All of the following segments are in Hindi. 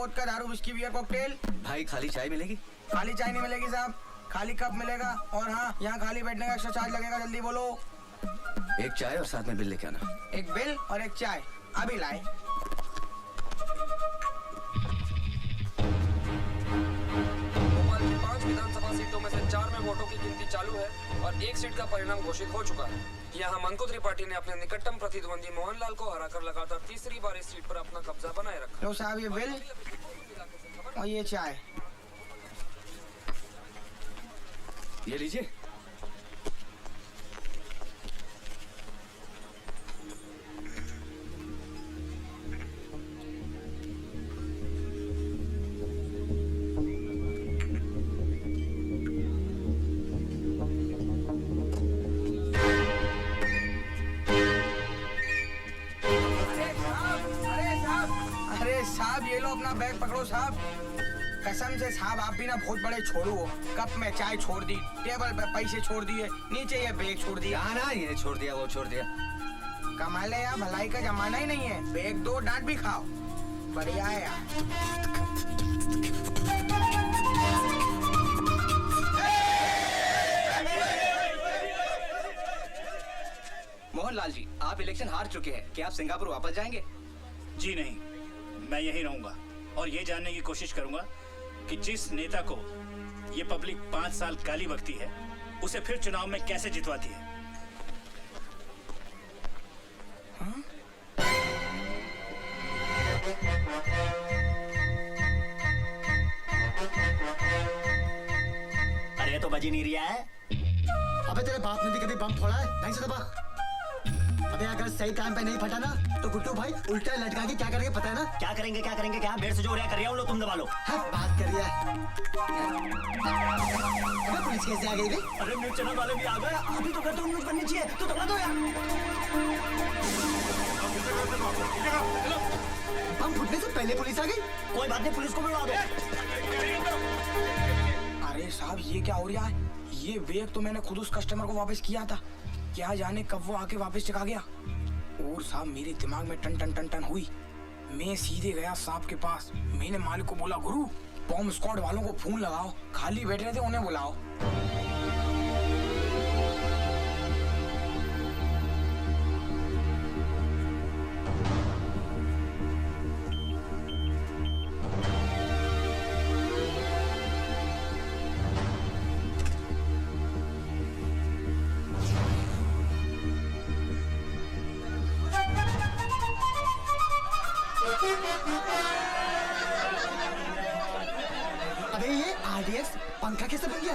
वोडका, दारू, विस्की, बियर, कॉकटेल। भाई खाली चाय मिलेगी? खाली चाय नहीं मिलेगी साहब, खाली कप मिलेगा। और हाँ, यहाँ खाली बैठने का एक्स्ट्रा चार्ज लगेगा। जल्दी बोलो। एक चाय और साथ में बिल लेके आना। एक बिल और एक चाय, अभी लाए। भोपाल की 5 विधानसभा सीटों में से 4 में वोटों की गिनती चालू है और एक सीट का परिणाम घोषित हो चुका है। यहाँ मनकुत्री पार्टी ने अपने निकटतम प्रतिद्वंदी मोहनलाल को हराकर लगातार तीसरी बार इस सीट पर अपना कब्जा बनाए रखा। लो साहब ये बिल और ये चाय। ये लीजिए। साहब ये लो अपना बैग पकड़ो साहब। कसम से साहब आप भी ना बहुत बड़े छोड़ू हो। कप में चाय छोड़ दी, टेबल पे पैसे छोड़ दिए, नीचे ये बैग छोड़ दिया। ना ये छोड़ दिया वो छोड़ दिया। कमाल है यार, भलाई का जमाना ही नहीं है। बैग दो, डांट भी खाओ। बढ़िया है यार। मोहनलाल जी, आप इलेक्शन हार चुके हैं, क्या आप सिंगापुर वापस जाएंगे? जी नहीं, मैं यहीं रहूंगा और ये जानने की कोशिश करूंगा कि जिस नेता को ये पब्लिक 5 साल गाली बकती है उसे फिर चुनाव में कैसे जितवाती है। हाँ? अरे तो बजी नहीं रहा है। अबे तेरे बाप ने भी कभी बम फोड़ा है? नहीं से दबा। अबे अगर सही टाइम पे नहीं फटा ना तो गुड्डू भाई उल्टा लटका के क्या करेंगे पता है ना? क्या करेंगे क्या बेर से जो रहा कर रहा हूँ लो तुम दबा लो। हाँ, बात करिए। अबे पुलिस कैसे आ गई रे? अरे न्यूज चैनल वाले भी आ गए। अभी तो कहते हो न्यूज बननी चाहिए तो दबा दो यार। बम फूटने से पहले पुलिस आ गई। कोई बात नहीं, पुलिस को बुलवा दो। अरे साहब ये क्या हो रहा है? ये बैग तो मैंने खुद उस कस्टमर को वापस किया था, क्या जाने कब वो आके वापस चका गया। और साहब मेरे दिमाग में टन टन टन टन हुई। मैं सीधे गया साहब के पास। मैंने मालिक को बोला, गुरु बॉम्ब स्क्वाड वालों को फोन लगाओ, खाली बैठे थे उन्हें बुलाओ। अबे ये आरडीएक्स पंखा कैसे बन गया?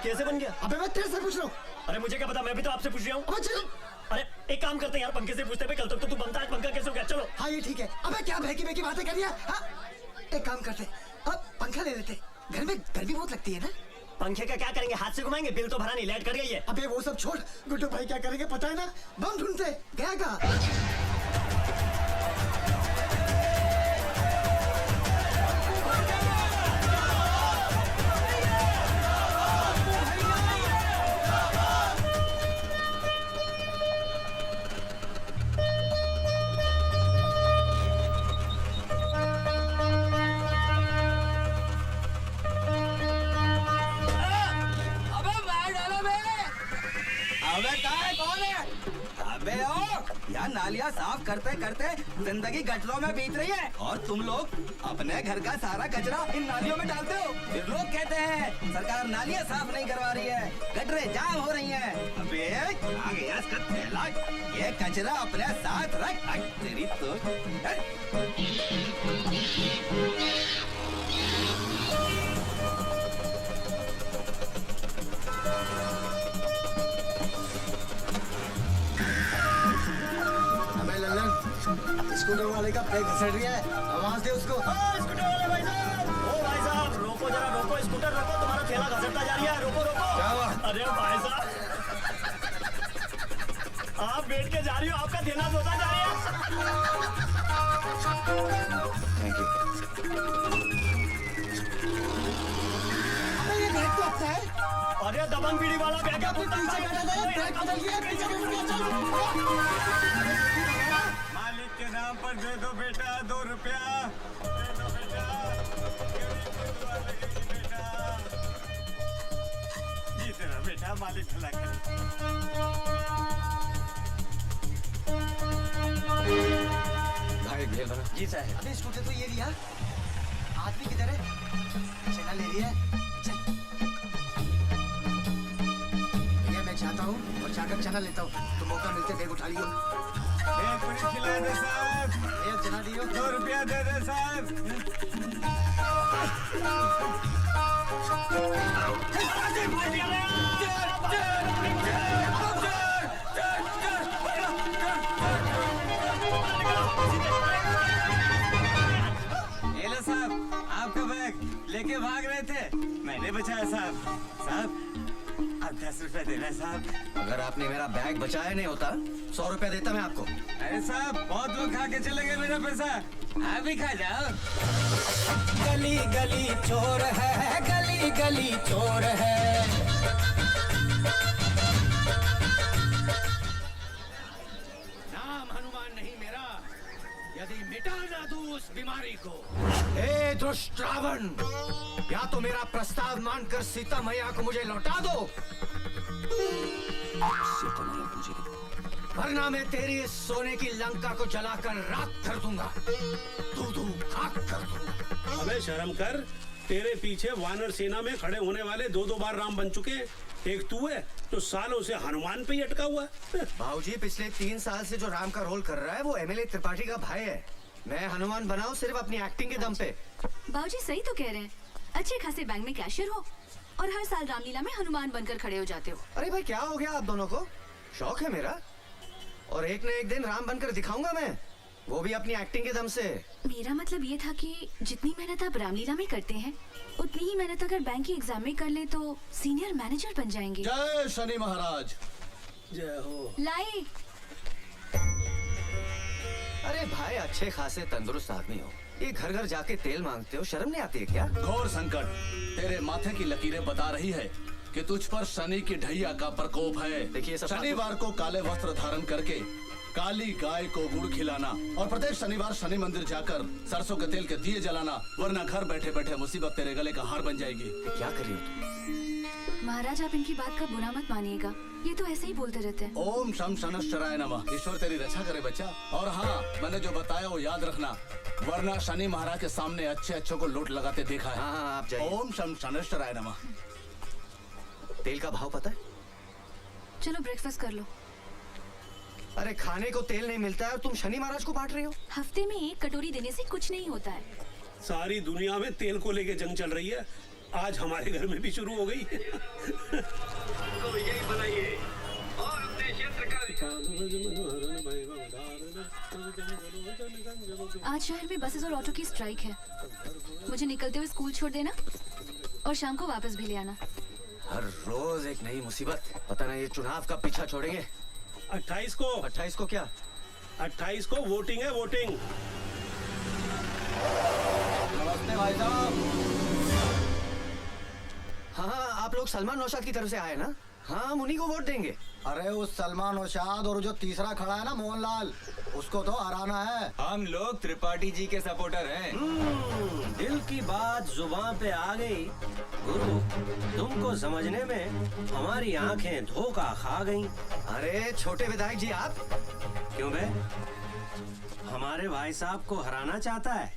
कैसे बन गया? अबे मैं तेरे से पूछ रहा हूँ। अरे मुझे क्या पता, मैं भी तो आपसे पूछ रहा हूँ। अबे चल। अरे एक काम करते हैं यार, पंखे से पूछते पे कल तक तो तू बनता है, पंखा कैसे हो गया? चलो। हाँ ये ठीक है। अबे क्या बहकी बहकी बातें कर रही है? हाँ? एक काम करते, अब पंखा ले लेते। घर में गर्मी बहुत लगती है ना। पंखे का क्या करेंगे, हाथ से घुमाएंगे? बिल तो भरा नहीं, लाइट कट गई है। अबे वो सब छोड़, गुड्डू भाई क्या करेंगे पता है ना? बम ढूंढते गया कहाँ? अबे ओ, यार नालियाँ साफ करते करते जिंदगी गटरों में बीत रही है और तुम लोग अपने घर का सारा कचरा इन नालियों में डालते हो। फिर लोग कहते हैं सरकार नालियाँ साफ नहीं करवा रही है, गटरें जाम हो रही हैं। अबे आ गया इसका थैला, ये कचरा अपने साथ रख। तेरी तो स्कूटर वाले का ब्रेक घसड़ रही है, आवाज दे उसको। स्कूटर वाले भाई साहब, ओ भाई साहब रोको जरा, रोको, स्कूटर रोको, तुम्हारा ठेला घसरता जा रही है, रोको रोको। क्या हुआ? अरे भाई साहब आप बैठ के जा रही हो, आपका ठेला धोता जा रही है। Thank you. ये बैग तो अपना है। अरे दबंग बीड़ी वाला बैग है, पीछे बैठा था, ब्रेक बदल गया, पीछे बैठ गया, चल। मालिक के नाम पर दे दो बेटा 2 रुपया। बेटा मालिक भला करे। भाई घेर बना। जी साहब। अबे स्कूटर तो ये लिया। आदमी किधर है? चना ले लिया। चल। भैया मैं चाहता हूँ और जाकर चना लेता हूँ। तो मौका मिलते बैग उठा लियो। एक पूरी खिला दे साहब। भैया चना दियो। 2 रुपया दे दे साहब। ये लो साहब, आपका बैग लेके भाग रहे थे, मैंने बचाया साहब। साहब आप 10 रुपए देना साहब। अगर आपने मेरा बैग बचाया नहीं होता 100 रुपया देता मैं आपको। अरे साहब बहुत लोग खा के चले गए मेरा पैसा, आप भी खा जाओ। गली गली चोर है, गली गली चोर है। नाम हनुमान नहीं मेरा, यदि मिटा ना दूं उस बीमारी को। हे दुष्ट रावण, या तो मेरा प्रस्ताव मानकर सीता मैया को मुझे लौटा दो, वरना मैं तेरी इस सोने की लंका को जलाकर राख कर दूंगा, दूं खाक कर दूंगा। अबे शर्म कर, तेरे पीछे वानर सेना में खड़े होने वाले 2-2 बार राम बन चुके हैं। एक तू है तो सालों से हनुमान पे ही अटका हुआ है। भाऊजी पिछले 3 साल से जो राम का रोल कर रहा है वो एमएलए त्रिपाठी का भाई है। मैं हनुमान बनाऊं सिर्फ अपनी एक्टिंग के दम पे। बाबूजी सही तो कह रहे हैं। अच्छे खासे बैंक में कैशियर हो और हर साल रामलीला में हनुमान बनकर खड़े हो जाते हो। अरे भाई क्या हो गया आप दोनों को? शौक है मेरा और एक न एक दिन राम बनकर दिखाऊंगा मैं, वो भी अपनी एक्टिंग के दम से। मेरा मतलब ये था कि जितनी मेहनत आप रामलीला में करते हैं उतनी ही मेहनत अगर बैंक की एग्जाम में कर ले तो सीनियर मैनेजर बन जाएंगे। जय शनि महाराज। जय हो। लाई अरे भाई अच्छे खासे तंदुरुस्त आदमी हो, ये घर घर जाके तेल मांगते हो, शर्म नहीं आती है क्या? घोर संकट, तेरे माथे की लकीरें बता रही है कि तुझ पर शनि की ढैया का प्रकोप है। देखिए सब शनिवार को काले वस्त्र धारण करके काली गाय को गुड़ खिलाना और प्रत्येक शनिवार शनि मंदिर जाकर सरसों के तेल के दिए जलाना, वरना घर बैठे बैठे मुसीबत तेरे गले का हार बन जाएगी। क्या कर रही हो तुम? महाराज आप इनकी बात का बुरा मत मानिएगा, ये तो ऐसे ही बोलते रहते हैं। ओम शम शनश्चराय नमः। ईश्वर तेरी रक्षा करे बच्चा। और हाँ, मैंने जो बताया वो याद रखना, वरना शनि महाराज के सामने अच्छे अच्छों को लूट लगाते देखा है। हाँ आप जाइए। ओम शम शनश्चराय नमः। तेल का भाव पता है? चलो ब्रेकफास्ट कर लो। अरे खाने को तेल नहीं मिलता है और तुम शनि महाराज को बांट रही हो? हफ्ते में 1 कटोरी देने से कुछ नहीं होता है। सारी दुनिया में तेल को लेके जंग चल रही है, आज हमारे घर में भी शुरू हो गई। तो यही बनाइए और अपने क्षेत्र का आज शहर में बसेस और ऑटो की स्ट्राइक है। मुझे निकलते हुए स्कूल छोड़ देना और शाम को वापस भी ले आना। हर रोज एक नई मुसीबत। पता नहीं ये चुनाव का पीछा छोड़ेंगे। 28 को 28 को क्या? 28 को वोटिंग है, वोटिंग। नमस्ते भाई साहब। हाँ आप लोग सलमान नौशाद की तरफ से आए ना? हाँ हम उन्हीं को वोट देंगे। अरे उस सलमान नौशाद और जो तीसरा खड़ा है ना मोहनलाल, उसको तो हराना है। हम लोग त्रिपाठी जी के सपोर्टर हैं। दिल की बात जुबान पे आ गई। गुरु तुमको समझने में हमारी आंखें धोखा खा गईं। अरे छोटे विधायक जी आप? क्यों बे? हमारे भाई साहब को हराना चाहता है?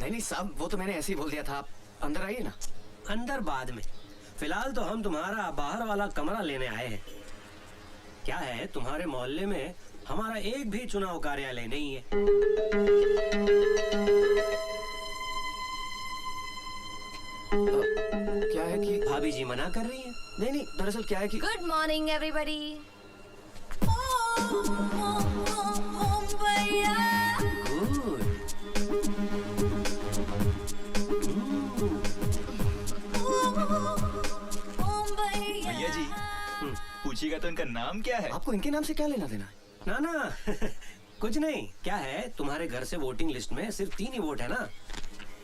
नहीं साहब, वो तो मैंने ऐसे ही बोल दिया था। आप अंदर आइए ना। अंदर बाद में, फिलहाल तो हम तुम्हारा बाहर वाला कमरा लेने आए हैं। क्या है, तुम्हारे मोहल्ले में हमारा एक भी चुनाव कार्यालय नहीं है। क्या है कि भाभी जी मना कर रही हैं। नहीं दरअसल क्या है कि गुड मॉर्निंग एवरीबॉडी। भैया जी पूछिएगा तो इनका नाम क्या है? आपको इनके नाम से क्या लेना देना है? ना कुछ नहीं। क्या है, तुम्हारे घर से वोटिंग लिस्ट में सिर्फ 3 ही वोट है ना,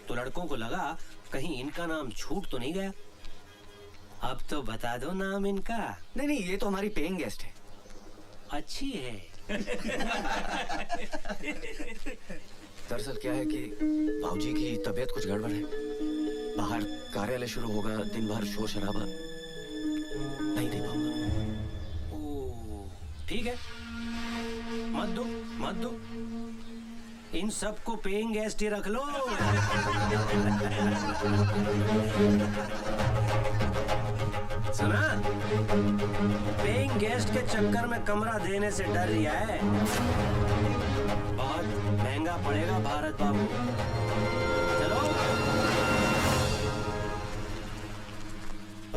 तो लड़कों को लगा कहीं इनका नाम छूट तो नहीं गया। अब तो बता दो नाम इनका। नहीं ये तो हमारी पेइंग गेस्ट है। अच्छी है। दरअसल क्या है कि भाऊजी की तबीयत कुछ गड़बड़ है। बाहर कार्यालय शुरू होगा, दिन भर शोर शराबा। नहीं दे पाऊंगा। ओ, ठीक है, मत दो मत दो, इन सबको पेइंग गेस्ट ही रख लो। सुना, पेइंग गेस्ट के चक्कर में कमरा देने से डर रहा है, बहुत महंगा पड़ेगा भारत बाबू। चलो।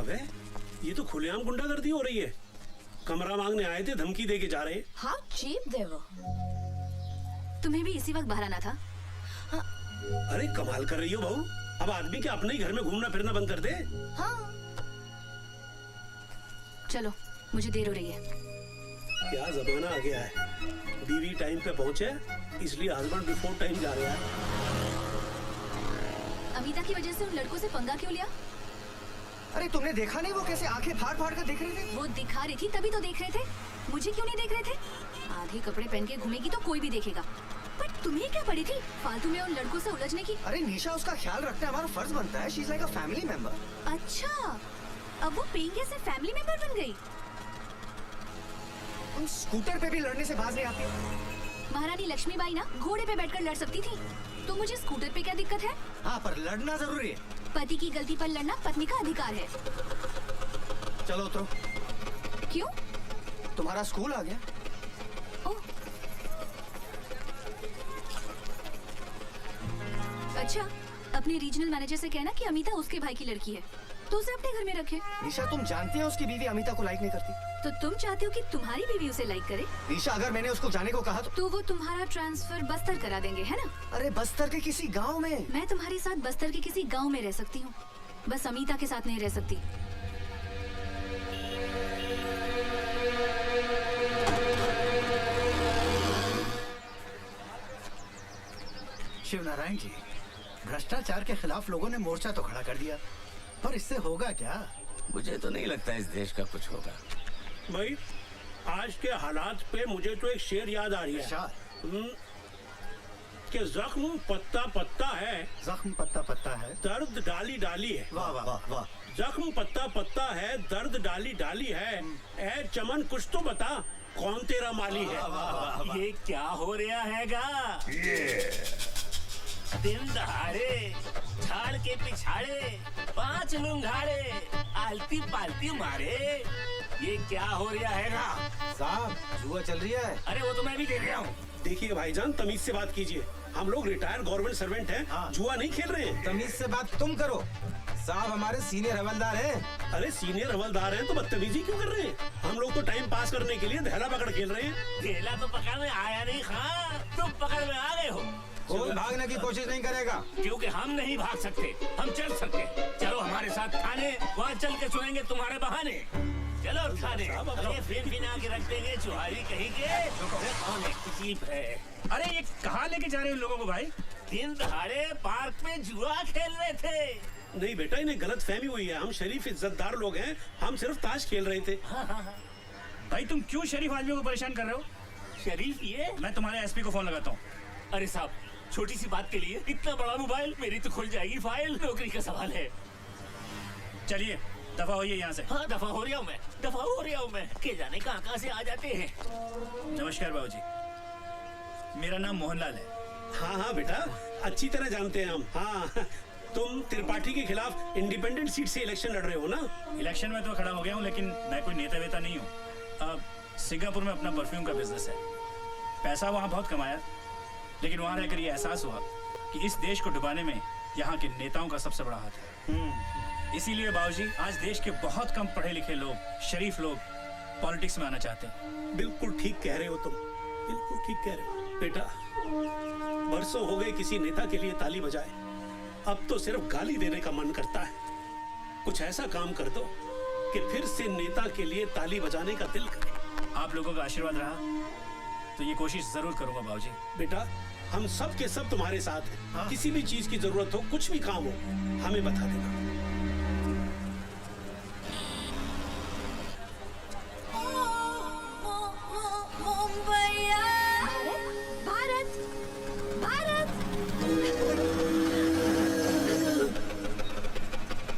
अबे ये तो खुलेआम गुंडागर्दी हो रही है। कमरा मांगने आए थे, धमकी दे के जा रहे हैं। हाँ चीप देवो, तुम्हें भी इसी वक्त बाहर आना था। अरे कमाल कर रही हो बहू, अब आदमी के अपने ही घर में घूमना फिरना बंद कर दे। हाँ चलो, मुझे देर हो रही है। क्या जमाना आ गया है, बीवी टाइम पे पहुंचे इसलिए हस्बैंड बिफोर टाइम जा रहा है। अमिता की वजह से उन लड़कों से पंगा क्यों लिया? अरे तुमने देखा नहीं वो कैसे आंखें फाड़ फाड़ कर देख रहे थे? वो दिखा रही थी तभी तो देख रहे थे, मुझे क्यों नहीं देख रहे थे? आधे कपड़े पहन के घूमेगी तो कोई भी देखेगा, पर तुम्हें क्या पड़ी थी फालतू में उन लड़कों से उलझने की? अरे निशा, उसका ख्याल रखना हमारा फर्ज बनता है। She is like a family member. अच्छा, अब वो पेंगे से फैमिली मेंबर बन गई। तुम स्कूटर पे भी लड़ने से बाज नहीं आती। महारानी लक्ष्मीबाई ना घोड़े पे बैठकर लड़ सकती थी, तो मुझे स्कूटर पे क्या दिक्कत है? हाँ, पर लड़ना जरूरी है। पति की गलती पर लड़ना पत्नी का अधिकार है। चलो उतरो। क्यों? तुम्हारा स्कूल आ गया। ओह, अच्छा, अपने रीजनल मैनेजर से कहना कि अमिता उसके भाई की लड़की है, तो उसे अपने घर में रखे। निशा, तुम जानती हो उसकी बीवी अमिता को लाइक नहीं करती। तो तुम चाहते हो कि तुम्हारी बीवी उसे लाइक करे? निशा, अगर मैंने उसको जाने को कहा तो वो तुम्हारा ट्रांसफर बस्तर करा देंगे, है ना? अरे बस्तर के किसी गांव में। मैं तुम्हारे साथ बस्तर के किसी गांव में रह सकती हूँ, बस अमिता के साथ नहीं रह सकती। शिव नारायण जी, भ्रष्टाचार के खिलाफ लोगों ने मोर्चा तो खड़ा कर दिया, पर इससे होगा क्या? मुझे तो नहीं लगता इस देश का कुछ होगा। भाई आज के हालात पे मुझे तो एक शेर याद आ रही है कि जख्म पत्ता पत्ता है, जख्म पत्ता पत्ता है, दर्द डाली डाली है। वाह वाह वाह वाह। जख्म पत्ता पत्ता है, दर्द डाली डाली है, ए चमन कुछ तो बता कौन तेरा माली है। ये क्या हो रहा हैगा? दिन दहाड़े झाड़ के पिछाड़े 5 लुंगाड़े आलती पालती मारे, ये क्या हो रहा हैगा? साहब, जुआ चल रही है। अरे वो तो मैं भी देख रहा हूँ। देखिए भाईजान, तमीज से बात कीजिए, हम लोग रिटायर्ड गवर्नमेंट सर्वेंट हैं, जुआ नहीं खेल रहे हैं। तमीज से बात तुम करो, साहब हमारे सीनियर हवलदार हैं। अरे सीनियर हवलदार हैं तो बदतमीजी क्यों कर रहे हैं? हम लोग तो टाइम पास करने के लिए धैला पकड़ खेल रहे हैं। केला तो पकड़ में आया नहीं खां, तुम पकड़ में आ गए हो। कोई भागने की कोशिश नहीं करेगा, क्योंकि हम नहीं भाग सकते, हम चल सकते। चलो हमारे साथ थाने, वहाँ चल के सुनेंगे तुम्हारे बहाने। चलो थाने, अरे फिर बिना के रख देंगे चुहारी कहीं के। कौन है जीप है? अरे ये कहाँ लेके जा रहे हो लोगों को भाई? दिन दहाड़े पार्क में जुआ खेल रहे थे। नहीं बेटा, इन्हें गलत फहमी हुई है, हम शरीफ इज्जतदार लोग हैं, हम सिर्फ ताश खेल रहे थे। भाई तुम क्यों शरीफ आदमियों को परेशान कर रहे हो? शरीफ ये? मैं तुम्हारे एसपी को फोन लगाता हूँ। अरे साहब, छोटी सी बात के लिए इतना बड़ा मोबाइल, मेरी तो खुल जाएगी फाइल, नौकरी का सवाल है। चलिए दफा होइए यहाँ से। हाँ दफा हो रहा हूँ मैं, दफा हो रहा हूँ मैं। के जाने कहाँ से आ जाते हैं। नमस्कार बाबूजी, मेरा नाम मोहनलाल है। हाँ हाँ बेटा, अच्छी तरह जानते हैं हम। हाँ, तुम त्रिपाठी के खिलाफ इंडिपेंडेंट सीट से इलेक्शन लड़ रहे हो ना? इलेक्शन में तो खड़ा हो गया हूँ, लेकिन मैं कोई नेता वेता नहीं हूँ। अब सिंगापुर में अपना परफ्यूम का बिजनेस है, पैसा वहाँ बहुत कमाया, लेकिन वहाँ रहकर ये एहसास हुआ कि इस देश को डुबाने में यहाँ के नेताओं का सबसे बड़ा हाथ है। इसीलिए बाबूजी, आज देश के बहुत कम पढ़े लिखे लोग, शरीफ लोग पॉलिटिक्स में आना चाहते हैं। बिल्कुल ठीक कह रहे हो तुम, बिल्कुल ठीक कह रहे हो बेटा। बरसों हो गए किसी नेता के लिए ताली बजाए, अब तो सिर्फ गाली देने का मन करता है। कुछ ऐसा काम कर दो कि फिर से नेता के लिए ताली बजाने का दिल करे। आप लोगों का आशीर्वाद रहा तो ये कोशिश जरूर करूंगा बाबूजी। बेटा, हम सब के सब तुम्हारे साथ हैं। किसी भी चीज की जरूरत हो, कुछ भी काम हो, हमें बता देना। भारत, भारत।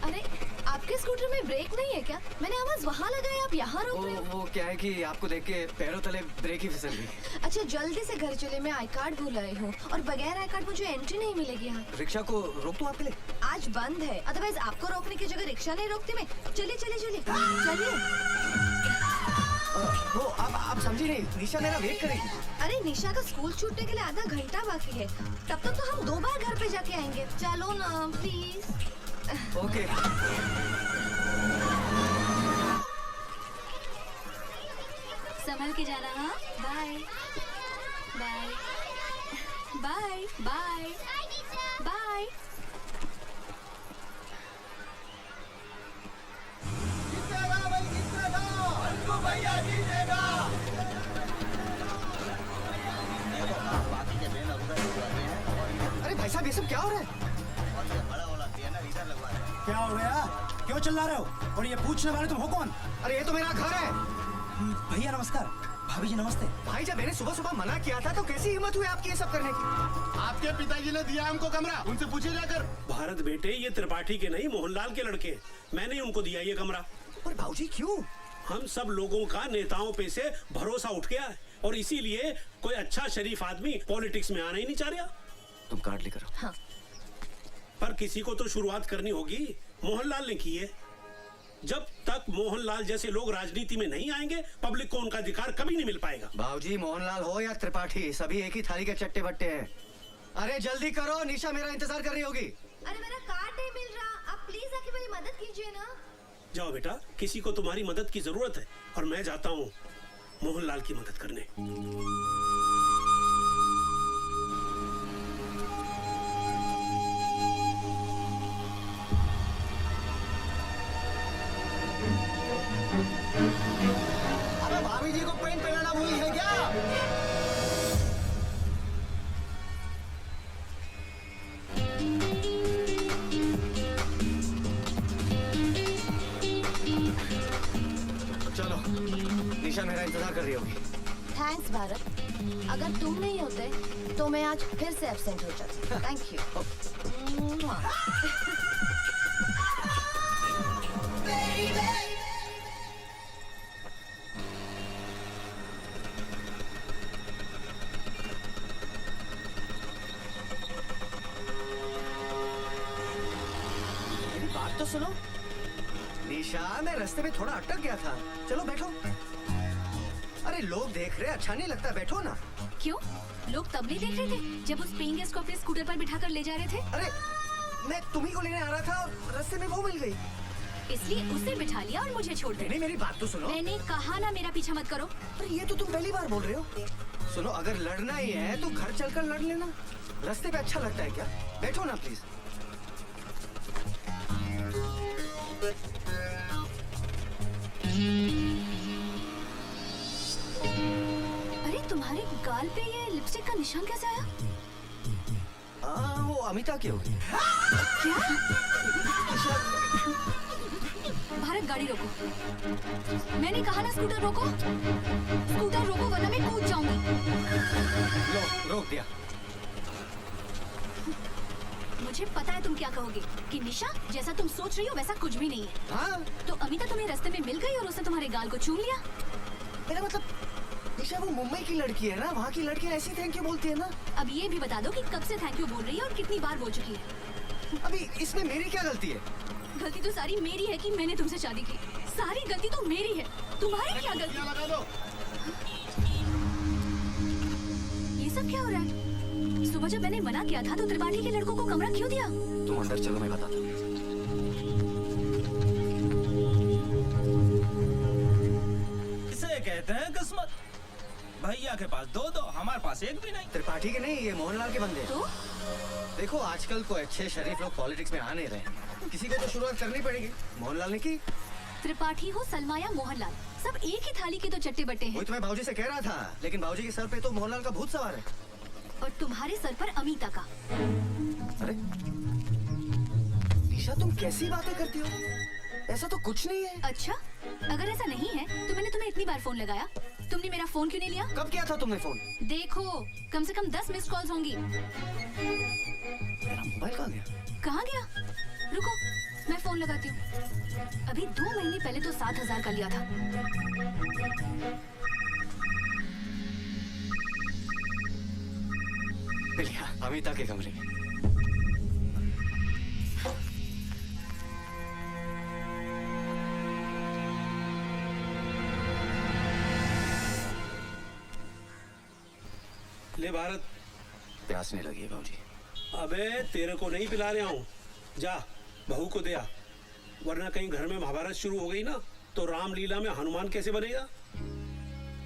अरे आपके स्कूटर में ब्रेक नहीं है क्या? मैंने आवाज वहाँ आप यहाँ रोक रहे हो? वो क्या है कि आपको देख के पैरों तले ब्रेक ही फिसल गई। अच्छा जल्दी से घर चले, मैं आई कार्ड भूल आई हूँ और बगैर आई कार्ड मुझे एंट्री नहीं मिलेगी यहाँ। रिक्शा को रोक दूं आपके लिए? आज बंद है, अदरवाइज आपको रोकने की जगह रिक्शा नहीं रोकती मैं। चलिए चलिए चलिए चलिए। वो आप समझी नहीं, निशा मेरा वेट करेगी। अरे निशा का स्कूल छूटने के लिए आधा घंटा बाकी है, तब तक तो हम 2 बार घर पे जाके आएंगे। चलो ना प्लीज। ओके। संभल के जाना। हाँ bye bye bye bye bye. अरे भाई साहब ये सब क्या हो रहा है? क्या हो गया? क्यों चिल्ला रहे हो? और ये पूछने वाले तुम हो कौन? अरे ये तो मेरा घर है। भैया नमस्कार। भाभी जी नमस्ते। भाई जब मैंने सुबह सुबह मना किया था तो कैसी हिम्मत हुई आपकी ये सब करने की? आपके पिताजी ने दिया हमको कमरा, उनसे पूछिए जाकर। भारत बेटे, ये त्रिपाठी के नहीं मोहनलाल के लड़के, मैंने ही उनको दिया ये कमरा। और भाऊजी क्यों? हम सब लोगों का नेताओं पे से भरोसा उठ गया है और इसीलिए कोई अच्छा शरीफ आदमी पॉलिटिक्स में आना ही नहीं चाह रहा। तुम कार्ड लेकर आओ। हाँ। पर किसी को तो शुरुआत करनी होगी। मोहनलाल ने की है। जब तक मोहनलाल जैसे लोग राजनीति में नहीं आएंगे, पब्लिक को उनका अधिकार कभी नहीं मिल पाएगा। भाऊजी मोहनलाल हो या त्रिपाठी, सभी एक ही थाली के चट्टे बट्टे हैं। अरे जल्दी करो, निशा मेरा इंतजार कर रही होगी। अरे मेरा कार्ड नहीं मिल रहा, आप प्लीज आके मेरी मदद कीजिए ना। जाओ बेटा, किसी को तुम्हारी मदद की जरूरत है और मैं जाता हूँ मोहनलाल की मदद करने। अबे भाभी जी को पेंट पहनाना भूली है क्या? चलो, निशा मेरा इंतजार कर रही होगी। थैंक्स भारत, अगर तुम नहीं होते तो मैं आज फिर से एब्सेंट हो जाती। Thank you. मेरी बात तो सुनो। निशा, मैं रास्ते में थोड़ा अटक गया था। चलो बैठो। अरे लोग देख रहे, अच्छा नहीं लगता, बैठो ना। क्यों? लोग तब नहीं देख रहे थे जब उस पेइंग गेस्ट को अपने स्कूटर पर बिठाकर ले जा रहे थे? अरे मैं तुम्ही को लेने आ रहा था और रास्ते में वो मिल गई, इसलिए उसे बिठा लिया और मुझे छोड़ दिया। नहीं मेरी बात तो सुनो। मैंने कहा ना मेरा पीछा मत करो। अरे ये तो तुम पहली बार बोल रहे हो। सुनो, अगर लड़ना ही है तो घर चलकर लड़ लेना, रास्ते पे अच्छा लगता है क्या? बैठो ना प्लीज। अरे तुम्हारे गाल पे ये लिपस्टिक का निशान कैसे आया? वो अमिता की होगी। क्या? भारत गाड़ी रोको। मैंने कहा ना स्कूटर रोको। स्कूटर रोको वरना मैं कूद जाऊंगी। लो, रोक दिया। मुझे पता है तुम क्या कहोगे कि निशा जैसा तुम सोच रही हो वैसा कुछ भी नहीं है। हाँ? तो अमिता तुम्हें रास्ते में मिल गई और उसने तुम्हारे गाल को चूम लिया। मेरा मतलब निशा वो मुंबई की लड़की है ना, वहाँ की लड़कियाँ ऐसी थैंक यू बोलती है ना। अब ये भी बता दो कि कब से थैंक यू बोल रही है और कितनी बार बोल चुकी है। अभी इसमें मेरी क्या गलती है? गलती तो सारी मेरी है कि मैंने तुमसे शादी की। सारी गलती तो मेरी है, तुम्हारी क्या गलती? लगा दो। ये सब क्या हो रहा है? सुबह जब मैंने मना किया था तो त्रिपाठी के लड़कों को कमरा क्यों दिया? तुम अंदर चलो, मैं बताता हूँ। इसे कहते हैं किस्मत। भैया के पास 2-2, हमारे पास एक भी नहीं। त्रिपाठी के नहीं, ये मोहनलाल के बंदे। तो देखो आजकल को अच्छे शरीफ लोग पॉलिटिक्स में आ नहीं रहे, किसी को तो शुरुआत करनी पड़ेगी। मोहनलाल ने की। त्रिपाठी हो सलमा या मोहनलाल, सब एक ही थाली के तो चट्टे बट्टे हैं। वही तो मैं भाऊजी से कह रहा था, लेकिन भाऊजी के सर पे तो मोहनलाल का भूत सवार है। और तुम्हारे सर पर अमिता का। अरे निशा, तुम कैसी बातें करती हो? ऐसा तो कुछ नहीं है। अच्छा, अगर ऐसा नहीं है तो मैंने तुम्हें इतनी बार फोन लगाया, तुमने मेरा फोन क्यों नहीं लिया? कब किया था तुमने फोन? देखो, कम से कम 10 मिस्ड कॉल्स होंगी। मेरा मोबाइल कहाँ गया? कहाँ गया? रुको, मैं फोन फोन लगाती हूँ। अभी 2 महीने पहले तो 7,000 का लिया था। लिया अमिता के कमरे। ले भारत, प्यास नहीं लगी है बाबूजी। अबे तेरे को नहीं पिला रहा हूँ, जा बहू को दे आ, वरना कहीं घर में महाभारत शुरू हो गई ना तो रामलीला में हनुमान कैसे बनेगा?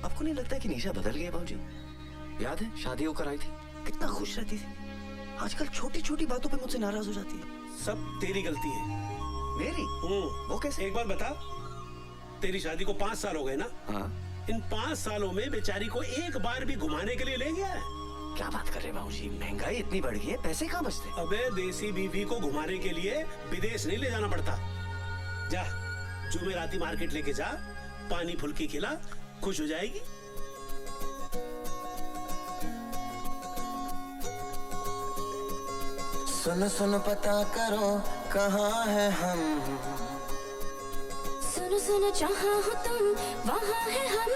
आपको नहीं लगता कि निशा बदल गई है बाबूजी? याद है शादी होकर आई थी, कितना खुश रहती थी। आजकल छोटी छोटी बातों पे मुझसे नाराज हो जाती है। सब तेरी गलती है। मेरी? वो कैसे? एक बार बता, तेरी शादी को 5 साल हो गए ना? हाँ। इन 5 सालों में बेचारी को एक बार भी घुमाने के लिए ले गया है? क्या बात कर रहे बाबूजी, महंगाई इतनी बढ़ गई है, पैसे कहाँ बचते? अबे देसी बीवी को घुमाने के लिए विदेश नहीं ले जाना पड़ता। जा जुमेराती मार्केट लेके जा, पानी फुल्की खिला, खुश हो जाएगी। सुन सुन पता करो कहाँ है हम, सुनो सुनो जहाँ हो तुम वहाँ है हम।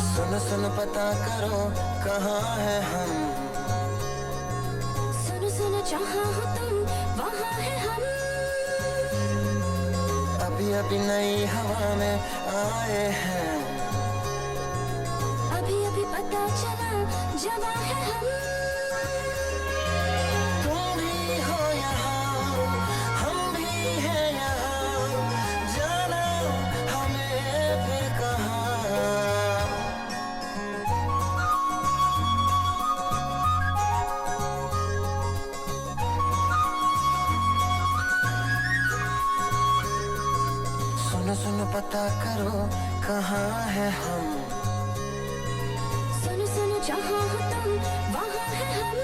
सुन सुन पता करो कहाँ है हम, सुनो सुनो जहाँ हो तुम वहाँ है हम। अभी अभी नई हवा में आए हैं, अभी अभी पता चला जवा है हम। तुम भी हो यहाँ, हम भी हैं यहाँ, जाना हमें फिर कहाँ। सुन सुन पता करो कहाँ है हम, सुनो सुनो जहाँ हो तुम वहाँ है हम।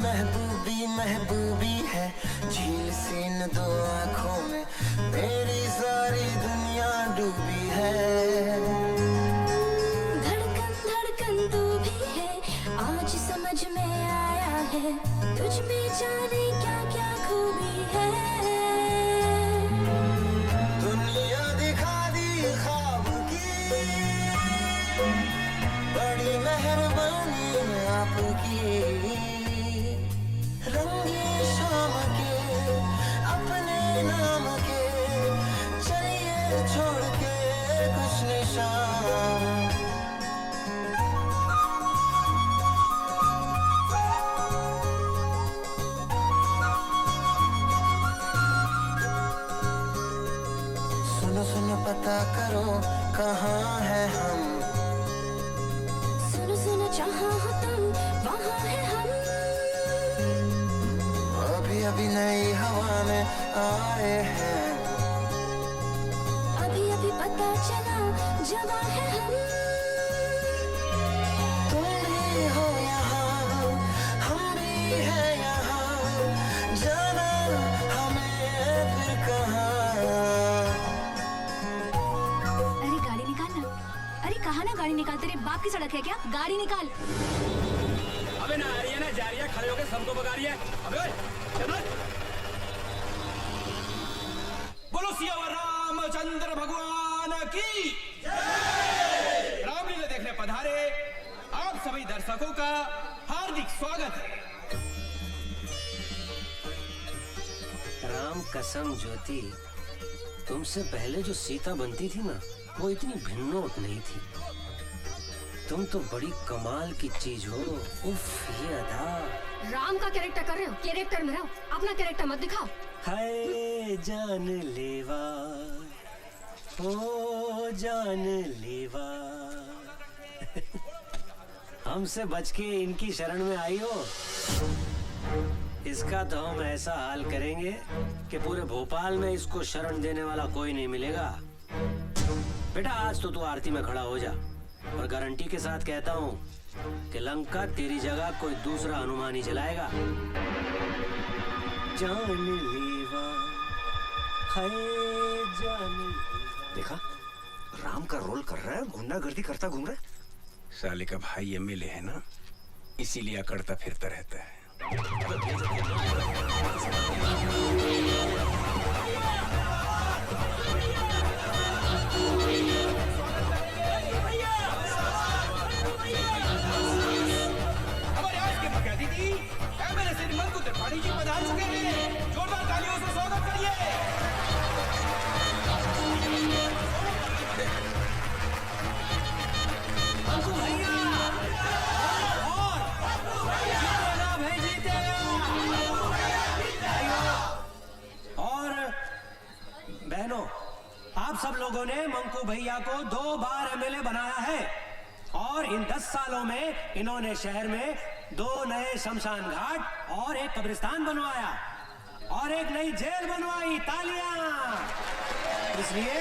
महबूबी महबूबी है झील सी इन 2 आँखों में, मेरी सारी दुनिया डूबी है। धड़कन धड़कन तू भी है, आज समझ में आया है, तुझ में जाने क्या क्या खूबी है। दुनिया दिखा दी ख्वाब की, बड़ी मेहरबानी आपकी। रंगी शाम के अपने नाम के, चलिए छोड़ के कुछ निशान। सुनो सुनो पता करो कहाँ है हम, सुनो सुनो जहाँ हो तुम वहाँ है हम। अभी अभी नई हवा में आए हैं, अभी अभी पता चला जवा है हम। तुम भी हो यहाँ, हम भी हैं यहाँ, जाना हमें फिर कहाँ। अरे गाड़ी निकाल ना। अरे कहा ना गाड़ी निकाल, तेरे बाप की सड़क है क्या? गाड़ी निकाल। अबे ना आ रही है ना जा रही है, खड़े होकर सबको बगा रही है। अबे चल। बोलो सियावर रामचंद्र भगवान की रामलीला देखने पधारे आप सभी दर्शकों का हार्दिक स्वागत है। राम कसम ज्योति, तुमसे पहले जो सीता बनती थी ना, वो इतनी भिन्नोट नहीं थी। तुम तो बड़ी कमाल की चीज हो। उफ ये अदा। राम का कैरेक्टर कर रहे हो, कैरेक्टर में रहो, अपना कैरेक्टर मत दिखाओ। हाय जान लेवा, ओ जान लेवा। हमसे बच के इनकी शरण में आई हो। इसका तो हम ऐसा हाल करेंगे कि पूरे भोपाल में इसको शरण देने वाला कोई नहीं मिलेगा। बेटा आज तो तू आरती में खड़ा हो जा, और गारंटी के साथ कहता हूँ कि लंका तेरी जगह कोई दूसरा हनुमान ही चलाएगा। जानलेवा है जानलेवा। देखा, राम का रोल कर रहा है, गुंडागर्दी करता घूम रहा है। साले का भाई एमएलए है ना, इसीलिए अकड़ता फिरता रहता है। हमारे आज के मुख्य अतिथि एमएलए श्री मंकु त्रिपाठी जी पधार चुके हैं। जोरदार तालियों से स्वागत करिए। मंकू भैया और बहनों, आप सब लोगों ने मंकू भैया को 2 बार एमएलए बनाया है, और इन 10 सालों में इन्होंने शहर में 2 नए शमशान घाट और एक कब्रिस्तान बनवाया और एक नई जेल बनवाई। तालियां! इसलिए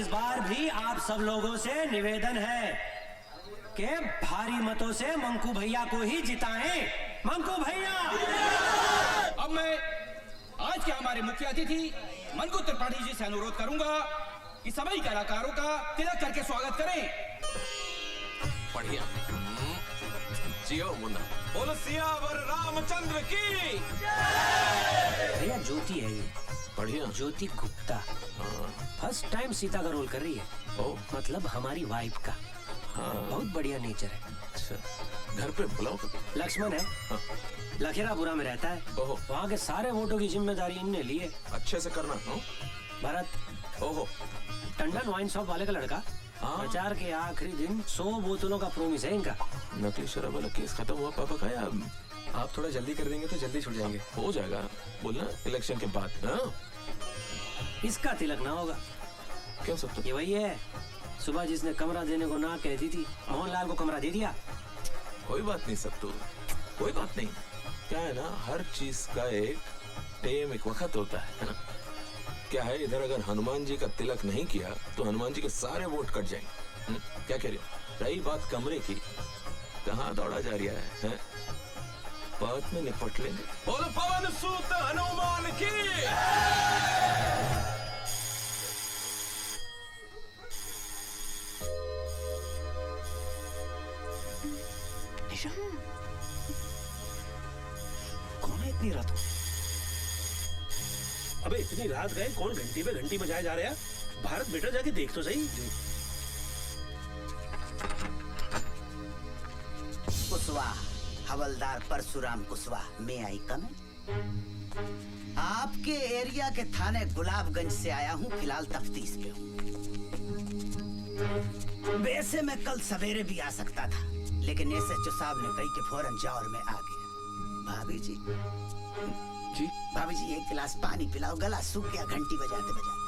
इस बार भी आप सब लोगों से निवेदन है कि भारी मतों से मंकू भैया को ही जिताएं। मंकू भैया! अब मैं आज के हमारे मुख्य अतिथि मंकु त्रिपाठी जी से अनुरोध करूंगा कि सभी कलाकारों का तिलक करके स्वागत करें। बढ़िया। जियो मुन्ना। बोलो सियावर रामचंद्र की। भैया ज्योति है ये। बढ़िया। ज्योति गुप्ता फर्स्ट टाइम सीता का रोल कर रही है। ओ, मतलब हमारी वाइफ का। बहुत बढ़िया नेचर है। अच्छा, घर पे बुलाओ। लक्ष्मण है, लखेरापुरा में रहता है। वहाँ के सारे वोटों की जिम्मेदारी इनने ली है। अच्छे से करना। भरत, ओहो, टंडन वाइन शॉप वाले का लड़का। प्रचार के आखिरी दिन 100 बोतलों का प्रोमिस है इनका। नकली शराब वाला केस खत्म हुआ पापा का? या आप थोड़ा जल्दी कर देंगे तो जल्दी छूट जाएंगे। हो जाएगा, बोलना इलेक्शन के बाद। इसका तिलक ना होगा। क्यों सब? ये वही है, सुबह जिसने कमरा देने को ना कह दी थी, मोहनलाल को कमरा दे दिया। कोई बात नहीं सब, तो कोई बात नहीं। क्या है ना, हर चीज का एक टाइम, एक वक्त होता है ना। क्या है, इधर अगर हनुमान जी का तिलक नहीं किया तो हनुमान जी के सारे वोट कट जाएंगे। क्या कह रही हो? रही बात कमरे की, कहाँ दौड़ा जा रहा है? बाद में निपट लेंगे। बोलो पवन सूत हनुमान की। निशा, कौन है इतनी रात को? अबे इतनी रात गए, कौन घंटी पे घंटी बजाए जा रहा है? भारत बेटा जाके देख तो सही। कुशवाहा, हवलदार परशुराम कुशवाहा, मैं आई कम। आपके एरिया के थाने गुलाबगंज से आया हूँ, फिलहाल तफ्तीश पे हूँ। वैसे मैं कल सवेरे भी आ सकता था, लेकिन एसएचओ साहब ने कही कि फौरन जाओ और मैं आ गया। भाभी जी जी, भाभी जी एक गिलास पानी पिलाओ, गला सूख गया घंटी बजाते बजाते।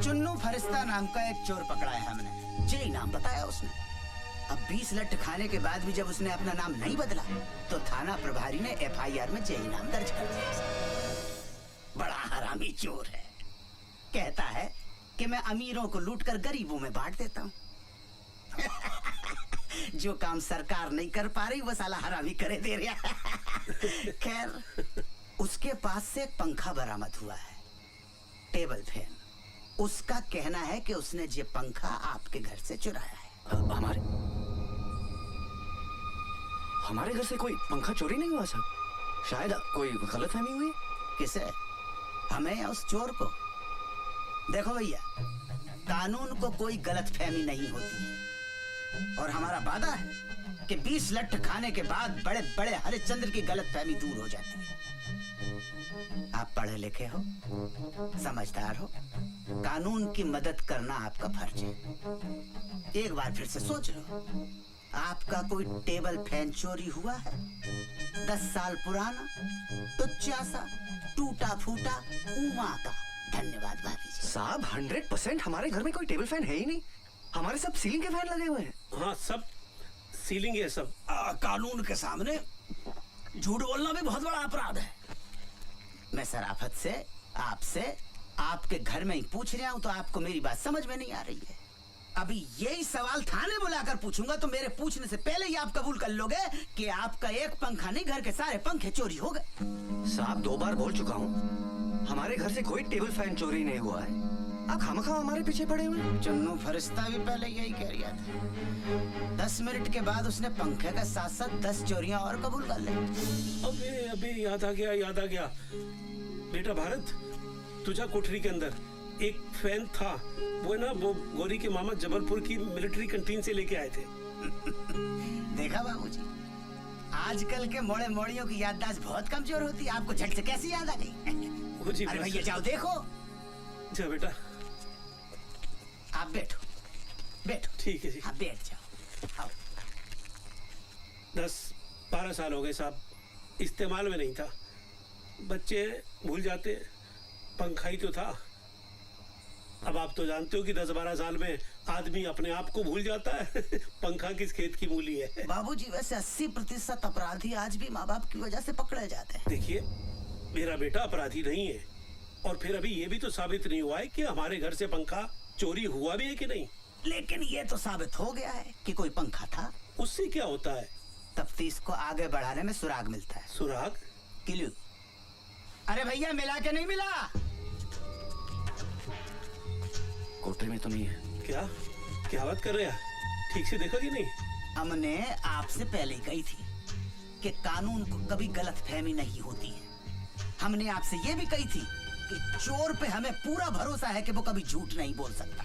चुन्नू फरिश्ता नाम का एक चोर पकड़ा है हमने, जे नाम बताया उसने। अब 20 लठ खाने के बाद भी जब उसने अपना नाम नहीं बदला तो थाना प्रभारी ने एफआईआर में जे नाम दर्ज कर दिया। बड़ा हरामी चोर है, कहता है कि मैं अमीरों को लूटकर गरीबों में बांट देता हूँ। जो काम सरकार नहीं कर पा रही वो साला हरामी करे दे रहा। खैर, उसके पास से एक पंखा बरामद हुआ है, टेबल फैन। उसका कहना है कि उसने ये पंखा आपके घर से चुराया है। हमारे घर से कोई पंखा चोरी नहीं हुआ साहब। शायद कोई गलतफहमी हुई। किसे? हमें या उस चोर को? देखो भैया, कानून को कोई गलतफहमी नहीं होती है, और हमारा वादा है कि 20 लठ खाने के बाद बड़े बड़े हरिश्चंद्र की गलतफहमी दूर हो जाती है। आप पढ़े लिखे हो, समझदार हो, कानून की मदद करना आपका फर्ज है। एक बार फिर से सोच लो, आपका कोई टेबल फैन चोरी हुआ है? 10 साल पुराना, टुच्चा सा, टूटा फूटा, उमा का। धन्यवाद भाभी जी। साहब 100% हमारे घर में कोई टेबल फैन है ही नहीं। हमारे सब सीलिंग के फैन लगे हुए हैं। हाँ, सब सीलिंग है सब। कानून के सामने झूठ बोलना भी बहुत बड़ा अपराध है। मैं शराफत से आपसे आपके घर में ही पूछ रहा हूं तो आपको मेरी बात समझ में नहीं आ रही है। अभी यही सवाल थाने बुलाकर पूछूंगा तो मेरे पूछने से पहले ही आप कबूल कर लोगे कि आपका एक पंखा नहीं घर के सारे पंखे चोरी हो गए। साहब 2 बार बोल चुका हूँ, हमारे घर से कोई टेबल फैन चोरी नहीं हुआ है। आप खामखा हमारे पीछे पड़े हुए हैं। चन्नू फरिश्ता भी पहले यही कह रहा था। 10 मिनट के बाद उसने पंखे के साथ साथ 10 चोरियां और कबूल कर ली। अबे याद आ गया। बेटा भारत, तुझा कोठरी के अंदर एक फैन था, वो ना वो गोरी के मामा जबलपुर की मिलिट्री कैंटीन से लेके आए थे। देखा बाबूजी, आजकल के मोड़े मोड़ियों की याददाश्त बहुत कमजोर होती है। आपको झट से कैसी याद आ गई? अरे भैया जाओ देखो। जा बेटा, आप बैठो। ठीक है जी। आप बैठ जाओ। आओ। 10-12 साल हो गए साहब, इस्तेमाल में नहीं था। बच्चे भूल जाते, पंखा ही तो था। अब आप तो जानते हो कि 10-12 साल में आदमी अपने आप को भूल जाता है। पंखा किस खेत की मूली है। बाबूजी वैसे 80% अपराधी आज भी माँ बाप की वजह से पकड़े जाते हैं। देखिए, मेरा बेटा अपराधी नहीं है, और फिर अभी ये भी तो साबित नहीं हुआ है कि हमारे घर से पंखा चोरी हुआ भी है कि नहीं। लेकिन ये तो साबित हो गया है कि कोई पंखा था। उससे क्या होता है? तफ्तीश को आगे बढ़ाने में सुराग मिलता है। सुराग? क्लू। अरे भैया मिला के नहीं मिला? कोठरी में तो नहीं है। क्या बात कर रहे हैं? ठीक से देखा कि नहीं? हमने आपसे पहले ही कही थी कि कानून को कभी गलतफहमी नहीं होती है। हमने आपसे ये भी कही थी कि चोर पे हमें पूरा भरोसा है कि वो कभी झूठ नहीं बोल सकता।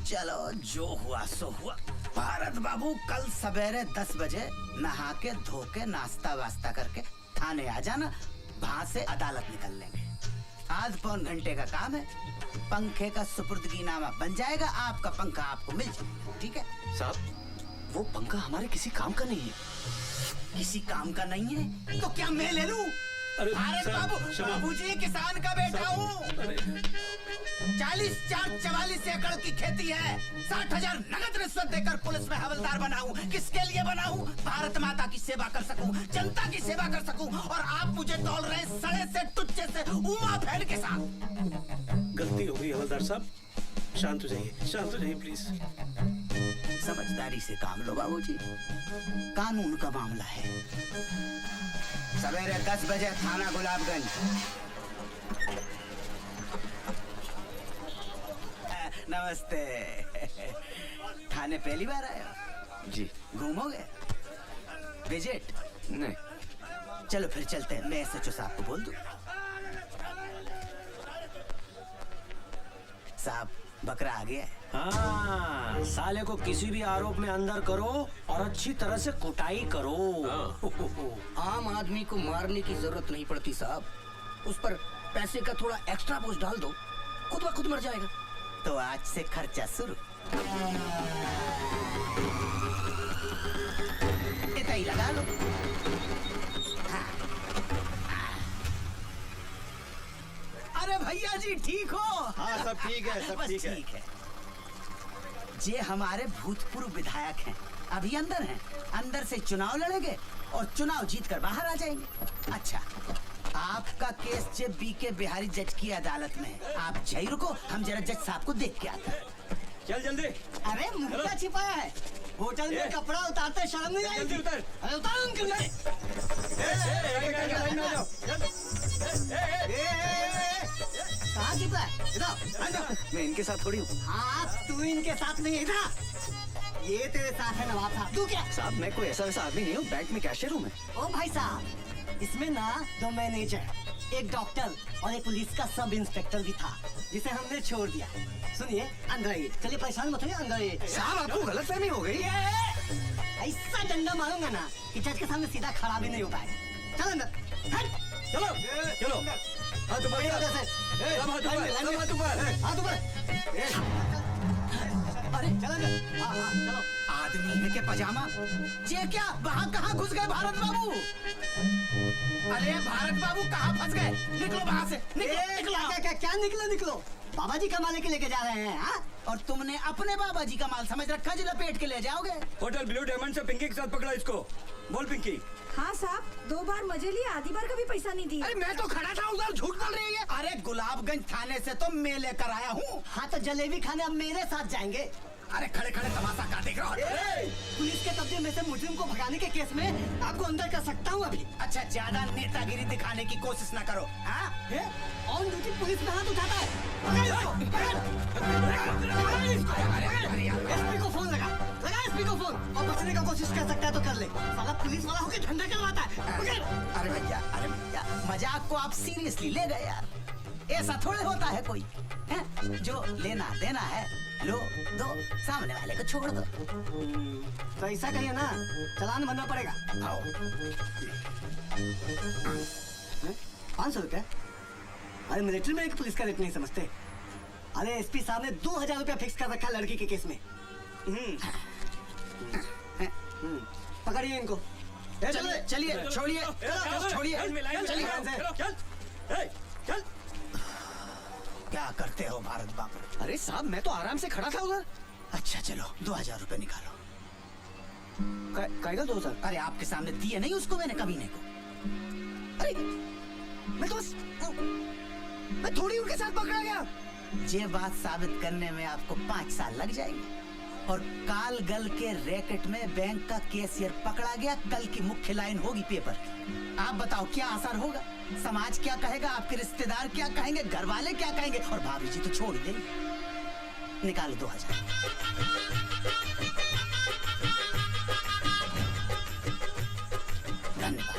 चलो जो हुआ सो हुआ। भारत बाबू कल सवेरे 10 बजे नहा के धो के नाश्ता वास्ता करके थाने आ जाना, वहां से अदालत निकल लेंगे। आध पौन घंटे का काम है, पंखे का सुपुर्दगीनामा बन जाएगा, आपका पंखा आपको मिल जाएगा। ठीक है साहब, वो पंखा हमारे किसी काम का नहीं है। किसी काम का नहीं है तो क्या मैं ले लूं? अरे बाबूजी किसान का बेटा हूँ। 44 एकड़ की खेती है। 60,000 नगद रिश्वत देकर पुलिस में हवलदार बनाऊं। किसके लिए बनाऊं? भारत माता की सेवा कर सकूं, जनता की सेवा कर सकूं, और आप मुझे तौल रहे सड़े से टुच्चे से उमा फैन के साथ। गलती हो गई हवलदार साहब, शांत हो जाइए प्लीज। समझदारी से काम लो बाबूजी, कानून का मामला है। सवेरे 10 बजे थाना गुलाबगंज। नमस्ते। थाने पहली बार आए हो? जी। घूमोगे? विजिट? नहीं। चलो फिर चलते हैं, मैं SHO साहब को बोल दूं। साहब बकरा आ गया है। हाँ, साले को किसी भी आरोप में अंदर करो और अच्छी तरह से कुटाई करो। आम आदमी को मारने की जरूरत नहीं पड़ती साहब, उस पर पैसे का थोड़ा एक्स्ट्रा बोझ डाल दो, खुद ब खुद मर जाएगा। तो आज से खर्चा शुरू। इतना ही लगा लो। हाँ। अरे भैया जी ठीक हो? हाँ सब ठीक है, सब बस ठीक है। ठीक है। ये हमारे भूतपूर्व विधायक हैं, अभी अंदर हैं। अंदर से चुनाव लड़ेंगे और चुनाव जीतकर बाहर आ जाएंगे। अच्छा, आपका केस जब BK बिहारी जज की अदालत में है। आप जय रुको, हम जरा जज साहब को देख के आते हैं। चल जल्दी। अरे मुर्गा छिपाया है होटल में, कपड़ा उतारते शर्म नहीं आई? उतर। अरे उतारो उनके लिए। कहाँ छिपा है? इधर। मैं इनके साथ थोड़ी हूँ। हाँ तू इनके साथ नहीं है ना, ये तेरे साथ है नवाब साहब। तू क्या? साहब मैं कोई ऐसा वैसा आदमी नहीं हूँ, बैंक में कैशियर हूँ मैं। ओ भाई साहब, इसमें ना 2 मैनेजर, एक डॉक्टर और एक पुलिस का सब इंस्पेक्टर भी था, जिसे हमने छोड़ दिया। सुनिए अंदर आइए। चलिए परेशान मत होइए, अंदर आइए। साहब आपको गलतफहमी हो गई। ऐसा डंडा मारूंगा ना कि जज के सामने सीधा खड़ा भी नहीं हो पाएगा। चलो अंदर। चलो। हाथ ऊपर। अरे चलो अंदर। हाँ चलो। आदमी है के पजामा। ये क्या वहाँ कहाँ घुस गए भारत बाबू? अरे भारत बाबू कहाँ फंस गए? निकलो वहाँ से, निकलो। क्या निकलो? बाबा जी का माल के लेके जा रहे हैं, हाँ? और तुमने अपने बाबा जी का माल समझ रखा जो लपेट के ले जाओगे? होटल ब्लू डायमंड से पिंकी के साथ पकड़ा इसको। बोल पिंकी। हाँ साहब, 2 बार मजे लिए, आधी बार का भी पैसा नहीं दिया। अरे मैं तो खड़ा था उधर, झूठ बोल रही है। अरे गुलाबगंज थाने से तो मैं लेकर आया हूँ। हाँ तो जलेबी खाने अब मेरे साथ जाएंगे। अरे खड़े खड़े तमाशा का देख रहा हो? पुलिस के कब्जे में से मुजरिम को भगाने के केस में आपको अंदर कर सकता हूँ अभी। अच्छा, ज्यादा नेतागिरी दिखाने की कोशिश न करो। हाँ? ऑन ड्यूटी पुलिस में हाथ उठाता है। एसपी को फोन लगा एसपी को फोन, और बचने का कोशिश कर सकता है तो कर ले। साला पुलिस वाला होकर धंधा करवाता है। अरे भैया मजाक को आप सीरियसली ले गए यार। ऐसा थोड़े होता है कोई है? जो लेना देना है लो दो, सामने वाले को छोड़ दो। तो ऐसा करिए ना, चालान भरना पड़ेगा। 500 रुपया? अरे मिलिट्री में एक पुलिस का रेट नहीं समझते। अरे एसपी साहब ने 2000 रुपया फिक्स कर रखा लड़की के केस में। पकड़िए इनको। चलिए छोड़िए चल। क्या करते हो भारत बाबू? अरे साहब मैं तो आराम से खड़ा था उधर। अच्छा चलो 2000 रुपए निकालो। कहेगा 2000? अरे आपके सामने दिए नहीं उसको मैंने कमीने को। अरे मैं तो बस मैं थोड़ी उनके साथ पकड़ा गया। ये बात साबित करने में आपको 5 साल लग जाएंगे। और काल गल के रैकेट में बैंक का कैशियर पकड़ा गया, कल की मुख्य लाइन होगी पेपर। आप बताओ क्या असर होगा? समाज क्या कहेगा? आपके रिश्तेदार क्या कहेंगे? घर वाले क्या कहेंगे? और भाभी जी तो छोड़ देंगे। निकालो 2000। धन्यवाद।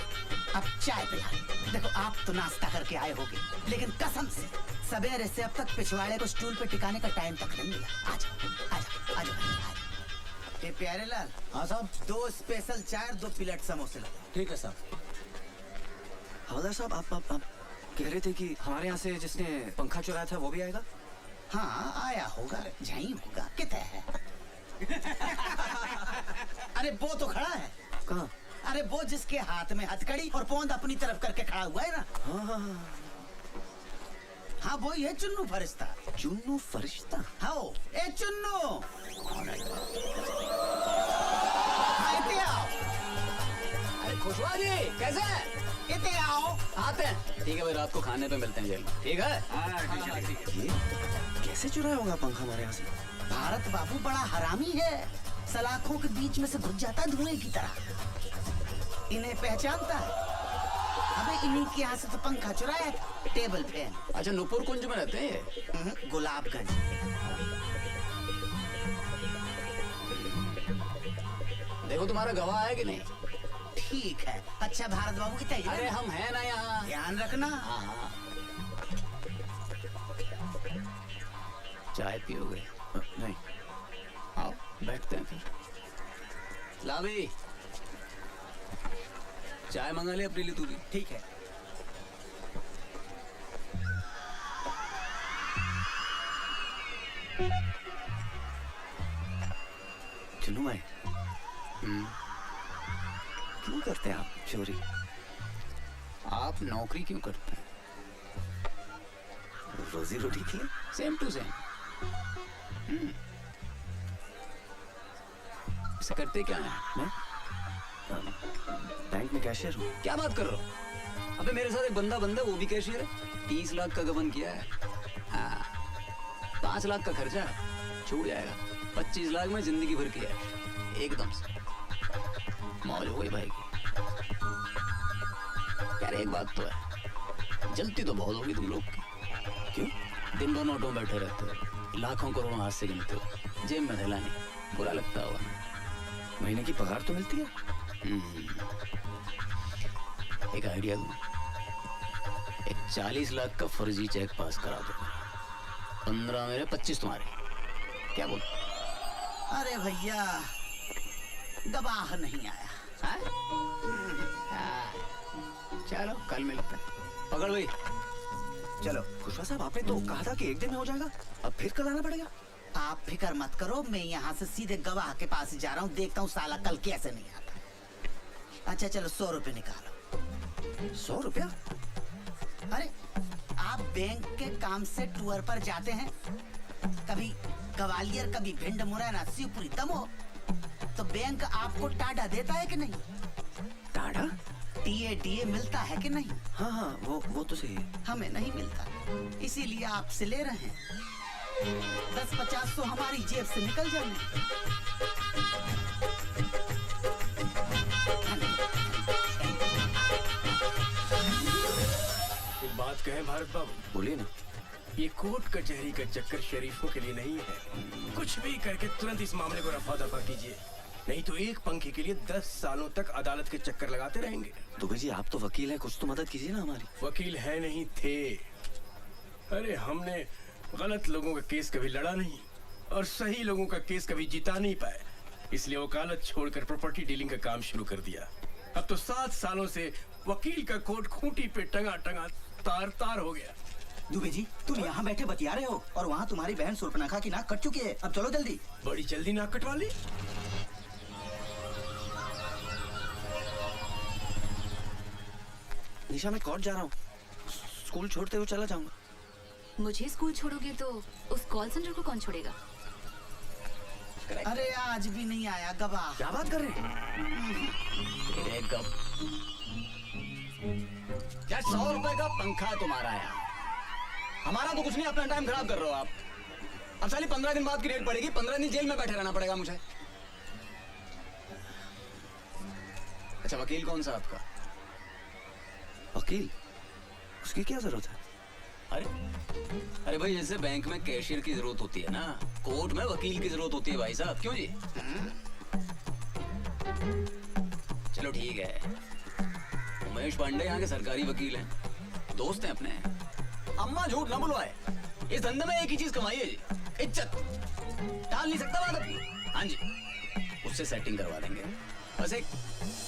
अब चाय पिला। देखो आप तो नाश्ता करके आए होगे, लेकिन कसम से सवेरे से अब तक पिछवाड़े को स्टूल पे टिकाने का टाइम तक नहीं मिला। आ जाओ। प्यारे लाल। हाँ साहब। 2 स्पेशल चाय, 2 प्लेट समोसे लो। ठीक है साहब। हवलदार साहब आप कह रहे थे कि हमारे यहाँ से जिसने पंखा चुराया था वो भी आएगा? हाँ आया होगा, यही होगा। कितना है? अरे वो तो खड़ा है। कहाँ? अरे वो जिसके हाथ में हथकड़ी और पोंद अपनी तरफ करके खड़ा हुआ है ना। हाँ वही है चुन्नू फरिश्ता। चुन्नू फरिश्ता? हाँ ए चुन्नू। इते आओ। अरे खुशवा जी कैसे हैं? इते आओ। आते हैं। ठीक है भाई, रात को खाने पे मिलते हैं जेल में। ठीक है? ये कैसे चुराया होगा पंखा हमारे यहाँ से? भारत बाबू बड़ा हरामी है। सलाखों के बीच में से घुस जाता है धुएं की तरह। इन्हें पहचानता है। अबे इन्हीं के यहाँ से तो पंखा चुराया था, टेबल फैन। अच्छा नूपुर कुंज में रहते हैं? गुलाबगंज। देखो तुम्हारा गवाह है कि नहीं? ठीक है। अच्छा भारत बाबू की तैयारी? अरे हम हैं ना यहाँ। ध्यान रखना। हाँ। चाय पियोगे? नहीं। आओ बैठते हैं फिर। लावी चाय मंगा ले अपने लिए तू भी। ठीक है। चुन्नू भाई क्यों करते हैं आप चोरी? आप नौकरी क्यों करते हैं? रोजी रोटी के लिए। Same to same. इसे करते क्या है? मैं बैंक में कैशियर हूँ। क्या बात कर रहे हो? अबे मेरे साथ एक बंदा वो भी कैशियर है। 30 लाख का गबन किया है। हाँ 5 लाख का खर्चा है, छूट जाएगा। 25 लाख में जिंदगी भर किया है एकदम से। मौज हो गई भाई की। यार एक बात तो है, जलती तो बहुत होगी तुम लोग की। क्यों? दिन भर नोटों में बैठे रहते हो, लाखों करोड़ों हाथ से गिनते हो, जेब में थैला नहीं। बुरा लगता होगा। महीने की पगार तो मिलती है। एक आइडिया दूं, एक 40 लाख का फर्जी चेक पास करा दो। 15 मेरे 25 तुम्हारे। क्या बोल? अरे भैया गवाह नहीं आया। चलो कल मिलते हैं। पकड़ भाई। चलो खुशवा साहब, आपने तो कहा था कि एक दिन में हो जाएगा, अब फिर कल आना पड़ेगा। आप फिक्र मत करो, मैं यहाँ से सीधे गवाह के पास जा रहा हूँ, देखता हूँ साला कल कैसे नहीं आता। अच्छा चलो 100 रुपए निकालो। 100 रुपया? अरे आप बैंक के काम से टूर पर जाते हैं, कभी ग्वालियर, कभी भिंड, मुरैना, शिवपुरी, दमोह, तो बैंक आपको टाडा देता है कि नहीं? टाडा? टीए मिलता है कि नहीं? हाँ हाँ, वो तो सही है। हमें नहीं मिलता, इसीलिए आपसे ले रहे हैं। 10-50 तो हमारी जेब से निकल जाने। एक बात कहें भारत बाबू? बोलिए ना। ये कोर्ट कचहरी का चक्कर शरीफों के लिए नहीं है। कुछ भी करके तुरंत इस मामले को रफा दफा कीजिए, नहीं तो एक पंखे के लिए 10 सालों तक अदालत के चक्कर लगाते रहेंगे। दुबे जी आप तो वकील हैं, कुछ तो मदद कीजिए ना हमारी। वकील है नहीं थे। अरे हमने गलत लोगों का केस कभी लड़ा नहीं और सही लोगों का केस कभी जिता नहीं पाए, इसलिए वकालत छोड़कर प्रॉपर्टी डीलिंग का काम शुरू कर दिया। अब तो 7 सालों से वकील का कोट खूंटी पे टंगा टंगा तार तार हो गया। दुबे जी तुम यहाँ बैठे बतिया रहे हो और वहाँ तुम्हारी बहन सुर्पनखा की नाक कट चुकी है। अब चलो जल्दी। बड़ी जल्दी नाक कटवा ली। निशा मैं कोर्ट जा रहा हूँ, स्कूल छोड़ते हुए चला जाऊंगा। मुझे स्कूल छोड़ोगे तो उस कॉल सेंटर को कौन छोड़ेगा? अरे आज भी नहीं आया गवाह। क्या बात कर रहे हैं? क्या 100 रुपए का पंखा है तुम्हारा यार? हमारा तो कुछ नहीं, अपना टाइम खराब कर रहे हो आप। अब साली 15 दिन बाद की डेट पड़ेगी, 15 दिन जेल में बैठे रहना पड़ेगा मुझे। अच्छा वकील कौन सा आपका? वकील? उसकी क्या जरूरत है? अरे भाई जैसे बैंक में कैशियर की जरूरत होती है ना, कोर्ट में वकील की जरूरत होती है भाई साहब। क्यों जी? चलो ठीक है, उमेश पांडे यहाँ के सरकारी वकील हैं, दोस्त हैं अपने। अम्मा झूठ ना बुलवाए, इस धंधे में एक ही चीज कमाई है जी, इज्जत। टाल नहीं सकता बात अपनी। हाँ जी, उससे सेटिंग करवा देंगे, बस एक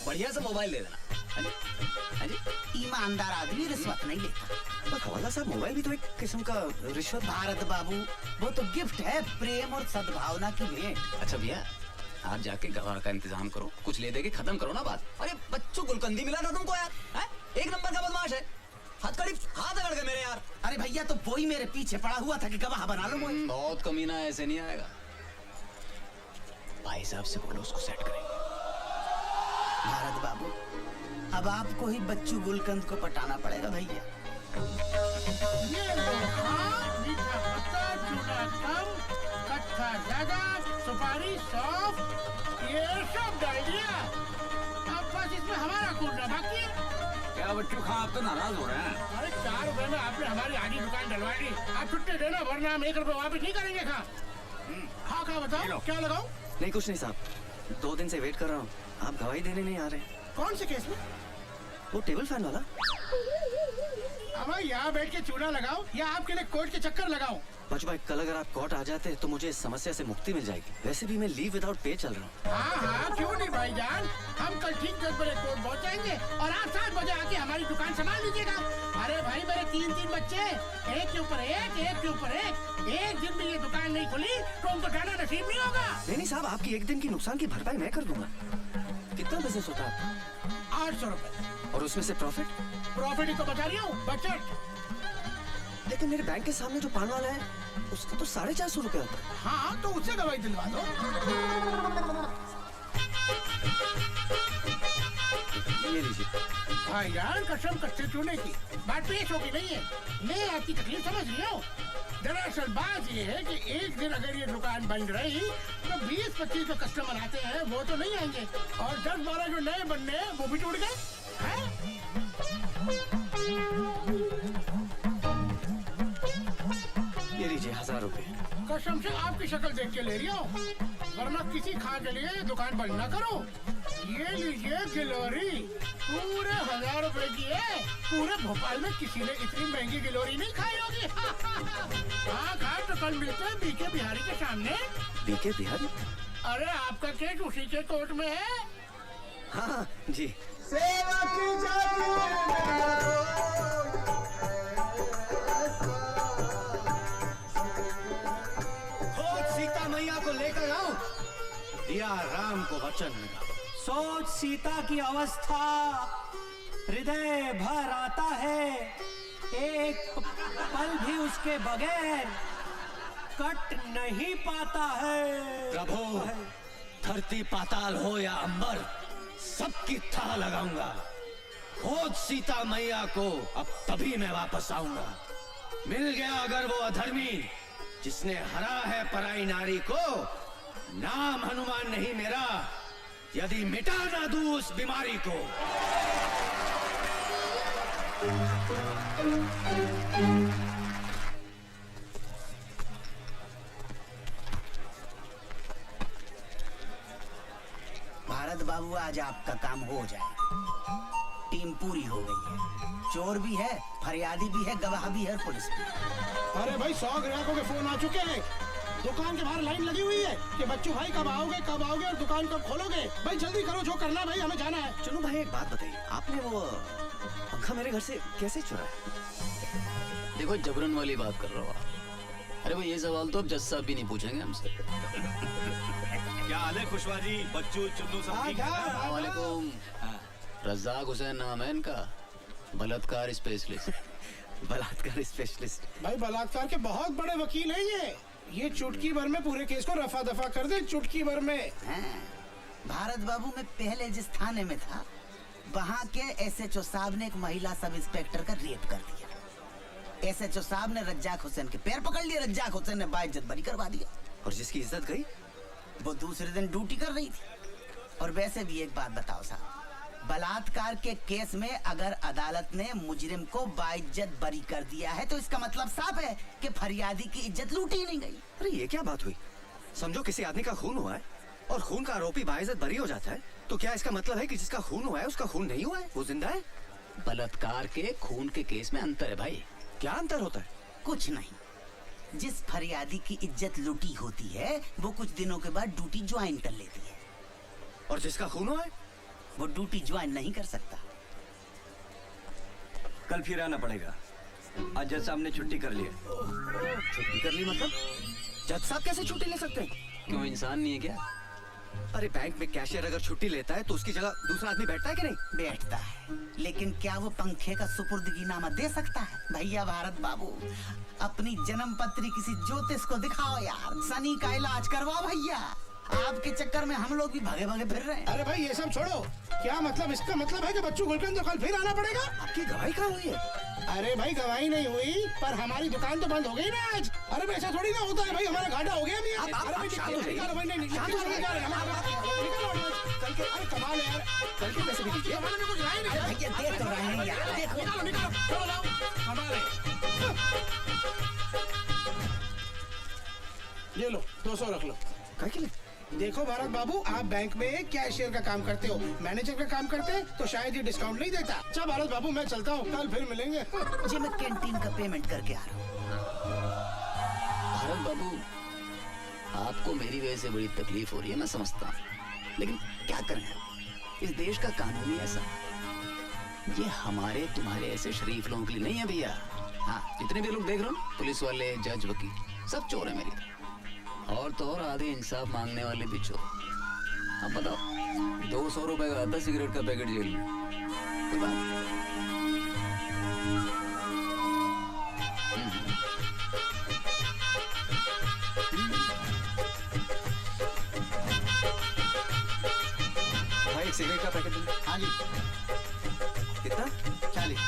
बढ़िया सा मोबाइल दे देना। हाँ जी, हाँ जी। ईमानदार आदमी रिश्वत नहीं लेता। पर हवाला साहब मोबाइल भी तो एक किस्म का रिश्वत। भारत बाबू वो तो गिफ्ट है, प्रेम और सद्भावना की भेंट। अच्छा भैया आप जाके गवाह का इंतजाम करो, कुछ ले दे के खत्म करो ना बात। अरे बच्चों गुलकंदी मिला था तुमको यार, है? एक नंबर का बदमाश है, हथकड़ी हाथ अगड़ गए मेरे यार। अरे भैया तो वही मेरे पीछे पड़ा हुआ था कि गवाह बना लो मुझे। बहुत कमीना है, ऐसे नहीं आएगा। भाई साहब से बोलो उसको सेट करेंगे। भारत बाबू अब आपको ही बच्चू गुलकंद को पटाना पड़ेगा भैया। ये मीठा पत्ता, चूड़ा कम, कट्ठा ज्यादा, सुपारी सौंफ, ये सब डाल दिया। अब बस इसमें हमारा कूटना बाकी है। क्या बच्चू खा, आप तो नाराज हो रहे हैं। अरे 4 रुपए में आपने हमारी आधी दुकान डलवा दी, आप छुट्टी देना वरना हम 1 रुपए वापस नहीं करेंगे। खा बताओ क्या लगाओ? नहीं कुछ नहीं साहब, 2 दिन से वेट कर रहा हूँ, आप गवाही देने नहीं आ रहे। कौन से केस में? वो टेबल फैन वाला। अब यहाँ बैठ के चूड़ा लगाओ या आपके लिए कोर्ट के चक्कर लगाओ? बच भाई कल अगर आप कोर्ट आ जाते तो मुझे इस समस्या से मुक्ति मिल जाएगी। वैसे भी मैं लीव विदाउट पे चल रहा हूँ। हाँ क्यों नहीं भाईजान, हम कल ठीक 10 बजे कोर्ट पहुँच जाएंगे और आप 7 बजे आके हमारी दुकान संभाल लीजिएगा। अरे भाई मेरे 3 बच्चे, एक के ऊपर एक के ऊपर एक दिन भी ये दुकान नहीं खुली तो उनको जाना नसीब नहीं होगा। नहीं साहब, आपकी एक दिन की नुकसान की भरपाई मैं कर दूंगा। कितना बिजनेस होता है? 800 रुपए। और उसमें से प्रॉफिट? प्रॉफिट ही तो बता रही हूँ, बचत। लेकिन मेरे बैंक के सामने जो पान वाला है उसका तो 450 रुपए होता है। हाँ तो उससे दवाई दिलवा दो। ये लीजिए। भाई यार कसम कच्चे चूने की बात पेश होगी नहीं है, मैं आपकी तकलीफ समझ रही हूँ। दरअसल बात ये है कि एक दिन अगर ये दुकान बंद रही तो 20-25 जो कस्टमर आते हैं वो तो नहीं आएंगे और 10-12 जो नए बनने हैं वो भी टूट गए। ये लीजिए 1000 रुपए। कसम से आपकी शक्ल देख के ले रही हूँ, वरना किसी खा के लिए दुकान बंद ना करो। ये लीजिए गिलोरी, पूरे 1000 रुपए की है। पूरे भोपाल में किसी ने इतनी महंगी गिलोरी नहीं खाई होगी। हाँ खा तो कल मिलते हैं बीके बिहारी के सामने। बीके बिहारी? अरे आपका केस उसी के कोर्ट में है। हाँ जी। सेवा की जाती खोज चंद्र, सोच सीता की अवस्था, हृदय भर आता है, एक पल भी उसके बगैर कट नहीं पाता है। प्रभु, धरती पाताल हो या अंबर, सबकी थाह लगाऊंगा। खोज सीता मैया को, अब तभी मैं वापस आऊंगा। मिल गया अगर वो अधर्मी जिसने हरा है पराई नारी को, नाम हनुमान नहीं मेरा, यदि मिटा ना दूं उस बीमारी को। भारत बाबू, आज आपका काम हो जाए। टीम पूरी हो गई है, चोर भी है, फरियादी भी है, गवाह भी है, पुलिस भी। अरे भाई 100 ग्राहकों के फोन आ चुके हैं। दुकान के बाहर लाइन लगी हुई है कि बच्चू भाई कब आओगे और दुकान कब खोलोगे। भाई जल्दी करो, जो करना है भाई, हमें जाना है। चलो भाई, एक बात बताइए, आपने वो पंखा मेरे घर से कैसे चुराया? देखो, जबरन वाली बात कर रहे हो आप। अरे भाई, ये सवाल तो अब जज साहब भी नहीं पूछेंगे हमसे। क्या हाल है खुशवा जी, बच्चू, चुन्नू सब ठीक है? अस्सलामुअलैकुम। रज़ाक हुसैन नाम है इनका, बलात्कार स्पेशलिस्ट। बलात्कार स्पेशलिस्ट? भाई बलात्कार के बहुत बड़े वकील हैं ये चुटकी भर में पूरे केस को रफा दफा कर दे, चुटकी भर में। भारत बाबू, मैं पहले जिस थाने में था, वहाँ के SHO साहब ने एक महिला सब इंस्पेक्टर का रेप कर दिया। SHO साहब ने रज्जाक हुसैन के पैर पकड़ लिए, रज्जाक हुसैन ने बाइज्जत बरी करवा दिया। और जिसकी इज्जत गई, वो दूसरे दिन ड्यूटी कर रही थी। और वैसे भी एक बात बताओ साहब, बलात्कार के केस में अगर अदालत ने मुजरिम को बाइज्जत बरी कर दिया है, तो इसका मतलब साफ है कि फरियादी की इज्जत लूटी ही नहीं गई। अरे ये क्या बात हुई? समझो किसी आदमी का खून हुआ है और खून का आरोपी बाइज्जत बरी हो जाता है, तो क्या इसका मतलब है कि जिसका खून हुआ है उसका खून नहीं हुआ है, वो जिंदा है? बलात्कार के खून के केस में अंतर है भाई। क्या अंतर होता है? कुछ नहीं। जिस फरियादी की इज्जत लूटी होती है, वो कुछ दिनों के बाद ड्यूटी ज्वाइन कर लेती है। और जिसका खून हुआ है, वो ड्यूटी ज्वाइन नहीं कर सकता। कल फिर आना पड़ेगा। आज जज साहब ने छुट्टी कर ली है। छुट्टी कर ली मतलब? जज साहब कैसे छुट्टी ले सकते हैं? क्यों, इंसान नहीं है क्या? अरे बैंक में कैशियर अगर छुट्टी लेता है तो उसकी जगह दूसरा आदमी बैठता है कि नहीं? बैठता है, लेकिन क्या वो पंखे का सुपुर्दगीनामा दे सकता है? भैया भारत बाबू, अपनी जन्म पत्री किसी ज्योतिष को दिखाओ यार, शनि का इलाज करवाओ भैया। आपके चक्कर में हम लोग भी भागे भागे फिर रहे हैं। अरे भाई ये सब छोड़ो, क्या मतलब? इसका मतलब है कि बच्चू गुलकंद कल फिर आना पड़ेगा। आपकी गवाही कहाँ हुई है? अरे भाई गवाही नहीं हुई, पर हमारी दुकान तो बंद हो गई ना आज। अरे ऐसा थोड़ी ना होता है भाई, हमारा घाटा हो गया। कमाल है यार, कल के पैसे भी दीजिए। भैया देख तो रहे हैं यार, देखो। ये लो 200 रख लो। देखो भारत बाबू, आप बैंक में कैशियर का काम करते हो, मैनेजर का काम करते तो शायद ये डिस्काउंट नहीं देता। अच्छा भारत बाबू, मैं चलता हूँ, कल फिर मिलेंगे। जी मैं कैंटीन का पेमेंट करके आ रहा हूँ। भारत बाबू, आपको मेरी वजह से बड़ी तकलीफ हो रही है, मैं समझता हूँ, लेकिन क्या करें, इस देश का कानून ही ऐसा। ये हमारे तुम्हारे ऐसे शरीफ लोगों के लिए नहीं है भैया। हाँ, जितने भी लोग देख रहे हो, पुलिस वाले, जज, वकील, सब चोर है मेरी तरह। और तो और आधे इंसाफ मांगने वाले भी चोर। अब बताओ, 200 रुपए का आता सिगरेट का पैकेट जेल में, कोई बात नहीं। भाई एक सिगरेट का पैकेट दो। हाँ जी। कितना? 40।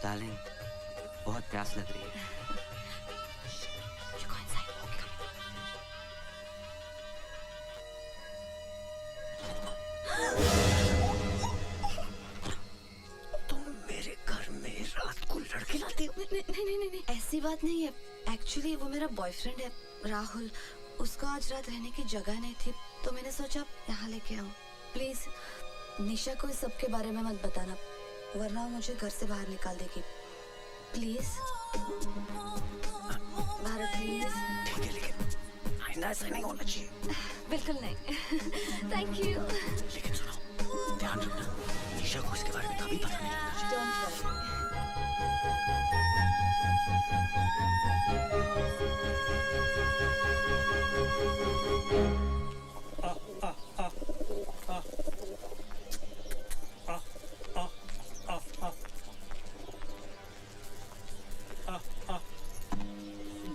डार्लिंग, बहुत प्यास लग रही है। तुम मेरे घर में रात को लड़के लाते हो? नहीं, ऐसी बात नहीं है। एक्चुअली वो मेरा बॉयफ्रेंड है राहुल, उसको आज रात रहने की जगह नहीं थी, तो मैंने सोचा यहाँ लेके आऊँ। प्लीज निशा को इस सब के बारे में मत बताना, वरना वो मुझे घर से बाहर निकाल देगी। Please Bharat, please. ठीक है, लेकिन आइंदा ऐसा नहीं होना चाहिए। बिल्कुल नहीं। Thank you. लेकिन सुनो, ध्यान रखना, निशा को इसके बारे में कभी पता नहीं लगना चाहिए। Don't worry.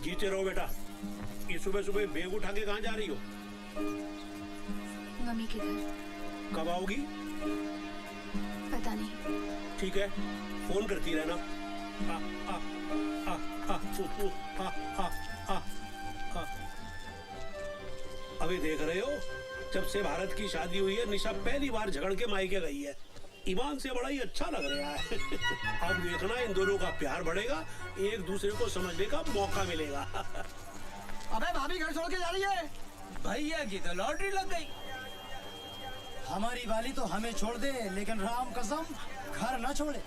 जीते रहो बेटा। ये सुबह सुबह बैग उठा के कहाँ जा रही हो? मम्मी के घर। कब आओगी? पता नहीं। ठीक है, फोन करती रहना। आ, आ, आ, आ, आ, आ, आ, आ। अभी देख रहे हो, जब से भारत की शादी हुई है निशा पहली बार झगड़ के मायके गई है। ईमान से बड़ा ही अच्छा लग रहा है। अब देखना इन दोनों का प्यार बढ़ेगा, एक दूसरे को समझने का मौका मिलेगा। अबे भाभी घर छोड़ के जा रही है। भैया की तो लॉटरी लग गई। हमारी वाली तो हमें छोड़ दे, लेकिन राम कसम घर न छोड़े।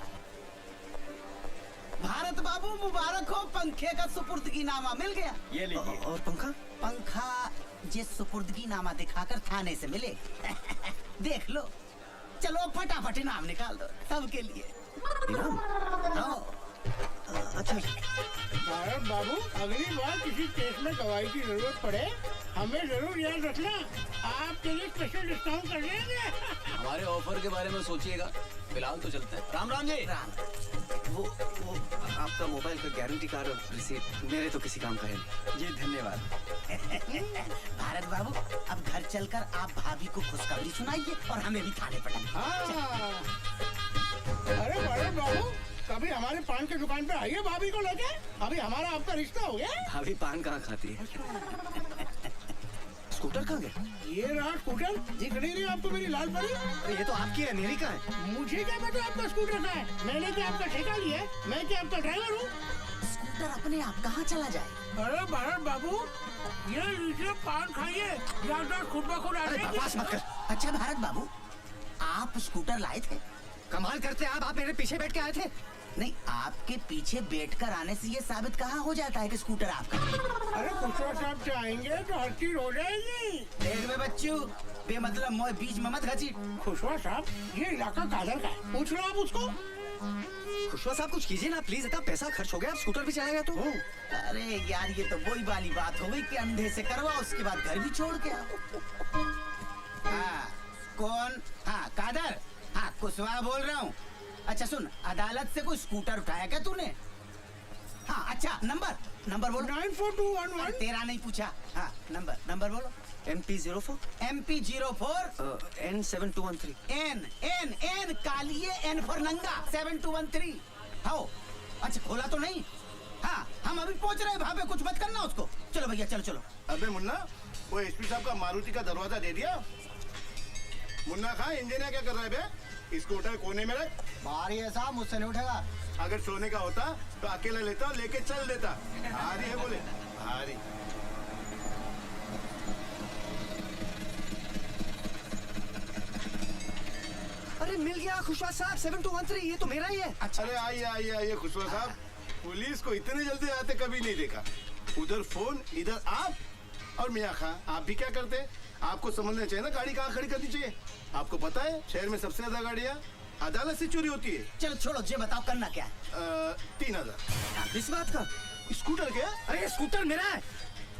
भारत बाबू मुबारक हो, पंखे का सुपुर्दगी नामा मिल गया। ये लीजिए। और पंखा? पंखा जिस सुपुर्दगी नामा दिखाकर थाने से मिले। देख लो, चलो फटाफट इनाम निकाल दो सबके लिए। इनाम? अच्छा। भारत बाबू, अगली बार किसी केस में गवाही की जरूरत पड़े, हमें जरूर याद रखना, आपके लिए स्पेशल डिस्काउंट कर देंगे। हमारे ऑफर के बारे में सोचिएगा, फिलहाल तो चलते हैं। राम राम जी। राम। वो आपका मोबाइल का गारंटी कार्ड और रिसीट मेरे तो किसी काम का है नहीं। जी धन्यवाद। भारत बाबू, अब घर चलकर आप भाभी को खुशखबरी सुनाइए और हमें भी थाने पटाइए। अरे भारत बाबू, कभी हमारे पान की दुकान पे आइए भाभी को लेके, अभी हमारा आपका रिश्ता हो गया। भाभी पान कहाँ खाती है? स्कूटर कहाँ गया? ये रहा स्कूटर, दिख नहीं रही आपको मेरी लाल परी? अरे ये तो आपकी है, मेरी कहाँ है? मुझे क्या पता आपका स्कूटर कहाँ है? मैंने क्या आपका ठेका लिया है? मैं क्या आपका ड्राइवर हूँ? स्कूटर अपने आप कहाँ चला जाए? अरे भारत बाबू, ये लीजिए पान खाइए, याददाश्त खुद ब खुद आ अरे जाएगी। बकवास मत कर। अच्छा भारत बाबू, आप स्कूटर लाए थे? कमाल करते आप मेरे पीछे बैठ के आए थे। नहीं, आपके पीछे बैठकर आने से ये साबित कहाँ हो जाता है कि स्कूटर आपका? अरे खुशवा साहब चाहेंगे तो हर चीज हो जाएगी। देख में बच्चू, बेमतलब मोए बीच में मत घसीट। खुशवा साहब, ये इलाका कादर का है, पूछ लो आप उसको। खुशवा साहब कुछ कीजिए ना प्लीज, इतना पैसा खर्च हो गया, अब स्कूटर भी चला गया तो। अरे यार, ये तो वही वाली बात हो गई कि अंधे से करवा, उसके बाद घर भी छोड़ के आओ। हाँ, कौन? हाँ कादर, हाँ कुशवा बोल रहा हूँ। अच्छा सुन, अदालत से कोई स्कूटर उठाया क्या तूने? हाँ अच्छा, नंबर बोलो। 94211। तेरा नहीं पूछा। हाँ नंबर बोलो। MP04 MP04 N7213 N कालिए N फॉर नंगा 7213। हाँ अच्छा, खोला तो नहीं? हाँ हम अभी पहुंच रहे हैं, भाभी कुछ मत करना उसको। चलो भैया चलो। अबे मुन्ना, वो एसपी साहब का मारुति का दरवाजा दे दिया? मुन्ना खां, इंजीनियर क्या कर रहा है बे? स्कूटर कोने में रख। भारी है साहब, मुझसे नहीं उठेगा। अगर सोने का होता तो अकेला लेता और लेके चल देता। भारी है बोले, भारी। अरे मिल गया खुशवा साहब, 7213, ये तो मेरा ही है। अच्छा। अरे आइए खुशवा साहब, पुलिस को इतने जल्दी आते कभी नहीं देखा। उधर फोन, इधर आप। और मियाँ खां, आप भी क्या करते? आपको समझना चाहिए ना, गाड़ी कहाँ खड़ी करनी चाहिए। आपको पता है शहर में सबसे ज्यादा गाड़ियाँ अदालत से चोरी होती है। चलो छोड़ो, ये बताओ करना क्या है? 3000। इस बात का? स्कूटर क्या? अरे स्कूटर मेरा है।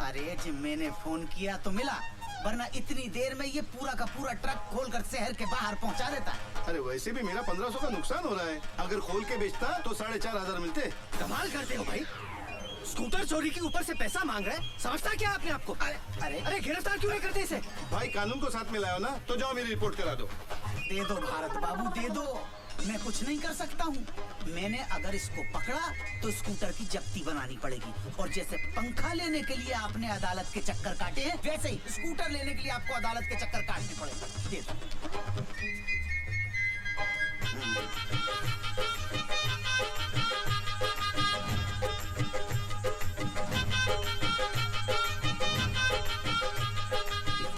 अरे जी मैंने फोन किया तो मिला, वरना इतनी देर में ये पूरा का पूरा ट्रक खोलकर शहर के बाहर पहुंचा देता। अरे वैसे भी मेरा 1500 का नुकसान हो रहा है, अगर खोल के बेचता तो 4500 मिलते। कमाल करते हो भाई, स्कूटर चोरी के ऊपर से पैसा मांग रहे हैं, समझता क्या आपने आपको? अरे गिरफ्तार क्यों नहीं करते इसे? भाई कानून को साथ में लाओ ना, तो जाओ मेरी रिपोर्ट करा दो। दे दो भारत बाबू, दे दो। मैं कुछ नहीं कर सकता हूँ। मैंने अगर इसको पकड़ा तो स्कूटर की जब्ती बनानी पड़ेगी, और जैसे पंखा लेने के लिए आपने अदालत के चक्कर काटे हैं, वैसे ही स्कूटर लेने के लिए आपको अदालत के चक्कर काटने पड़ेंगे। दे दो।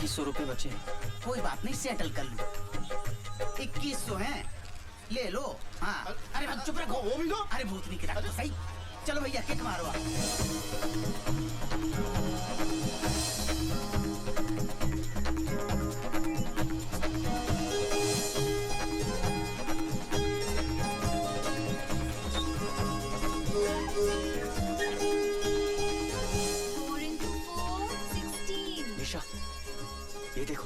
₹2100 बचे। कोई बात नहीं, सेटल कर लूँ। 2100 हैं, ले लो। हाँ अरे भाई चुप रखो। वो भी दो। अरे भूतनी की तो सही। चलो भैया किक मारो आप। निशा, ये देखो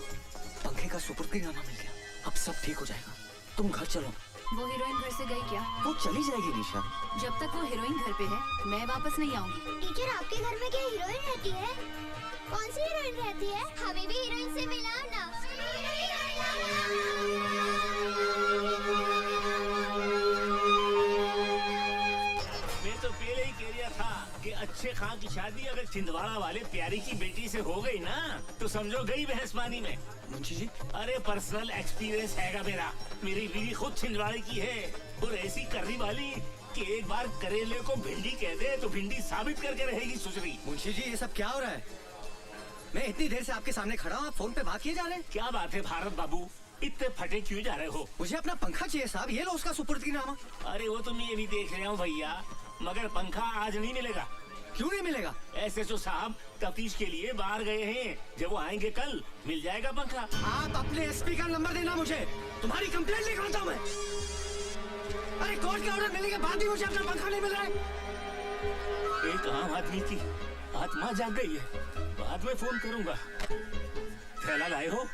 पंखे का सुपुर्दीनामा मिल गया। अब सब ठीक हो जाएगा। तुम घर चलो। वो हीरोइन घर से गई क्या? वो चली जाएगी निशा। जब तक वो हीरोइन घर पे है मैं वापस नहीं आऊंगी। टीचर आपके घर में क्या हीरोइन रहती है? कौन सी हीरोइन रहती है? हमें भी हीरोइन से मिलाओ ना। मैं तो पहले ही कह रहा था कि अच्छे खां की शादी अगर छिंदवाड़ा वाले प्यारी की बेटी से हो गई ना तो समझो गई बहस पानी में। मुंशी जी, अरे पर्सनल एक्सपीरियंस हैगा मेरा। मेरी बीवी खुद छिंदवाड़े की है और ऐसी कर्री वाली कि एक बार करेले को भिंडी कह दे तो भिंडी साबित करके रहेगी सुजरी। मुंशी जी, ये सब क्या हो रहा है? मैं इतनी देर से आपके सामने खड़ा हूँ, आप फोन पे बात किए जा रहे हैं। क्या बात है भारत बाबू, इतने फटे क्यों जा रहे हो? मुझे अपना पंखा चाहिए साहब, ये लो उसका सुपुर्दीनामा। अरे वो तो मैं भी देख रहा हूँ भैया, मगर पंखा आज नहीं मिलेगा। क्यों नहीं मिलेगा? SHO साहब तफ्तीश के लिए बाहर गए हैं, जब वो आएंगे कल मिल जाएगा पंखा। आप अपने SP का नंबर देना मुझे, तुम्हारी कंप्लेंट लिख आता हूँ मैं। अरे कोर्ट का ऑर्डर मिलने के बाद भी मुझे अपना पंखा नहीं मिल रहा है। एक आम आदमी की आत्मा जाग गई है, बाद में फोन करूंगा। थैला लाए हो?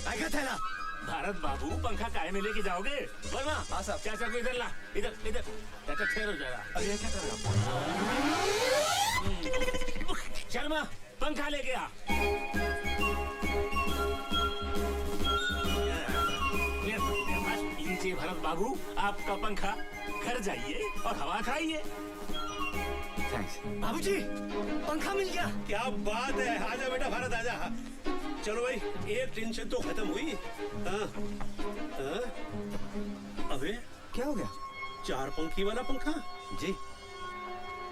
आएगा थैला। भारत बाबू पंखा काहे में लेके जाओगे? वर्मा, हाँ साहब। चाचा को इधर ला, इधर इधर। चाचा ठहरो जरा। अरे क्या कर रहे हो? शर्मा पंखा ले गया। लीजिए भरत बाबू आपका पंखा, घर जाइए और हवा खाइए। बाबूजी, पंखा मिल गया। क्या बात है, आजा बेटा भारत आजा। चलो भाई, एक टेंशन तो खत्म हुई। हाँ, हाँ? अबे क्या हो गया? 4 पंखी वाला पंखा जी,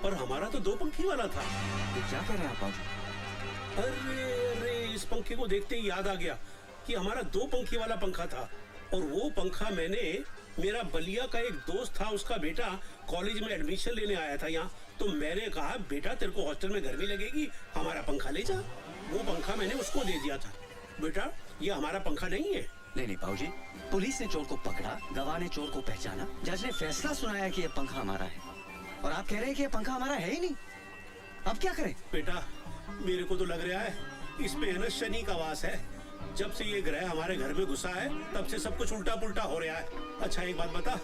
और हमारा तो 2 पंखी वाला था। तो क्या कह रहे हैं आप बाबू? अरे इस पंखे को देखते ही याद आ गया कि हमारा 2 पंखी वाला पंखा था, और वो पंखा मैंने, मेरा बलिया का एक दोस्त था, उसका बेटा कॉलेज में एडमिशन लेने आया था यहाँ, तो मैंने कहा बेटा तेरे को हॉस्टल में गर्मी लगेगी, हमारा पंखा ले जा। वो पंखा मैंने उसको दे दिया था। बेटा ये हमारा पंखा नहीं है। नहीं बाबूजी, पुलिस ने चोर को पकड़ा, गवाह ने चोर को पहचाना, जज ने फैसला सुनाया कि ये पंखा हमारा है, और आप कह रहे हैं कि ये पंखा हमारा है ही नहीं। अब क्या करें? बेटा मेरे को तो लग रहा है इस पे है ना शनि का वास है। जब से ये ग्रह हमारे घर में घुसा है तब से सब कुछ उल्टा पुल्टा हो रहा है। अच्छा एक बात बता,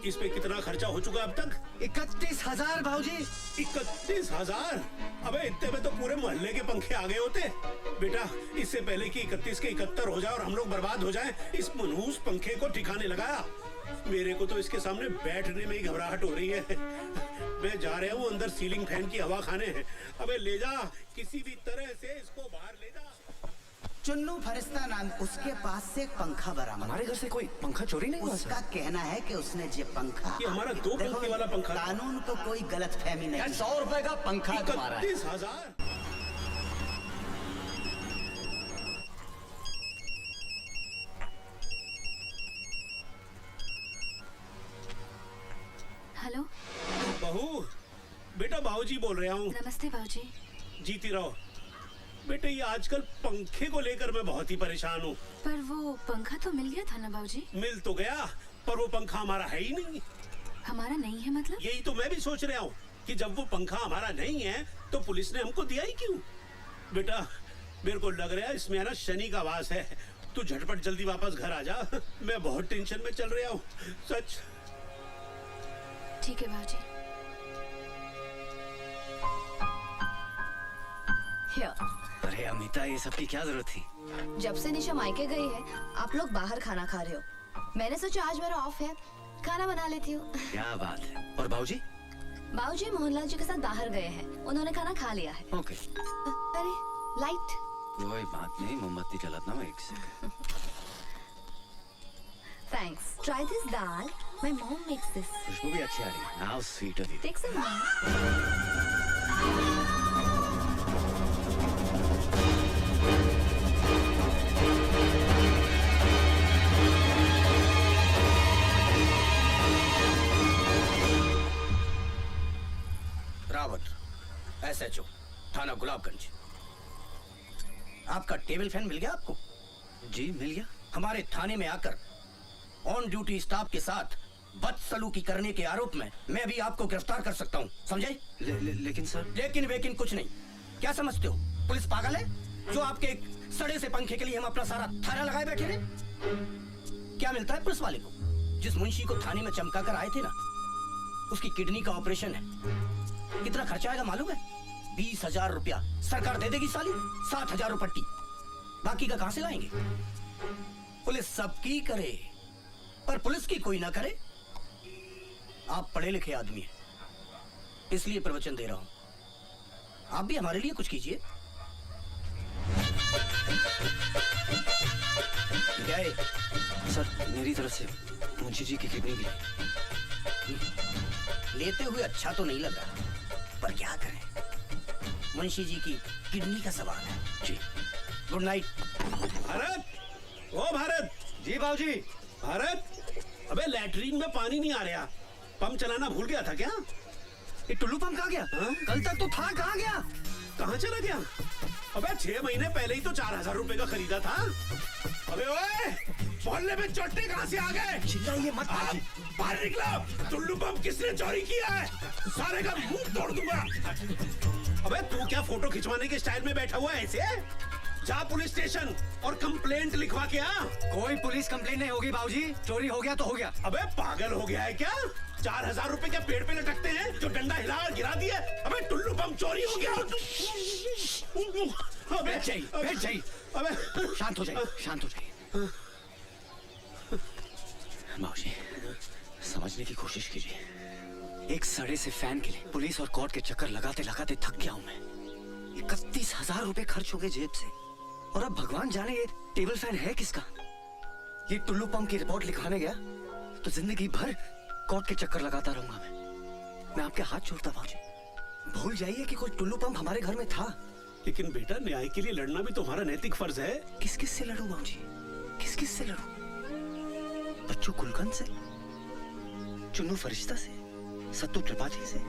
इस पे कितना खर्चा हो चुका अब तक? 31,000 भाऊजी। 31,000? अबे इतने में तो पूरे मोहल्ले के पंखे आ गए होते। बेटा इससे पहले कि 31 के 71 हो जाए और हम लोग बर्बाद हो जाएं, इस मनहूस पंखे को ठिकाने लगाया। मेरे को तो इसके सामने बैठने में ही घबराहट हो रही है। मैं जा रहा हूँ अंदर सीलिंग फैन की हवा खाने। अबे ले जा, किसी भी तरह से इसको बाहर ले जा। चुन्नू फरिश्ता नाम, उसके पास से एक पंखा बरामद। हमारे घर से कोई पंखा चोरी नहीं हुआ? उसका कहना है कि उसने ये पंखा, ये हमारा 2 पंखे वाला पंखा। कानून को कोई गलत फहमी नहीं। 100 रुपए का पंखा तुम्हारा है। 31,000? हेलो बहू, बेटा बाबूजी बोल रहा हूँ। नमस्ते बाबूजी। जीती रहो बेटे। ये आजकल पंखे को लेकर मैं बहुत ही परेशान हूँ। पर वो पंखा तो मिल गया था ना बाबूजी? मिल तो गया, पर वो पंखा हमारा है ही नहीं। हमारा नहीं है मतलब? यही तो मैं भी सोच रहा हूँ कि जब वो पंखा हमारा नहीं है तो पुलिस ने हमको दिया ही क्यों? बेटा मेरे को लग रहा है इसमें ना शनि का वास है। तू झटपट जल्दी वापस घर आ जा, मैं बहुत टेंशन में चल रहा हूँ सच। ठीक है बाबूजी। अरे अमिता, ये सब की क्या जरूरत थी? जब से निशा मायके गई है आप लोग बाहर खाना खा रहे हो, मैंने सोचा आज मेरा ऑफ है, खाना बना लेती हूँ। क्या बात है। और बाबूजी? बाबूजी मोहनलाल जी के साथ बाहर गए हैं, उन्होंने खाना खा लिया है। ओके। अरे लाइट। कोई बात नहीं, मोमबत्ती जलाता हूँ, एक second. Thanks. Try this dal, my mom makes this. खुशबू भी अच्छी आ रही है। How sweet of you. Take some. Gulabganj. आपका टेबल फैन मिल गया आपको? जी मिल गया। हमारे थाने में आकर ऑन ड्यूटी स्टाफ के साथ बदसलूकी करने के आरोप में मैं भी आपको गिरफ्तार कर सकता हूँ, समझे? लेकिन सर। लेकिन वेकिन कुछ नहीं। क्या समझते हो पुलिस पागल है जो आपके एक सड़े से पंखे के लिए हम अपना सारा थाना लगाए बैठे रहे? क्या मिलता है पुलिस वाले को? जिस मुंशी को थाने में चमका कर आए थे ना, उसकी किडनी का ऑपरेशन है। कितना खर्चा आएगा मालूम है? 20,000 रुपया सरकार दे देगी साली, 7,000 रुपट्टी। बाकी का कहां से लाएंगे? पुलिस सबकी करे पर पुलिस की कोई ना करे। आप पढ़े लिखे आदमी हैं, इसलिए प्रवचन दे रहा हूं। आप भी हमारे लिए कुछ कीजिए। क्या है? सर मेरी तरफ से मुंशी जी की किडनी भी लेते हुए अच्छा तो नहीं लगा, पर क्या करें, मुंशी जी की किडनी का सवाल है। जी गुड नाइट। भारत, ओ भारत। जी बाबूजी। भारत, अबे लैट्रीन में पानी नहीं आ रहा, पंप चलाना भूल गया था क्या? ये टुल्लू पंप कहाँ गया? कल तक तो था, कहाँ गया? कहाँ चला गया? अबे 6 महीने पहले ही तो 4,000 रुपए का खरीदा था। अबे ओए, मोहल्ले में चोटे कहाँ से आ गए? चिल्लाइए मत भाई। बाहर निकलो। टुल्लू पंप किसने चोरी किया है? सारे का मुंह तोड़ दूंगा। अबे तू क्या फोटो खिंचवाने के स्टाइल में बैठा हुआ है ऐसे? जा पुलिस स्टेशन और कंप्लेंट लिखवा के आ। कोई पुलिस कंप्लेंट नहीं होगी बाबूजी, चोरी हो गया तो हो गया। अबे पागल हो गया है क्या? 4,000 रुपए क्या पेड़ पे लटकते हैं जो डंडा हिला और गिरा दिए? अबे टुल्लू पंप चोरी हो गया। बैठ जाइए। अबे शांत हो जाइए, शांत हो जाइए। बाबूजी समझने की कोशिश कीजिए। एक सड़े से फैन के लिए पुलिस और कोर्ट के चक्कर लगाते लगाते थक गया हूं मैं। 31,000 रुपए खर्च हो गए जेब से, और अब भगवान जाने ये टेबल फैन है किसका। ये टुल्लू पंप की रिपोर्ट लिखवाने गया तो जिंदगी भर कोर्ट के चक्कर लगाता रहूंगा मैं आपके हाथ छोड़ता बाबूजी, भूल जाइए कि कोई टुल्लू पंप हमारे घर में था। लेकिन बेटा न्याय के लिए लड़ना भी तुम्हारा नैतिक फर्ज है। किस किस से लड़ूं बाबूजी, किस किस से लड़ूं? बच्चू कुलकर्णी से, चुन्नू फरिश्ता से, सत्तू त्रिपाठी से,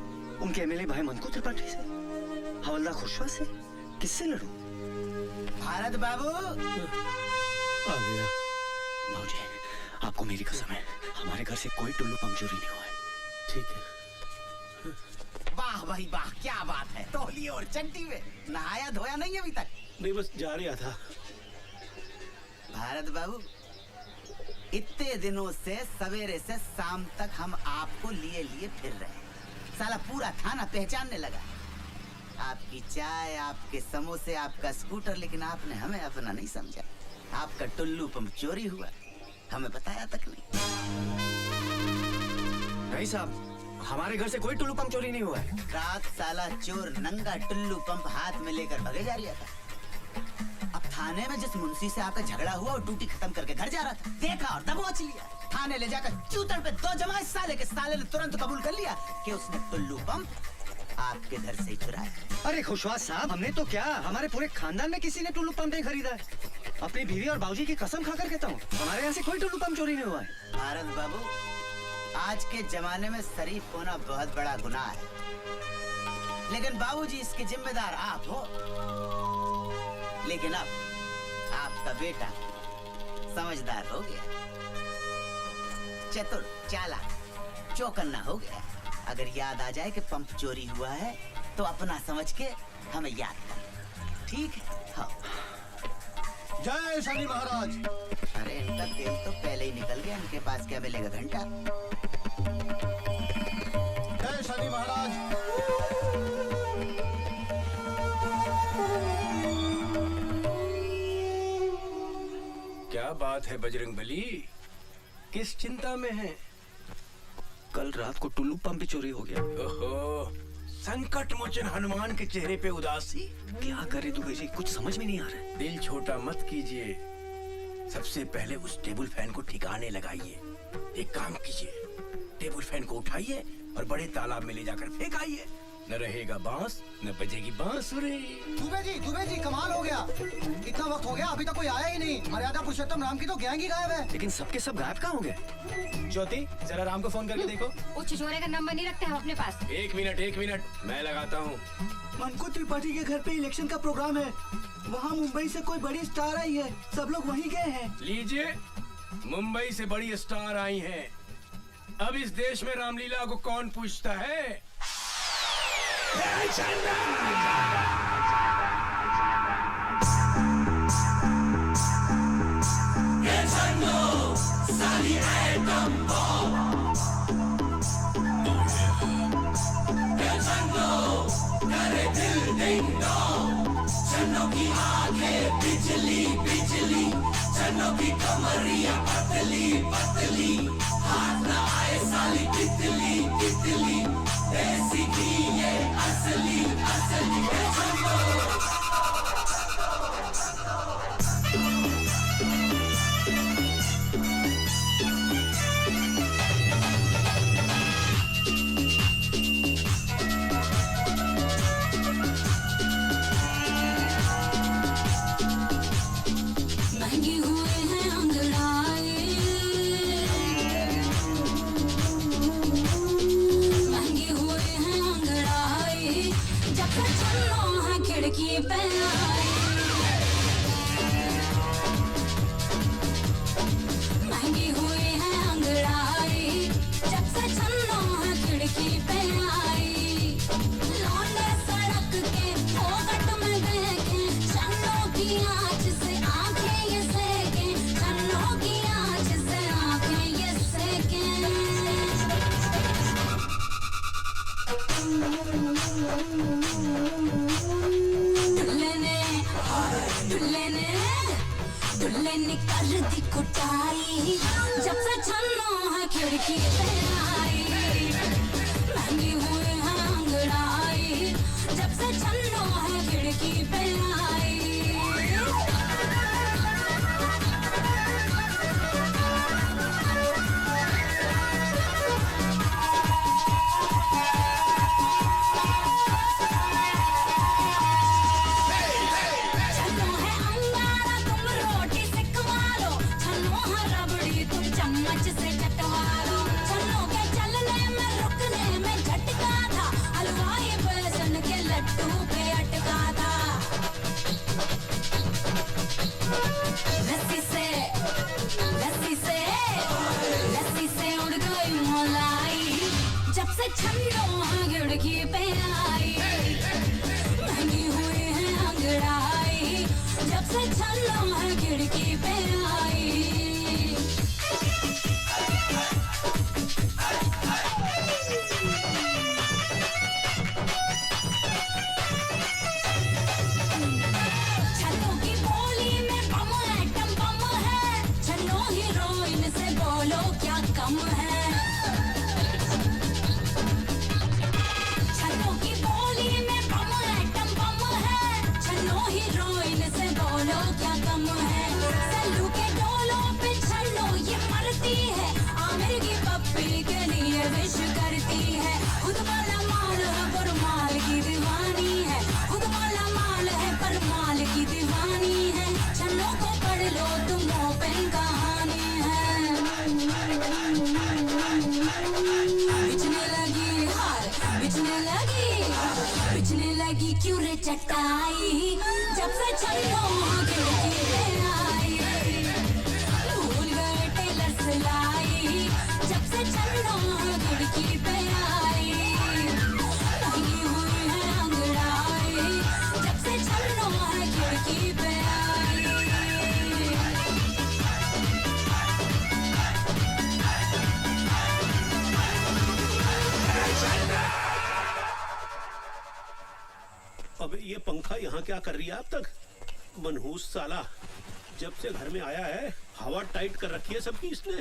उनके एमएलए भाई मंकू त्रिपाठी से, हवलदार खुशवा से, किससे लड़ूं? भारत बाबू आ गया। बाबूजी आपको मेरी कसम है, हमारे घर से कोई टुल्लू पंप चोरी नहीं हुआ है। ठीक है। वाह भाई वाह, क्या बात है। तौलिए और चंटी में नहाया धोया नहीं अभी तक? नहीं बस जा रहा था। भारत बाबू, इतने दिनों से सवेरे से शाम तक हम आपको लिए लिए फिर रहे हैं। साला पूरा थाना पहचानने लगा। आपकी चाय, आपके समोसे, आपका स्कूटर, लेकिन आपने हमें अपना नहीं समझा। आपका टुल्लू पंप चोरी हुआ, हमें बताया तक नहीं। नहीं साहब, हमारे घर से कोई टुल्लू पंप चोरी नहीं हुआ है। रात साला चोर नंगा टुल्लू पंप हाथ में लेकर भगे जा रहा था। अब थाने में जिस मुंशी से आपका झगड़ा हुआ और ड्यूटी खत्म करके घर जा रहा था, देखा और दबोच लिया। थाने ले जाकर चूतड़ पे 2 जमाए साले के साले ने तुरंत कबूल कर लिया कि उसने टुल्लू पंप आपके घर से ही चुराया। अरे खुशवा साहब, हमने तो क्या, हमारे पूरे खानदान में किसी ने टुल्लू पंप नहीं खरीदा है। अपनी बीवी और बाबूजी की कसम खाकर कहता हूँ, हमारे यहाँ से कोई टुल्लू पंप चोरी नहीं हुआ है। भारत बाबू, आज के जमाने में शरीफ होना बहुत बड़ा गुनाह है, लेकिन बाबूजी इसके जिम्मेदार आप हो। लेकिन अब आपका बेटा समझदार हो गया, चतुर, चालाक, चौकन्ना हो गया। अगर याद आ जाए कि पंप चोरी हुआ है तो अपना समझ के हमें याद कर, ठीक है? हाँ। जय शनि महाराज। अरे इनका तेल तो पहले ही निकल गया, इनके पास क्या मिलेगा घंटा? जय शनि महाराज। क्या बात है बजरंगबली, किस चिंता में है? कल रात को टुल्लू पंप भी चोरी हो गया। ओहो, संकट मोचन हनुमान के चेहरे पे उदासी। क्या करे दुबे जी, कुछ समझ में नहीं आ रहा है। दिल छोटा मत कीजिए, सबसे पहले उस टेबल फैन को ठिकाने लगाइए। एक काम कीजिए, टेबल फैन को उठाइए और बड़े तालाब में ले जाकर फेंक आइए। न रहेगा बांस न बजेगी बांसुरी। दुबे जी कमाल हो गया। इतना वक्त हो गया अभी तक कोई आया ही नहीं। मर्यादा पुरुषोत्तम राम की तो गैंग ही गायब है। लेकिन सबके सब गायब कहाँ हो गए? ज्योति जरा राम को फोन करके देखो। वो छिछोरे का नंबर नहीं रखते हम अपने पास। एक मिनट मैं लगाता हूँ। मंकू त्रिपाठी के घर पे इलेक्शन का प्रोग्राम है। वहाँ मुंबई से कोई बड़ी स्टार आई है, सब लोग वहीं गए हैं। लीजिए, मुंबई से बड़ी स्टार आई हैं। अब इस देश में रामलीला को कौन पूछता है? चन्नों की आंखें बिजली बिजली, चन्नों की कमरिया पतली पतली, हाथ न आए साली तितली तितली, ऐसी की ये असली असली महंगी हुए हैं अंगड़ाई, महंगी हुए हैं अंगड़ाई, जब से चलो है खिड़की पे आई। महंगी हुई है अंगड़ाई, जब से चलो है खिड़की पे आई। लौंडे सड़क के फोकट में देखे, चन्नों की आँच से आंखें ये सेके, चन्नों की आँच से आंखें ये सेके। दुल्ले ने कर दी कुटाई, जब से चन्नों है खिड़की पे आई। महंगी हुई है अंगड़ाई, जब से चन्नों है खिड़की पे आई। छन्नो है अंगारा तुम रोटी से कमा लो, छन्नो है रबड़ी तुम चम्मच से चटवा लो। छन्नो के चलने में रुकने में झटका था, हलवाई बेसन के लड्डू पे अटका था। लस्सी से उड़ गई मलाई, जब से छन्नो है खिड़की पे आई। महंगी हुई है अंगड़ाई, जब से छन्नो है खिड़की पे आई। छन्नो की बोली में बम एटम बम है, छन्नो हीरोइन से बोलो क्या कम है। छन्नो की बोली में बम एटम बम है, छन्नो हीरोइन से बोलो क्या कम है। सल्लू के डोलों पे छन्नो ये मरती है, आमिर की पप्पी के लिए विश करती है। खुद वाला माल है पर माल की दीवानी है, खुद वाला माल है पर माल की दीवानी है। छन्नो को पढ़ लो तुम ओपन कहानी है। बिचने लगी हाय, बिचने लगी क्यों रे चटाई, जब से छन्नो खिड़की पे आई। भूल गए टेलर सिलाई, जब से छन्नो खिड़की पे आई। महंगी हुई है अंगड़ाई, जब से छन्नो खिड़की पे आई। अबे ये पंखा यहाँ क्या कर रही है अब तक? मनहूस साला, जब से घर में आया है हवा टाइट कर रखी है सबकी इसने।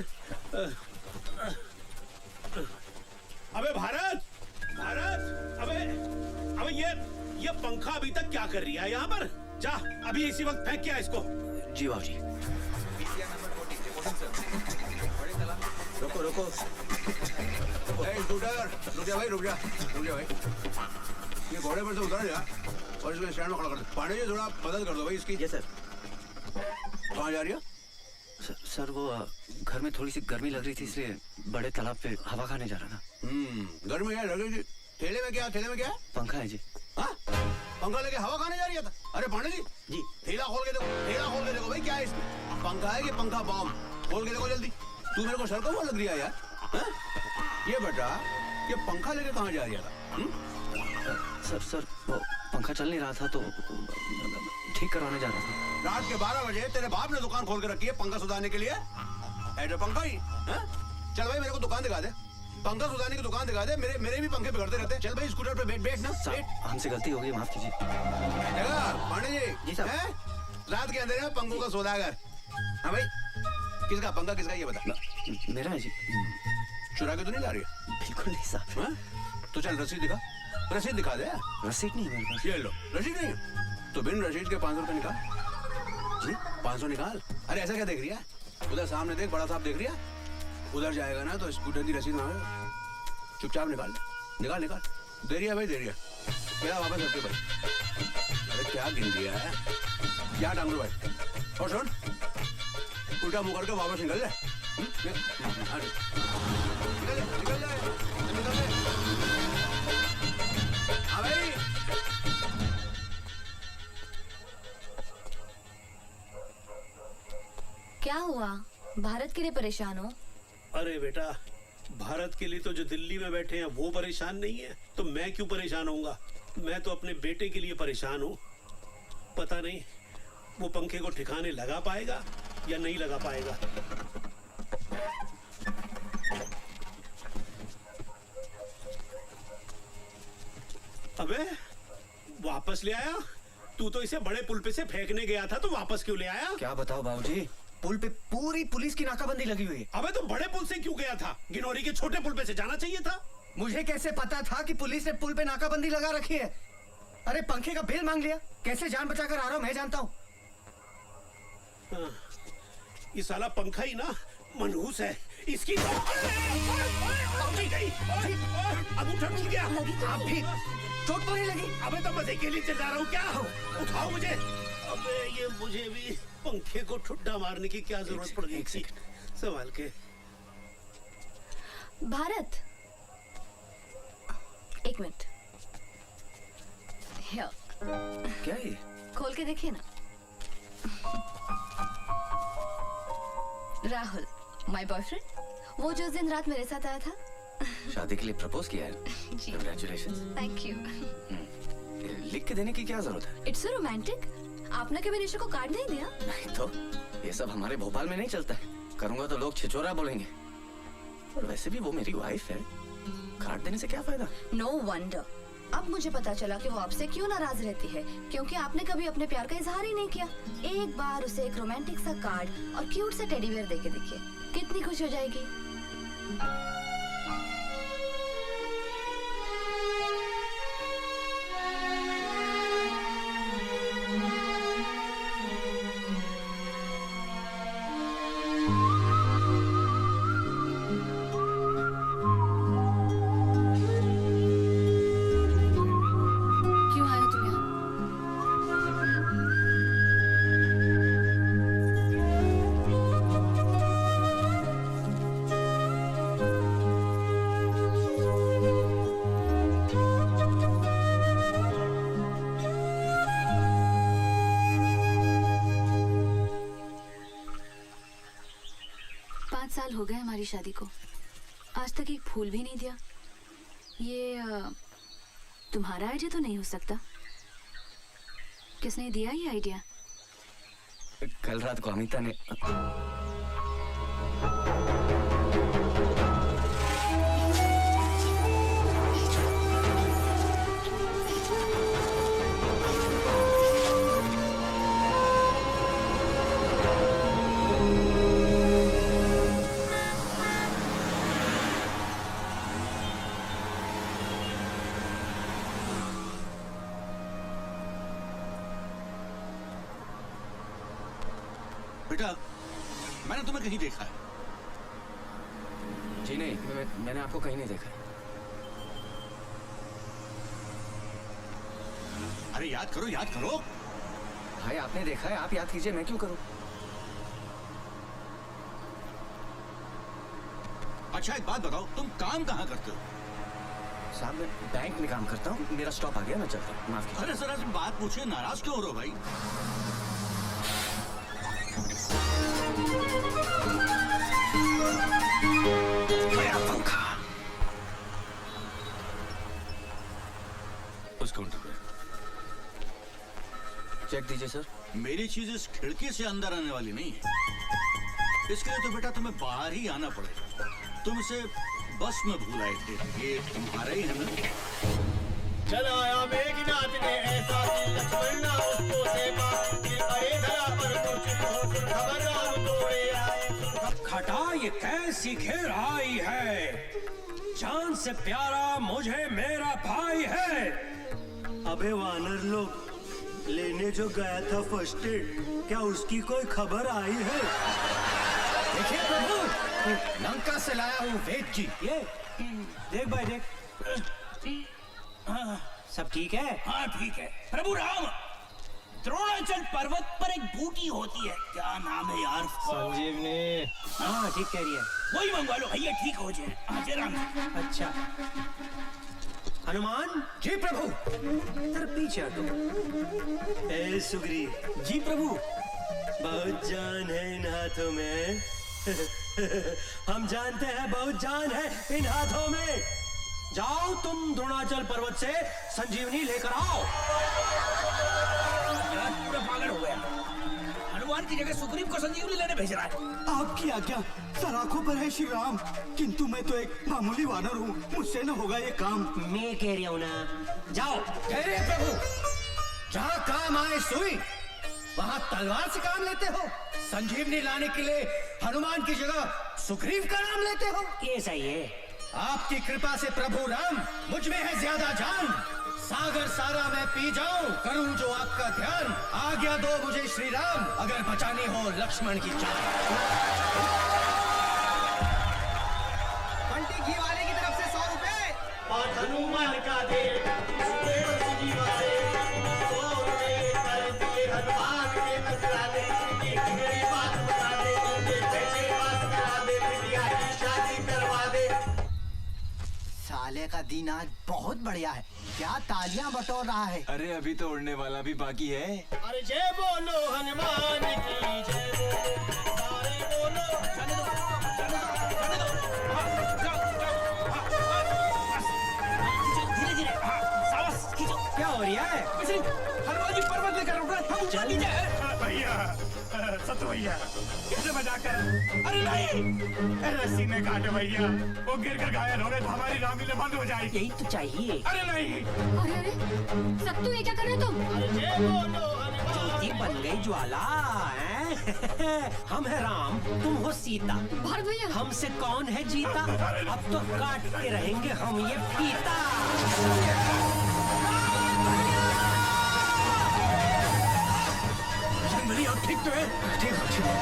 अबे भारत, अबे ये पंखा अभी तक क्या कर रही है यहाँ पर? जा अभी इसी वक्त फेंक क्या इसको। जी बाबूजी। रुको रुको, रुक जा भाई, रुक जा भाई। ये घोड़े पर से उतार जा और इसको स्टैंड में खड़ा कर दे। पांडे जी थोड़ा मदद कर दो भाई इसकी। Yes sir. कहाँ जा रही है? सर वो घर में थोड़ी सी गर्मी लग रही थी इसलिए बड़े तालाब पे हवा खाने जा रहा था। गर्मी है लग रही थी। ठेले में क्या है? पंखा है जी। हाँ? पंखा लेके हवा खाने जा रही था? अरे पांडे जी ठेला खोल के देखो भाई क्या है इसमें? पंखा है कि पंखा बॉम्ब? खोल के देखो जल्दी। तू मेरे को सर को वो लग रही है यार। हाँ? ये बेटा ये पंखा लेके कहाँ जा रही था? सर वो पंखा चल नहीं रहा था तो ठीक करवाने जा रहा था। रात के 12 बजे तेरे बाप ने दुकान खोल के रखी है पंखा सुधारने के लिए? ऐसे पंखा ही? हाँ? चल भाई मेरे को दुकान दिखा दे। पंखा सुधारने की दुकान दिखा दे। मेरे भी पंखे बिगड़ते रहते हैं। चल भाई स्कूटर पे बैठ ना। हमसे गलती हो गई, माफ कीजिए। पांडे जी साहब रात के अंधेरे में पंखों का सौदागर। हाँ भाई किसका पंखा किसका ये बता। मेरा है जी। चुरा के तो नहीं ला रही? बिल्कुल नहीं साहब। तो चल रसीद दिखा दे। रसीद नहीं है मेरे पास। ये लो रसीद नहीं तो बिन रसीद के 500 रुपए निकाल। जी 500 निकाल। अरे ऐसा क्या देख रही है? उधर सामने देख, बड़ा साहब देख रही है। उधर जाएगा ना तो स्कूटर की रसीद मांगेगा। चुपचाप निकाल दे रही है भाई, दे रही है। मेरा वापस रखते भाई। अरे क्या गिन दिया है क्या डांगरू भाई? और सुन उल्टा मुंह करके वापस निकल जाए। निकल जाए। हाँ भाई क्या हुआ? भारत के लिए परेशान हो? अरे बेटा भारत के लिए तो जो दिल्ली में बैठे हैं वो परेशान नहीं है तो मैं क्यों परेशान होऊंगा? मैं तो अपने बेटे के लिए परेशान हूँ। पता नहीं वो पंखे को ठिकाने लगा पाएगा या नहीं लगा पाएगा। अबे वापस ले आया? तू तो इसे बड़े पुल पे से फेंकने गया था तो वापस क्यों ले आया? क्या बताओ बाबूजी, पुल पे पूरी पुलिस की नाकाबंदी लगी हुई है। अबे तो बड़े पुल से क्यों गया था? गिनौरी के छोटे पुल पे से जाना चाहिए था। मुझे कैसे पता था कि पुलिस ने पुल पे नाकाबंदी लगा रखी है? अरे पंखे का बिल मांग लिया। कैसे जान बचाकर आ रहा हूँ मैं जानता हूँ। ये साला पंखा ही ना मनहूस है। इसकी तो अंगूठा टूट गया। आप भी चोट तो नहीं लगी? अबे तो मजे के लिए चल रहा हूँ क्या? उठाओ मुझे। अबे ये मुझे भी पंखे को ठुड्डा मारने की क्या जरूरत पड़ गई थी? संभाल के। भारत एक मिनट। क्या ये? खोल के देखिए ना। राहुल माय बॉयफ्रेंड, वो जो उस दिन रात मेरे साथ आया था। शादी के लिए प्रपोज किया है? Congratulations। Thank you. लिख के देने की क्या जरूरत है? It's so romantic. आपने कभी निशा को कार्ड नहीं दिया? नहीं तो ये सब हमारे भोपाल में नहीं चलता है। करूंगा तो लोग छिछोरा बोलेंगे। और वैसे भी वो मेरी वाइफ है, कार्ड देने से क्या फायदा? No wonder. अब मुझे पता चला कि वो आपसे क्यों नाराज रहती है, क्योंकि आपने कभी अपने प्यार का इजहार ही नहीं किया। एक बार उसे एक रोमांटिक सा कार्ड और क्यूट सा टेडी बेयर देके देखिए, कितनी खुश हो जाएगी। क्यों आए तुम यहाँ? 5 साल हो गए हमारी शादी को, आज तक एक फूल भी नहीं दिया। ये तुम्हारा आइडिया तो नहीं हो सकता। किसने दिया ये आइडिया? कल रात को अमिता ने। बेटा मैंने तुम्हें कहीं देखा है। जी नहीं, मैंने आपको कहीं नहीं देखा। अरे याद करो, याद करो। भाई आपने देखा है, आप याद कीजिए, मैं क्यों करूं? अच्छा एक बात बताओ, तुम काम कहाँ करते हो? साहब मैं बैंक में काम करता हूँ, मेरा स्टॉप आ गया, मैं चलता हूँ, माफ कीजिए। अरे जरा तुम बात पूछिए, नाराज क्यों हो रहे हो भाई? गया पंखा। उस काउंटर पे चेक दीजिए सर। मेरी चीज इस खिड़की से अंदर आने वाली नहीं है, इसके लिए तो बेटा तुम्हें बाहर ही आना पड़ेगा। तुम इसे बस में भूल आए थे, ये तुम्हारा ही है ना? चलाया मेघनाथ ने ऐसा कि लक्ष्मण ना उसको सेवा, कि अरे धरा पर मूर्छित होकर खबर राम दौड़े आए। खटा ये कैसी घेर आई है, जान से प्यारा मुझे मेरा भाई है। अबे वानर लोग, लेने जो गया था फर्स्ट एड, क्या उसकी कोई खबर आई है? देखिए प्रभु, लंका से लाया हूँ वेद जी। ये देख भाई देख, सब ठीक है? हाँ ठीक है। प्रभु राम, द्रोणाचल पर्वत पर एक बूटी होती है, क्या नाम है यार? संजीवनी। हाँ ठीक कह रही है। वही मंगवा लो भैया, ठीक हो जाए। हाँ जय राम। अच्छा हनुमान जी प्रभु। तेरे पीछे हटो। ए सुग्रीव जी प्रभु। बहुत जान है इन हाथों में। हम जानते हैं बहुत जान है इन हाथों में। जाओ तुम द्रोणाचल पर्वत से संजीवनी लेकर आओ। यार पूरा पागल हो गया, हनुमान की जगह सुग्रीव को संजीवनी लेने भेज रहा है। आपकी आज्ञा, सलाखों पर है श्री राम, किंतु मैं तो एक मामूली वानर हूँ, मुझसे न होगा ये काम। मैं कह रहा हूँ ना, जाओ। ठहरे प्रभु, जहाँ काम आए सुई, वहाँ तलवार से काम लेते हो। संजीवनी लाने के लिए हनुमान की जगह सुग्रीव का नाम लेते हो। ऐसा ही है। आपकी कृपा से प्रभु राम, मुझ में है ज्यादा जान। सागर सारा मैं पी जाऊं, करूं जो आपका ध्यान। आज्ञा दो मुझे श्री राम, अगर बचानी हो लक्ष्मण की जान। बंटी घी वाले की तरफ से 100 रुपए। और हनुमान का दे हनुमान के नजराने, एक मेरी बात बता दे, मुझे पैसे पास करा दे, बिटिया की शादी करवा दे। साले का दिन आज बहुत बढ़िया है, क्या तालियां बटोर रहा है। अरे अभी तो उड़ने वाला भी बाकी है। अरे जय बोलो हनुमान की जय बोलो, सारे बोलो। जाने दो, जाने दो, जाने दो। हाँ, जाओ, जाओ, हाँ, बस। धीरे-धीरे, हाँ, सावस, खींचो। क्या हो रहा है? हनुमान जी पर्वत लेकर रुक रहे, हम ऊपर नीचे हैं। भैया, सत्य भैया, कैसे बचाकर? अरे नहीं, रस्सी में काटे भैया, वो गिर कर घायल हो गए तो हमारी रामलीला बंद हो जाएगी। यही तो चाहिए। अरे नहीं। अरे अरे सत्तू, ये क्या कर रहे हो तुम? अरे जय बोलो हनुमान। ज्योति बन गई ज्वाला हैं? हम है राम, तुम हो सीता। भारत भैया, हमसे कौन है जीता? अब तो काटते रहेंगे हम ये फीता। जनवरी आप ठीक तो है? ठीक हो, ठीक हो।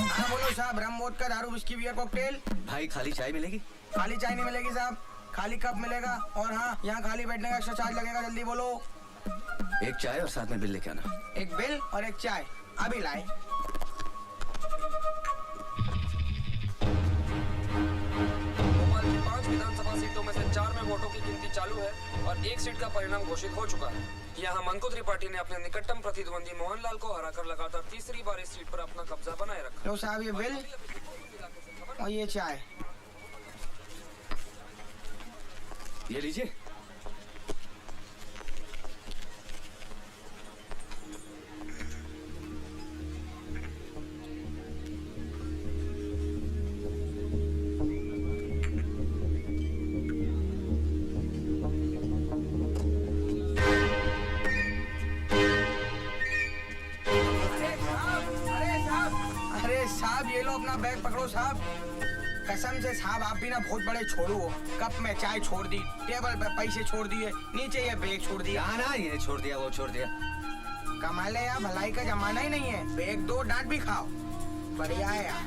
हाँ बोलो साहब, रम वोडका दारू विस्की बियर कॉकटेल। भाई खाली चाय मिलेगी? खाली चाय नहीं मिलेगी साहब, खाली कप मिलेगा। और हाँ, यहाँ खाली बैठने का एक्स्ट्रा चार्ज लगेगा, जल्दी बोलो। एक चाय और साथ में बिल लेके आना। एक बिल और एक चाय, अभी लाए। भोपाल की 5 विधानसभा सीटों में से 4 में वोटों की गिनती चालू है और एक सीट का परिणाम घोषित हो चुका है। यहाँ मंकुत्री पार्टी ने अपने निकटतम प्रतिद्वंदी मोहनलाल को हराकर लगातार तीसरी बार इस सीट पर अपना कब्जा बनाए रखा। लो साहब ये बिल और ये चाय। ये लीजिए। अरे साहब, ये लो अपना बैग पकड़ो साहब। कसम से साहब आप भी ना बहुत बड़े छोड़ू हो। कप में चाय छोड़ दी, टेबल पे पैसे छोड़ दिए, नीचे ये बैग छोड़ दिया। ना ये छोड़ दिया वो छोड़ दिया। कमाल है यार, भलाई का जमाना ही नहीं है। बैग दो, डांट भी खाओ, बढ़िया है यार।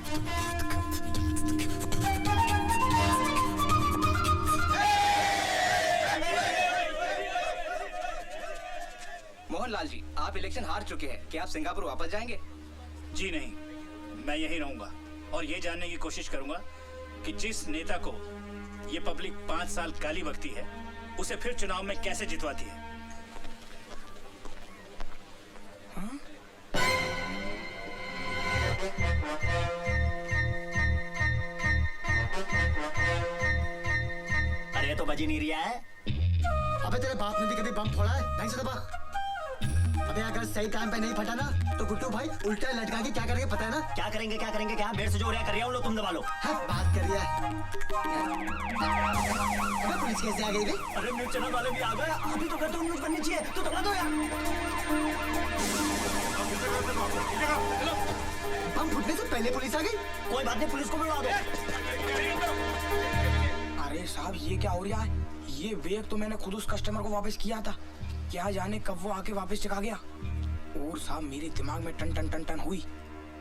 मोहनलाल जी, आप इलेक्शन हार चुके हैं, क्या आप सिंगापुर वापस जाएंगे? जी नहीं, मैं यहीं रहूंगा और ये जानने की कोशिश करूंगा कि जिस नेता को ये पब्लिक 5 साल गाली बकती है उसे फिर चुनाव में कैसे जितवाती है। अरे तो बजी नहीं रिया है। अबे तेरे बाप ने भी कभी बम फोड़ा है? नहीं से दबा। अबे अगर सही टाइम पे नहीं फटा ना तो गुड्डू भाई उल्टा लटका के क्या करेंगे पता है ना? क्या करेंगे क्या बेड से जो रहा कर रहा हूँ लो तुम दबा लो। हाँ, बात करिए। अबे पुलिस कैसे आ गई रे? अरे न्यूज चैनल वाले भी आ गए। अभी तो कहते हो न्यूज बननी चाहिए तो दबा दो यार। बम फूटने से पहले पुलिस आ गई। कोई बात नहीं, पुलिस को बुलवा दो। अरे साहब ये क्या हो रहा है? ये बैग तो मैंने खुद उस कस्टमर को वापस किया था, क्या जाने कब वो आके वापस चका गया। और साहब मेरे दिमाग में टन टन टन टन हुई।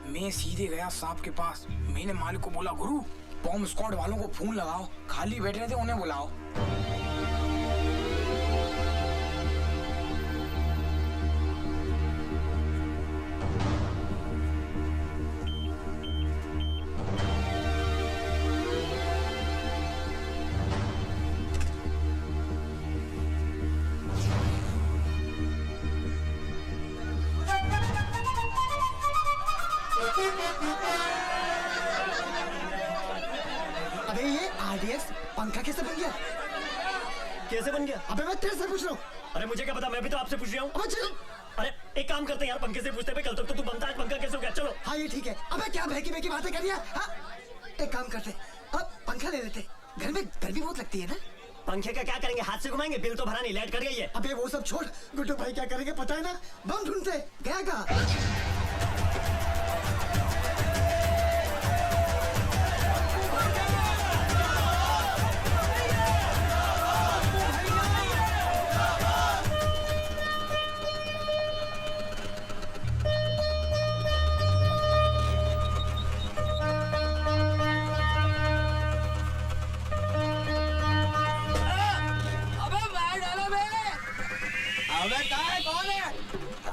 मैं सीधे गया साहब के पास। मैंने मालिक को बोला, गुरु बॉम्ब स्क्वाड वालों को फोन लगाओ, खाली बैठे थे उन्हें बुलाओ। अबे ये RDX पंखा कैसे बन गया? कैसे बन गया? अबे मैं तेरे से पूछ रहा हूँ। अरे मुझे क्या पता, मैं भी तो आपसे पूछ रहा हूँ। अबे चल। अरे एक काम करते हैं यार, पंखे से पूछते पे कल तक तो तू बनता है, पंखा कैसे हो गया? चलो। हाँ ये ठीक है। अबे क्या बहकी बहकी बातें कर रही है? हाँ? एक काम करते, अब पंखा ले लेते। घर में गर्मी बहुत लगती है ना? पंखे का क्या करेंगे, हाथ से घुमाएंगे? बिल तो भरा नहीं, लाइट कर गई है। अबे वो सब छोड़, गुड्डू भाई क्या करेंगे पता है ना? बम ढूंढते गया कहाँ?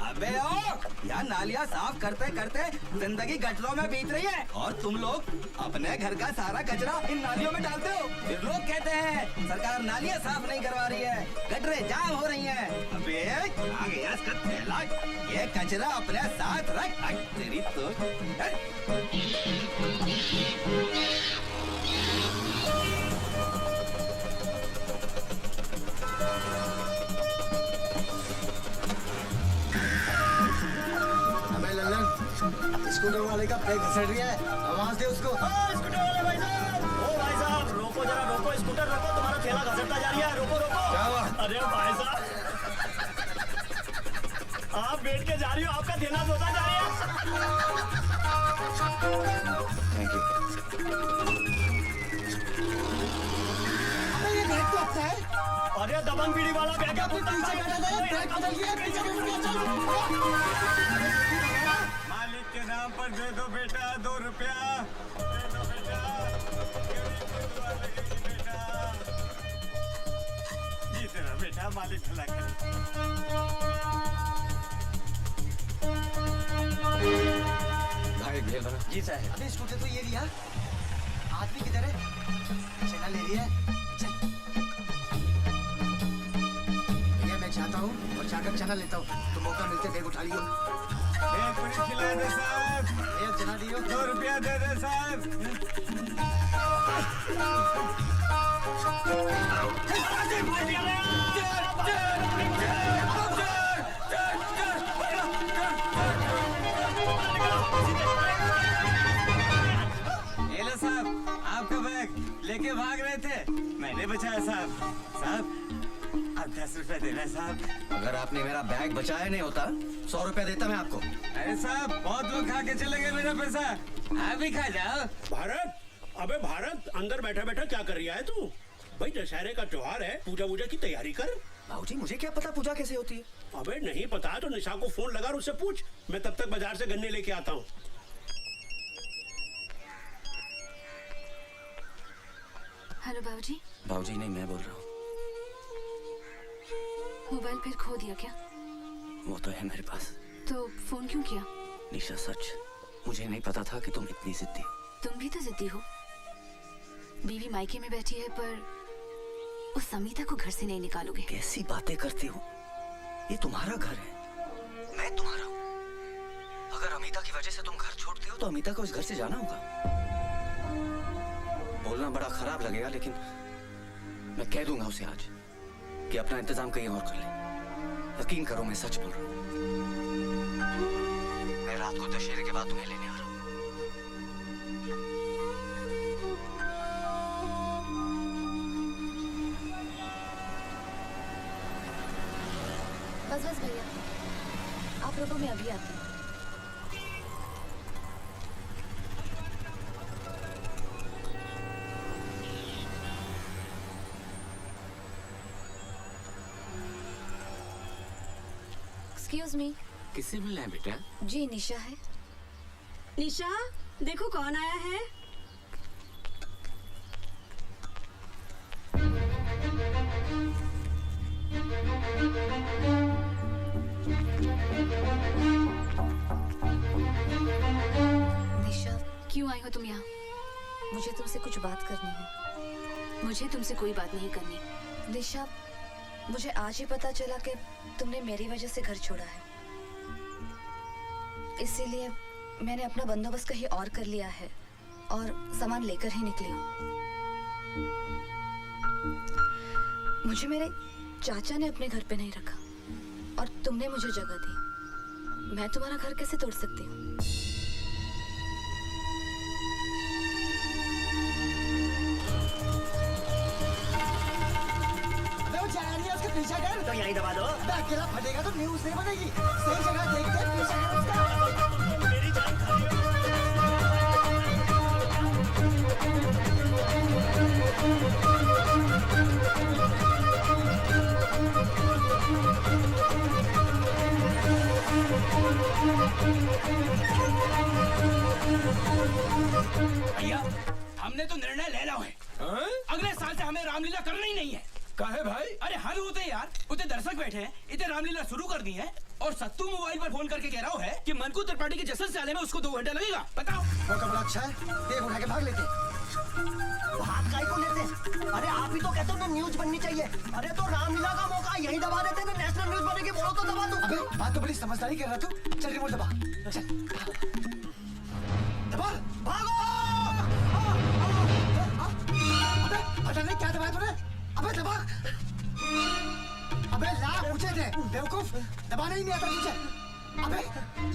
अबे ओ, यार नालियाँ साफ करते करते जिंदगी गटरों में बीत रही है और तुम लोग अपने घर का सारा कचरा इन नालियों में डालते हो। फिर लोग कहते हैं सरकार नालियाँ साफ नहीं करवा रही है, गटरें जाम हो रही हैं। अबे आ गया इसका थैला, ये कचरा अपने साथ रख। तेरी तो स्कूटर वाले का ब्रेक घसड़ रही है, आवाज दे उसको। स्कूटर वाले भाई साहब, ओ भाई साहब रोको जरा, रोको, स्कूटर रोको, तुम्हारा ठेला घसरता जा रहा है, रोको रोको। क्या हुआ? अरे भाई साहब आप बैठ के जा रही हो, आपका ठेला धोता जा रहा है। Thank you. अबे ये बैग तो अपना है। अरे दबंग बीड़ी वाला बैग है, पीछे बैठा था, ब्रेक बदल गया, पीछे बैठ गया, चल। मालिक के नाम पर दे दो बेटा 2 रुपया, दे दो बेटा, बेटा जीते रहो बेटा, मालिक भला करे। भाई भेल बना। जी साहब। अबे स्कूटर तो ये लिया, आदमी किधर है? चना ले लिया, चल। भैया मैं चाहता हूँ और जाकर चना लेता हूँ, तो मौका मिलते बैग उठा लियो। एक पूरी खिला दे साहब, भैया चना दियो। 2 रुपया दे दे साहब। ये लो साहब, आपका बैग लेके भाग रहे थे, मैंने बचाया साहब। साहब आप 10 रुपया देना साहब। अगर आपने मेरा बैग बचाया नहीं होता 100 रुपया देता मैं आपको। अरे साहब बहुत लोग खा के चले गए मेरा पैसा, आप भी खा जाओ। भारत अबे भारत, अंदर बैठा बैठा क्या कर रहा है तू? भाई दशहरे का त्योहार है, पूजा वूजा की तैयारी कर। बाबूजी मुझे क्या पता पूजा कैसे होती है? अबे नहीं पता तो निशा को फोन लगा और उससे पूछ। मैं तब तक बाजार से गन्ने लेके आता हूँ। हेलो बाबूजी। बाबूजी नहीं, मैं बोल रहा हूँ। मोबाइल फिर खो दिया क्या? वो तो है मेरे पास। तो फोन क्यों किया? निशा सच, मुझे नहीं पता था कि तुम इतनी जिद्दी हो। तुम भी तो जिद्दी हो। बीवी मायके में बैठी है पर उस समीता को घर से नहीं निकालोगे। कैसी बातें करती हो? ये तुम्हारा घर है, मैं तुम्हारा हूँ। अगर अमिता की वजह से तुम घर छोड़ते हो तो अमिता को इस घर से जाना होगा। बोलना बड़ा खराब लगेगा लेकिन मैं कह दूंगा उसे आज कि अपना इंतजाम कहीं और कर ले। यकीन करो मैं सच बोल रहा हूँ। मैं रात को दशहरे के बाद तुम्हें लेने आ रहा हूँ। बस बस भैया, आप रुको, मैं अभी आती हूँ। Excuse me. किससे मिलना है बेटा? जी निशा है। निशा, देखो कौन आया है। निशा, क्यों आई हो तुम यहाँ? मुझे तुमसे कुछ बात करनी है। मुझे तुमसे कोई बात नहीं करनी। निशा, मुझे आज ही पता चला कि तुमने मेरी वजह से घर छोड़ा है। इसीलिए मैंने अपना बंदोबस्त कहीं और कर लिया है और सामान लेकर ही निकली हूँ। मुझे मेरे चाचा ने अपने घर पे नहीं रखा और तुमने मुझे जगह दी। मैं तुम्हारा घर कैसे तोड़ सकती हूँ? उसके पीछे कर तो यहीं दबा दो। अकेला फटेगा तो न्यूज़ नहीं बनेगी। सही जगह देख के पीछे कर उसका। मेरी जान खा रही भैया, हमने तो निर्णय ले लिया है। अगले साल से हमें रामलीला करना ही नहीं है। काहे भाई? अरे हद होते यार, उतने दर्शक बैठे हैं, इतने रामलीला शुरू कर दी है और सत्तू मोबाइल पर फोन करके कह रहा है कि मनकू त्रिपाठी के जश्न से आने में उसको 2 घंटा लगेगा। बताओ। मौका बड़ा अच्छा है, देख उठा के भाग लेते। भाग काहे को लेते? अरे आप ही तो कहते हो ना न्यूज बननी चाहिए। अरे तो रामलीला का मौका यही दबा देते ना, नेशनल न्यूज बनेगी। बोलो तो दबा दो। अबे बात तो बड़ी समझदारी कर रहा तू। चल रिमोट दबा, चल दबा, भागो। अबे पता नहीं क्या दबाया तूने। अबे दबा। अबे ला पूछे थे बेवकूफ, दबाना ही नहीं आता तुझे। अबे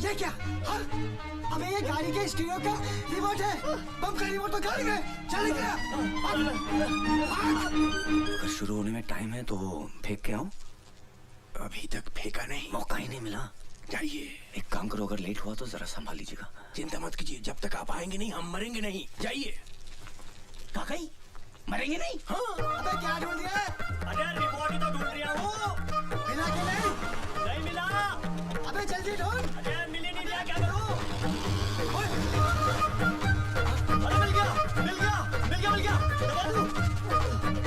ये क्या? हाँ? अबे ये गाड़ी के स्टीरियो का रिमोट है। बम का रिमोट तो गाड़ी में। चल गया। अगर शुरू होने में टाइम है तो फेंक के आऊं? अभी तक फेंका नहीं, मौका ही नहीं मिला। जाइए। एक काम करो, अगर लेट हुआ तो जरा संभाल लीजिएगा। चिंता मत कीजिए, जब तक आप आएंगे नहीं हम मरेंगे नहीं। जाइए। काकई, मरेंगे नहीं? हाँ। अबे क्या ढूंढ रहा है? अरे रिमोट ही तो ढूंढ रहा हूँ। मिला कि नहीं मिला। अबे जल्दी ढूंढ। अरे मिल ही नहीं रहा, क्या करूँ? अरे मिल गया, मिल गया, मिल गया, मिल गया। दबा दूँ?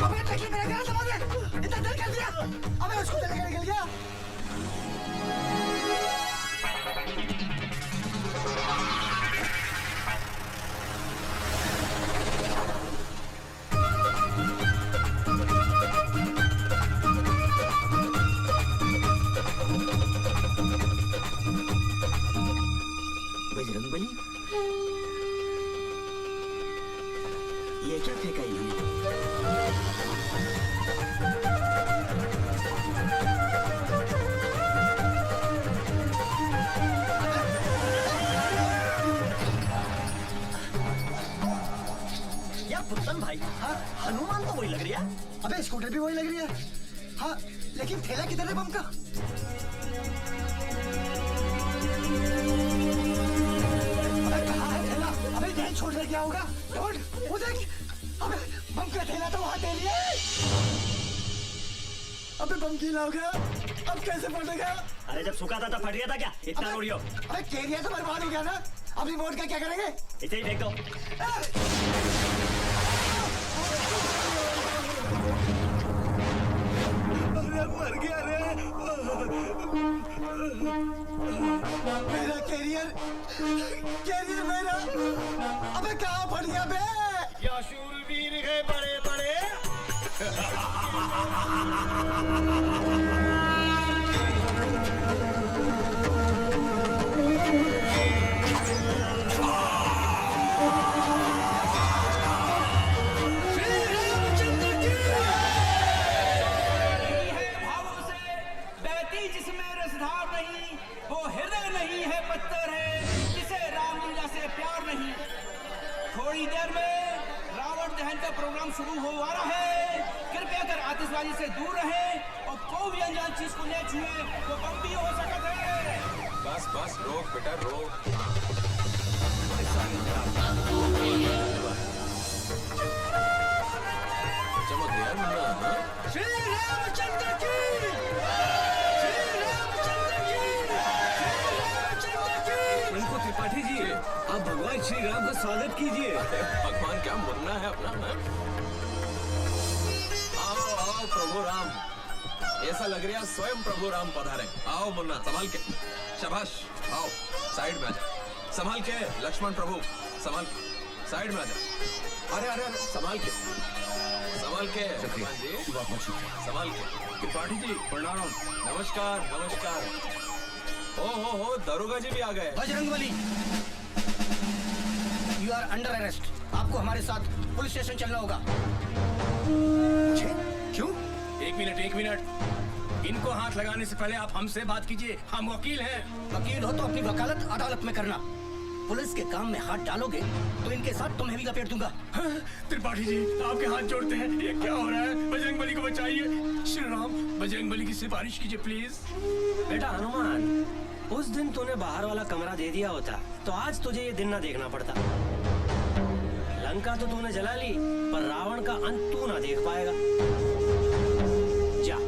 अबे टकी मेरा घर दबा दे। इतना देर कर दिया। अबे उसको चलेगा, निकल गया। बजरंगबली, ये क्या फेंका इन्होंने? यार पुतन भाई, हाँ हनुमान तो वही लग रही है। अबे स्कूटर भी वही लग रही है। हाँ लेकिन थैला किधर है बम का? अबे कहाँ है थैला? अबे यहीं छोड़ कर क्या होगा? ढूंढ, वो देख पे बम गीला हो गया, अब कैसे फटेगा? अरे जब सूखा था तब फट गया था क्या? इतना रोड़ी हो। अरे केरिया तो बर्बाद हो गया ना, अब रिमोट का क्या करेंगे? इसे ही फेंक दो। अरे मर गया रे। मेरा कैरियर मेरा, अबे कहाँ फट गया बे? या शूरवीर है बड़े बड़े। जिसमें रसधार नहीं, वो हृदय नहीं है पत्थर है, जिसे रामलीला से प्यार नहीं। थोड़ी देर में रावण दहन का प्रोग्राम शुरू हो आ रहा है। कृपया कर आतिशबाजी से दूर रहें और कोई भी अनजान चीज को ले छुए, वो बम भी हो सकता है। बस बस रोक बेटा रोक। चमक गया मुन्ना। श्री रामचंद्र की, उनको त्रिपाठी जी, आप भगवान श्री राम का स्वागत कीजिए। भगवान क्या मुन्ना है अपना। आओ आओ प्रभु राम, ऐसा लग रहा स्वयं प्रभु राम पधारे। आओ मुन्ना संभाल के, शाबाश। आओ साइड में आ जा, संभाल के। लक्ष्मण प्रभु संभाल, साइड में आ जा। अरे अरे अरे संभाल के, संभाल के। हनुमान जी संभाल के। त्रिपाठी जी प्रणाम। नमस्कार नमस्कार। हो दरोगा जी भी आ गए। Bajrangbali, you are under arrest. आपको हमारे साथ पुलिस स्टेशन चलना होगा। क्यों? एक मिनट, इनको हाथ लगाने से पहले आप हमसे बात कीजिए, हम वकील हैं। वकील हो तो अपनी वकालत अदालत में करना। पुलिस के काम में हाथ डालोगे तो इनके साथ तुम्हें भी लपेट दूंगा। त्रिपाठी जी आपके हाथ जोड़ते हैं, ये क्या हो रहा है? बजरंगबली को बचाइए। श्री राम, बजरंगबली की सिफारिश कीजिए प्लीज। बेटा हनुमान, उस दिन तूने बाहर वाला कमरा दे दिया होता तो आज तुझे ये दिन ना देखना पड़ता। लंका तो तूने जला ली, पर रावण का अंत तू ना देख पाएगा। जा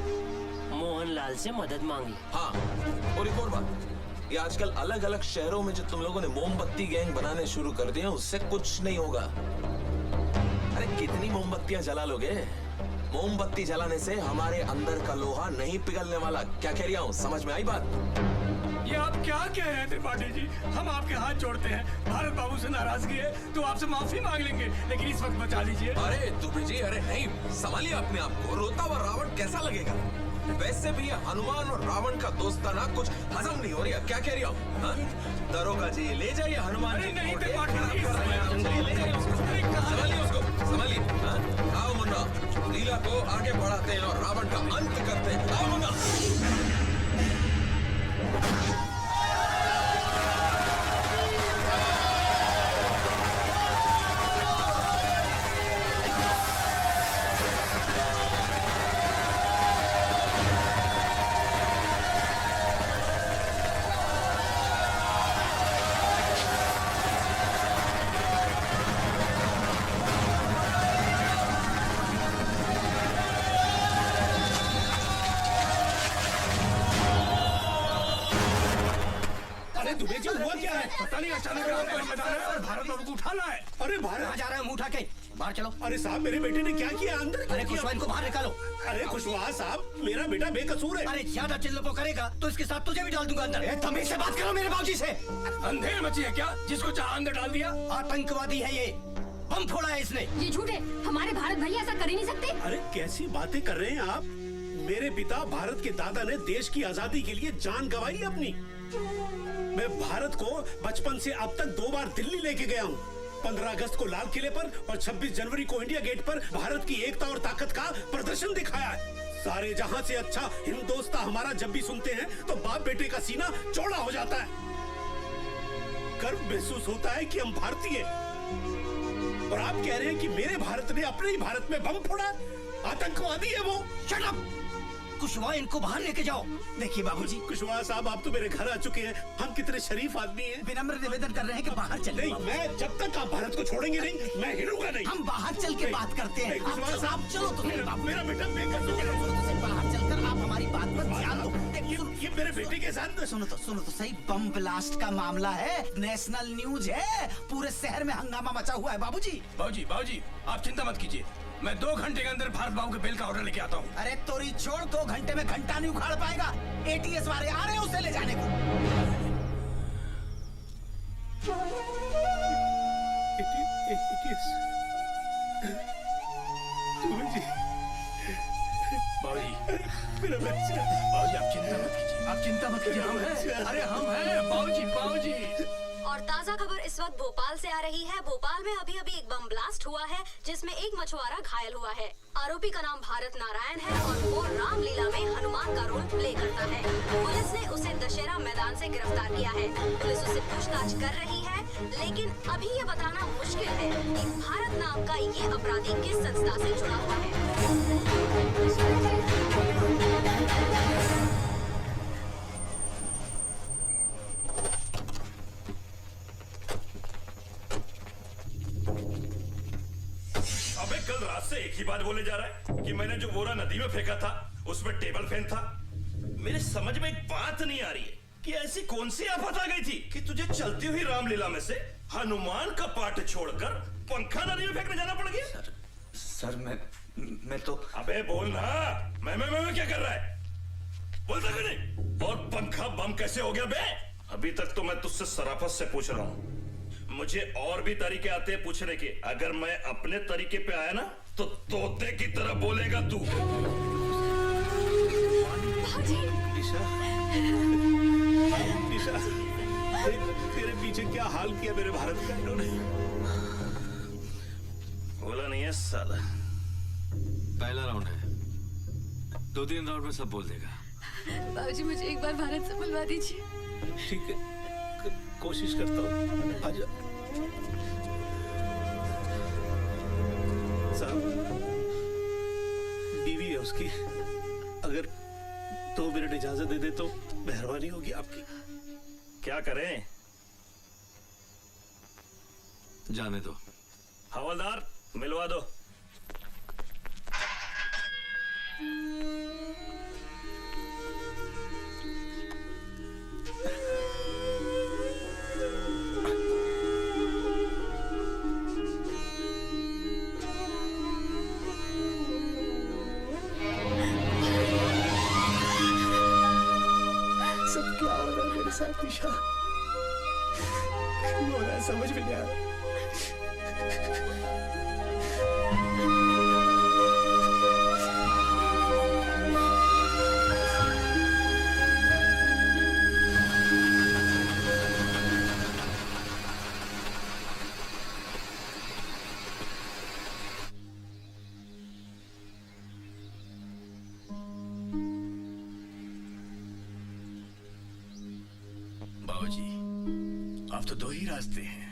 मोहनलाल से मदद मांगी। हाँ, और एक और बात, ये आजकल अलग अलग शहरों में जो तुम लोगों ने मोमबत्ती गैंग बनाने शुरू कर दिए, उससे कुछ नहीं होगा। अरे कितनी मोमबत्तियां जला लोगे? मोमबत्ती जलाने से हमारे अंदर का लोहा नहीं पिघलने वाला। क्या कह रहा हूँ, समझ में आई बात? ये आप क्या कह रहे हैं त्रिपाठी जी? हम आपके हाथ जोड़ते हैं। भारत बाबू से नाराजगी है तो आपसे माफी मांग लेंगे, लेकिन इस वक्त बचा लीजिए। अरे दुबे जी, अरे नहीं, संभालिए अपने आप को। रोता हुआ रावण कैसा लगेगा? वैसे भी हनुमान और रावण का दोस्ताना कुछ हजम नहीं हो रहा। क्या कह रहा हूँ? दरोगा जी ले जाइए हनुमान जी। नहीं, संभालिए उसको, संभालिए। आओ मुन्ना, लीला को आगे बढ़ाते हैं और रावण का अंत करते हैं। आओ मुन्ना। दुबे जी हुआ क्या है? पता नहीं, अचानक भारत बाबू को उठाना है। अरे बाहर कहाँ जा रहे हो? मुंह उठा के बाहर चलो। अरे साहब, मेरे बेटे ने क्या किया? अंदर अरे कुशवाहा, इनको बाहर निकालो। अरे कुशवाहा साहब, मेरा बेटा बेकसूर है। अरे ज्यादा चिल्लपो करेगा तो इसके साथ तुझे भी डाल दूंगा अंदर। तमीज से बात करो मेरे बाबूजी से। अंधेर मची है क्या, जिसको चाहा अंदर डाल दिया? आतंकवादी है ये, बम फोड़ा है इसने। ये झूठ है, हमारे भारत भैया ऐसा कर ही नहीं सकते। अरे कैसी बातें कर रहे हैं आप? मेरे पिता भारत के दादा ने देश की आजादी के लिए जान गंवाई अपनी। मैं भारत को बचपन से अब तक 2 बार दिल्ली लेके गया हूँ। 15 अगस्त को लाल किले पर और 26 जनवरी को इंडिया गेट पर भारत की एकता और ताकत का प्रदर्शन दिखाया है। सारे जहां से अच्छा हिंदोस्तां हमारा जब भी सुनते हैं तो बाप बेटे का सीना चौड़ा हो जाता है। गर्व महसूस होता है कि हम भारतीय। और आप कह रहे हैं कि मेरे भारत ने अपने ही भारत में बम फोड़ा? आतंकवादी है वो। Shut up! कुशवाहा, इनको बाहर लेके जाओ। देखिए बाबूजी। कुशवाहा साहब, आप तो मेरे घर आ चुके हैं। हम कितने शरीफ आदमी हैं। विनम्र निवेदन कर रहे हैं कि बाहर चले। नहीं, मैं जब तक आप भारत को छोड़ेंगे नहीं, मैं हिलूंगा नहीं। हम बाहर चल के बात करते हैं। कुशवाहा साहब, चलो, मेरा बेटा बाहर चलकर आप बात पर ध्यान दो। ये मेरे बेटे के साथ सुनो तो सही, बम ब्लास्ट का मामला है, नेशनल न्यूज है, पूरे शहर में हंगामा मचा हुआ है बाबूजी। बाबूजी आप चिंता मत कीजिए, मैं 2 घंटे के अंदर भारत बाबू के बेल का ऑर्डर लेके आता हूँ। अरे तोरी छोड़, 2 घंटे में घंटा नहीं उखाड़ पाएगा। ATS वाले आ रहे हैं उसे ले जाने को। मेरा बच्चा। बाबूजी आप चिंता मत कीजिए, हम हैं, अरे हम हैं बाबूजी। और ताजा खबर इस वक्त भोपाल से आ रही है। भोपाल में अभी एक बम ब्लास्ट हुआ है जिसमें एक मछुआरा घायल हुआ है। आरोपी का नाम भारत नारायण है और वो रामलीला में हनुमान का रोल प्ले करता है। पुलिस ने उसे दशहरा मैदान से गिरफ्तार किया है। पुलिस उससे पूछताछ कर रही है, लेकिन अभी ये बताना मुश्किल है कि भारत नाम का ये अपराधी किस संस्था से जुड़ा हुआ है। कल रात से एक ही बात बोले जा रहा है कि मैंने जो बोरा नदी में फेंका था उसमें टेबल फैन था। मेरे समझ में एक बात नहीं आ रही है कि ऐसी कौन सी आफत आ गई थी कि तुझे चलती हुई रामलीला में से हनुमान का पाठ छोड़कर पंखा नदी में फेंकने जाना पड़ गया। सर मैं तो। अबे बोल ना, मैं क्या कर रहा है, बोलता क्यों नहीं? और पंखा बम कैसे हो गया बे? अभी तक तो मैं तुझसे शराफत से पूछ रहा हूँ, मुझे और भी तरीके आते हैं पूछने के। अगर मैं अपने तरीके पे आया ना तो तोते की तरह बोलेगा तू। निशा, तेरे पीछे क्या हाल किया मेरे भारत का इन्होंने? बोला नहीं है साला। पहला राउंड है, 2-3 राउंड में सब बोल देगा। बाबूजी मुझे एक बार भारत से मिलवा दीजिए। ठीक है, कोशिश करता हूँ, आजा। साहब, बीवी है उसकी, अगर 2 मिनट इजाजत दे दे तो मेहरबानी होगी आपकी। क्या करें? जाने दो। हवलदार मिलवा दो। सब क्या हो रहा है मेरे साथ निशा? क्यों हो रहा है समझ में नहीं आ रहा। बाबूजी अब तो 2 ही रास्ते हैं।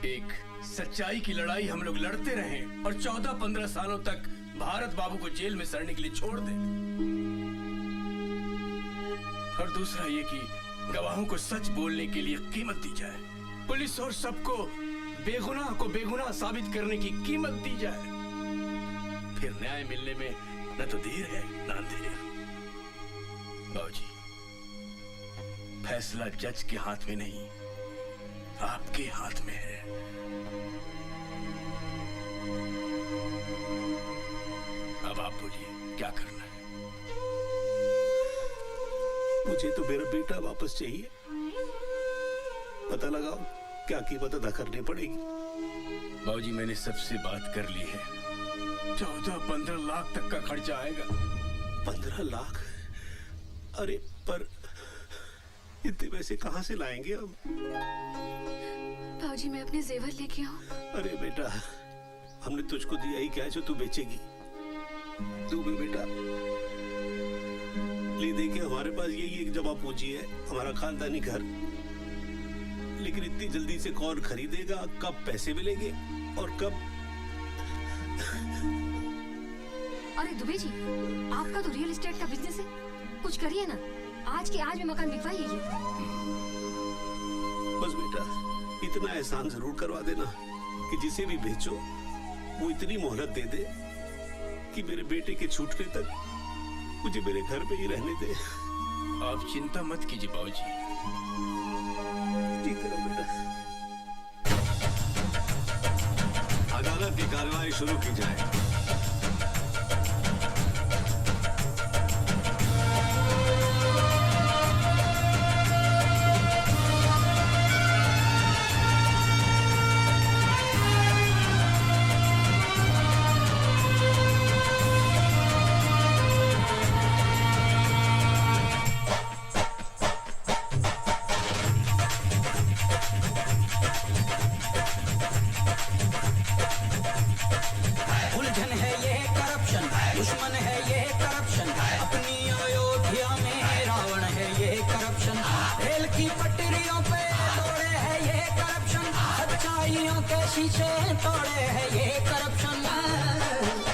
एक, सच्चाई की लड़ाई हम लोग लड़ते रहें और 14-15 सालों तक भारत बाबू को जेल में सड़ने के लिए छोड़ दें, और दूसरा ये कि गवाहों को सच बोलने के लिए कीमत दी जाए, पुलिस और सबको बेगुनाह को बेगुनाह साबित करने की कीमत दी जाए। फिर न्याय मिलने में न तो देर है न अंधेर। बाबूजी फैसला जज के हाथ में नहीं, आपके हाथ में है। अब आप बोलिए क्या करना है? मुझे तो मेरा बेटा वापस चाहिए। पता लगाओ क्या कीमत अदा करनी पड़ेगी। बाबूजी मैंने सबसे बात कर ली है, 14-15 लाख तक का खर्चा आएगा। 15 लाख? अरे पर इतने पैसे कहाँ से लाएंगे हम? बाबूजी मैं अपने जेवर लेके आऊं? अरे बेटा, हमने तुझको दिया ही क्या है जो तू बेचेगी? तू भी बेटा ले दे के, हमारे पास यही एक जमा पूंजी है, हमारा खानदानी घर। लेकिन इतनी जल्दी से कौन खरीदेगा? कब पैसे मिलेंगे और कब? अरे दुबे जी, आपका तो रियल एस्टेट का बिजनेस है, कुछ करिए ना, आज के आज में मकान बिकवाइए। बस बेटा इतना एहसान जरूर करवा देना कि जिसे भी बेचो वो इतनी मोहलत दे दे कि मेरे बेटे के छूटने तक मुझे मेरे घर में ही रहने दे। आप चिंता मत कीजिए बाबूजी। ठीक है बेटा। अदालत की कार्रवाई शुरू की जाए। उलझन है ये करप्शन, दुश्मन है ये करप्शन, अपनी अयोध्या में रावण है ये करप्शन, रेल की पटरियों पे तोड़े है ये करप्शन, सच्चाइयों के शीशे तोड़े है ये करप्शन।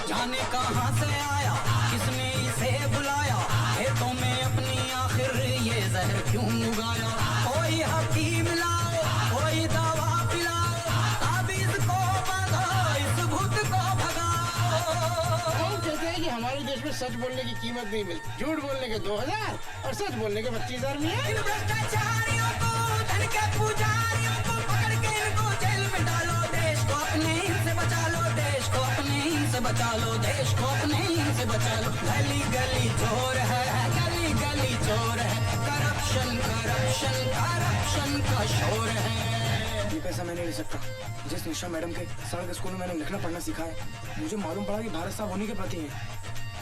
जाने कहां से आया, किसने इसे बुलाया, खेतों में अपनी आखिर ये जहर क्यों उगाया। कोई हकीम लाओ, कोई दवा पिलाओ, ताबीज को बांधो, इस भूत को कहते हैं कि हमारे देश में सच बोलने की कीमत नहीं मिलती, झूठ बोलने के 2000 और सच बोलने के 25,000 मिले। इन भ्रष्टाचारियों को, धन के पुजारियों को पकड़ के इनको जेल में डालो, देश को अपने इनसे बचा लो, देश को अपने इनसे बचा लो, देश को अपने इनसे बचा लो। गली गली चोर है, गली गली चोर है, करप्शन करप्शन करप्शन का शोर है। ये पैसा मैं नहीं ले सकता। जिस निशा मैडम के सड़क स्कूल में मैंने लिखना पढ़ना सीखा है, मुझे मालूम पड़ा कि भारत साहब होने के प्रति है।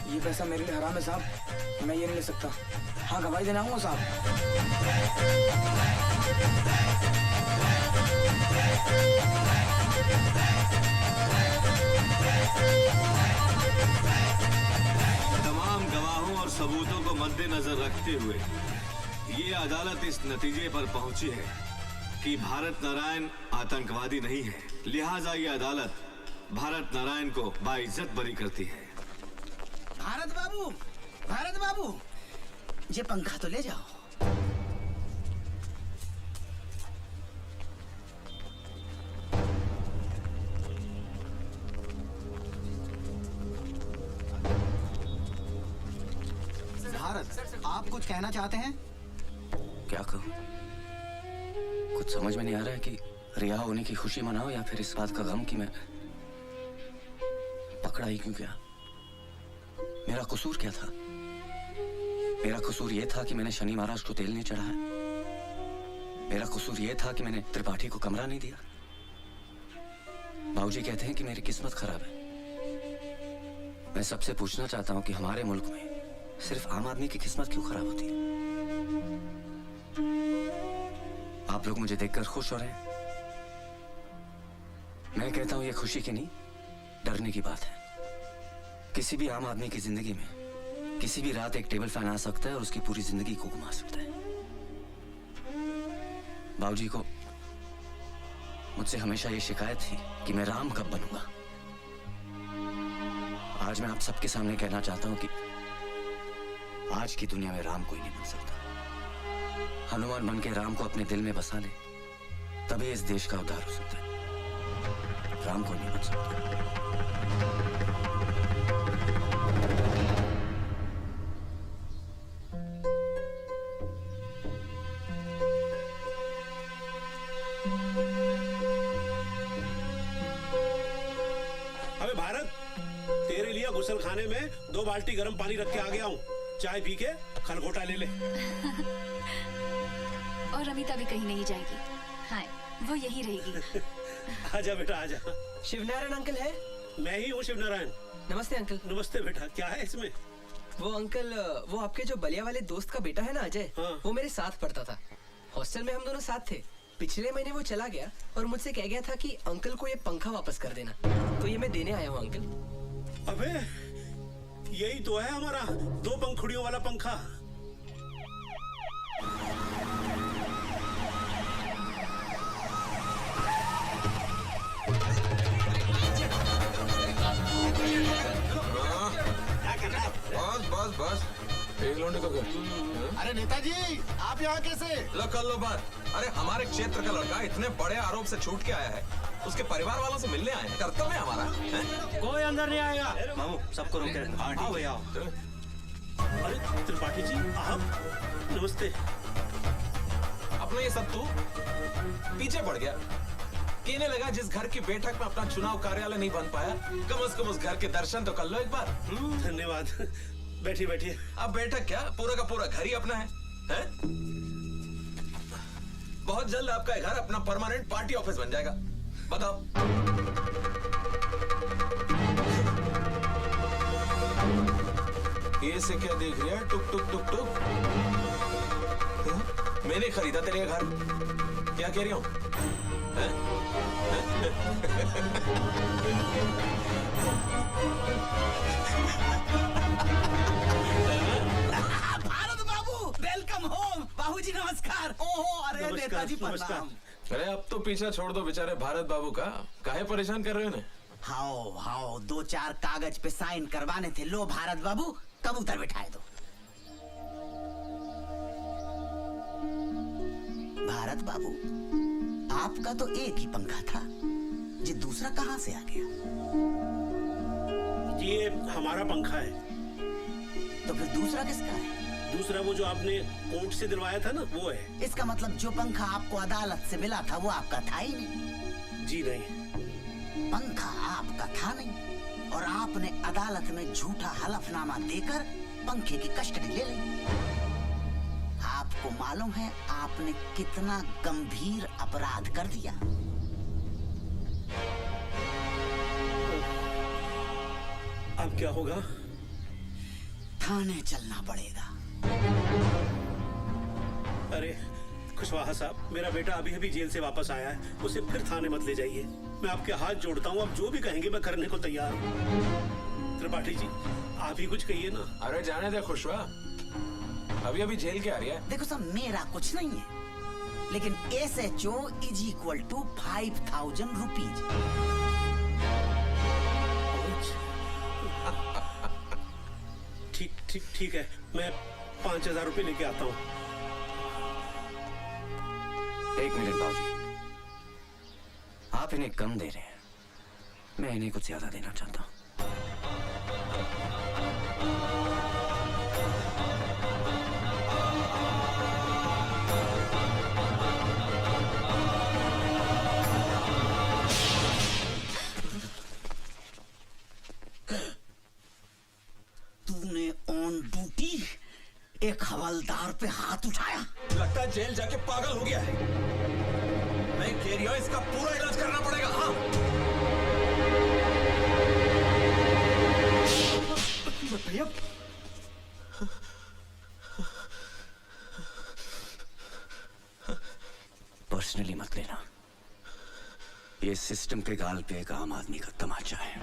ये पैसा मेरे लिए हराम है साहब, मैं ये नहीं ले सकता। हाँ, गवाही देना आऊंगा साहब। तमाम गवाहों और सबूतों को मद्देनजर रखते हुए ये अदालत इस नतीजे पर पहुंची है कि भारत नारायण आतंकवादी नहीं है। लिहाजा ये अदालत भारत नारायण को बाइज्जत बरी करती है। भारत बाबू, ये पंखा तो ले जाओ। भारत, आप कुछ कहना चाहते हैं? क्या कहूँ? कुछ समझ में नहीं आ रहा है कि रिहा होने की खुशी मनाओ या फिर इस बात का गम कि मैं पकड़ा ही क्यों गया। मेरा कसूर क्या था? मेरा कसूर ये था कि मैंने शनि महाराज को तेल नहीं चढ़ाया। मेरा कसूर ये था कि मैंने त्रिपाठी को कमरा नहीं दिया। बाबूजी कहते हैं कि मेरी किस्मत खराब है। मैं सबसे पूछना चाहता हूं कि हमारे मुल्क में सिर्फ आम आदमी की किस्मत क्यों खराब होती है? आप लोग मुझे देखकर खुश हो रहे हैं। मैं कहता हूं ये खुशी की नहीं, डरने की बात है। किसी भी आम आदमी की जिंदगी में किसी भी रात एक टेबल फैन आ सकता है और उसकी पूरी जिंदगी को घुमा सकता है। बाबूजी को मुझसे हमेशा ये शिकायत थी कि मैं राम कब बनूंगा। आज मैं आप सबके सामने कहना चाहता हूं कि आज की दुनिया में राम कोई नहीं बन सकता। हनुमान बन के राम को अपने दिल में बसा ले, तभी इस देश का उद्धार हो सकता है। राम कोई नहीं बन सकता। अबे भारत, तेरे लिए गुसल खाने में 2 बाल्टी गर्म पानी रख के आ गया हूँ। चाय पी के खलगोटा ले ले। और अमिता भी कहीं नहीं जाएगी। हाँ, वो यही रहेगी। आजा बेटा आजा। शिवनारायण अंकल है? मैं ही हूँ शिवनारायण। नमस्ते अंकल। नमस्ते बेटा, क्या है इसमें? वो अंकल, वो आपके जो बलिया वाले दोस्त का बेटा है ना अजय, वो मेरे साथ पढ़ता था। हॉस्टल में हम दोनों साथ थे। पिछले महीने वो चला गया और मुझसे कह गया था कि अंकल को ये पंखा वापस कर देना, तो ये मैं देने आया हूँ अंकल। अबे यही तो है हमारा 2 पंखुड़ियों वाला पंखा। बस एक लौंडे को अरे नेताजी, आप यहाँ कैसे? लो कर लो बात। अरे हमारे क्षेत्र का लड़का इतने बड़े आरोप से छूट के आया है, उसके परिवार वालों से मिलने आए हैं। कर्तव्य है हमारा। कोई अंदर नहीं आएगा। मामू सबको रोक के रखो। हाँ भैया। अरे त्रिपाठी जी आप, नमस्ते। अपना ये सब तू पीछे पड़ गया। कहने लगा जिस घर की बैठक में अपना चुनाव कार्यालय नहीं बन पाया, कम से कम उस घर के दर्शन तो कर लो एक बार। धन्यवाद। बैठिए बैठिए। अब बैठक क्या, पूरा का पूरा घर ही अपना है? बहुत जल्द आपका ये घर अपना परमानेंट पार्टी ऑफिस बन जाएगा। बताओ। ये से क्या देख रही है? टुक टुक टुक टुक। मैंने खरीदा तेरे घर, क्या कह रही हूँ? भारत बाबू वेलकम होम। बाबूजी नमस्कार। ओहो अरे नेताजी प्रणाम। अरे अब तो पीछा छोड़ दो बेचारे भारत बाबू का, काहे परेशान कर रहे हो उन्हें? हाओ हाओ 2-4 कागज पे साइन करवाने थे। लो भारत बाबू कबूतर बिठाए दो। भारत बाबू आपका तो एक ही पंखा था, ये दूसरा कहां से आ गया? ये हमारा पंखा है। तो फिर दूसरा किसका है? दूसरा वो जो आपने कोर्ट से दिलवाया था ना, वो है। इसका मतलब जो पंखा आपको अदालत से मिला था वो आपका था ही नहीं। जी नहीं, पंखा आपका था नहीं और आपने अदालत में झूठा हलफनामा देकर पंखे की कस्टडी ले ली। आपको मालूम है आपने कितना गंभीर अपराध कर दिया? अब क्या होगा? थाने चलना पड़ेगा। अरे कुशवाहा साहब, मेरा बेटा अभी अभी जेल से वापस आया है, उसे फिर थाने मत ले जाइए। मैं आपके हाथ जोड़ता हूँ, आप जो भी कहेंगे मैं करने को तैयार हूँ। त्रिपाठी जी आप ही कुछ कहिए ना। अरे जाने दे खुशवा, अभी अभी जेल के आ रही है। देखो साहब मेरा कुछ नहीं है, लेकिन SHO = 5,000 रुपीज। ठीक है, मैं 5,000 रुपए लेके आता हूँ। 1 मिनट बाबूजी, आप इन्हें कम दे रहे हैं, मैं इन्हें कुछ ज्यादा देना चाहता हूँ। तूने ऑन ड्यूटी एक हवलदार पे हाथ उठाया? लगता है जेल जाके पागल हो गया है। मैं कह रही हूं इसका पूरा इलाज करना पड़ेगा। हाँ भैया पर्सनली मत लेना, ये सिस्टम के गाल पे एक आम आदमी का तमाचा है।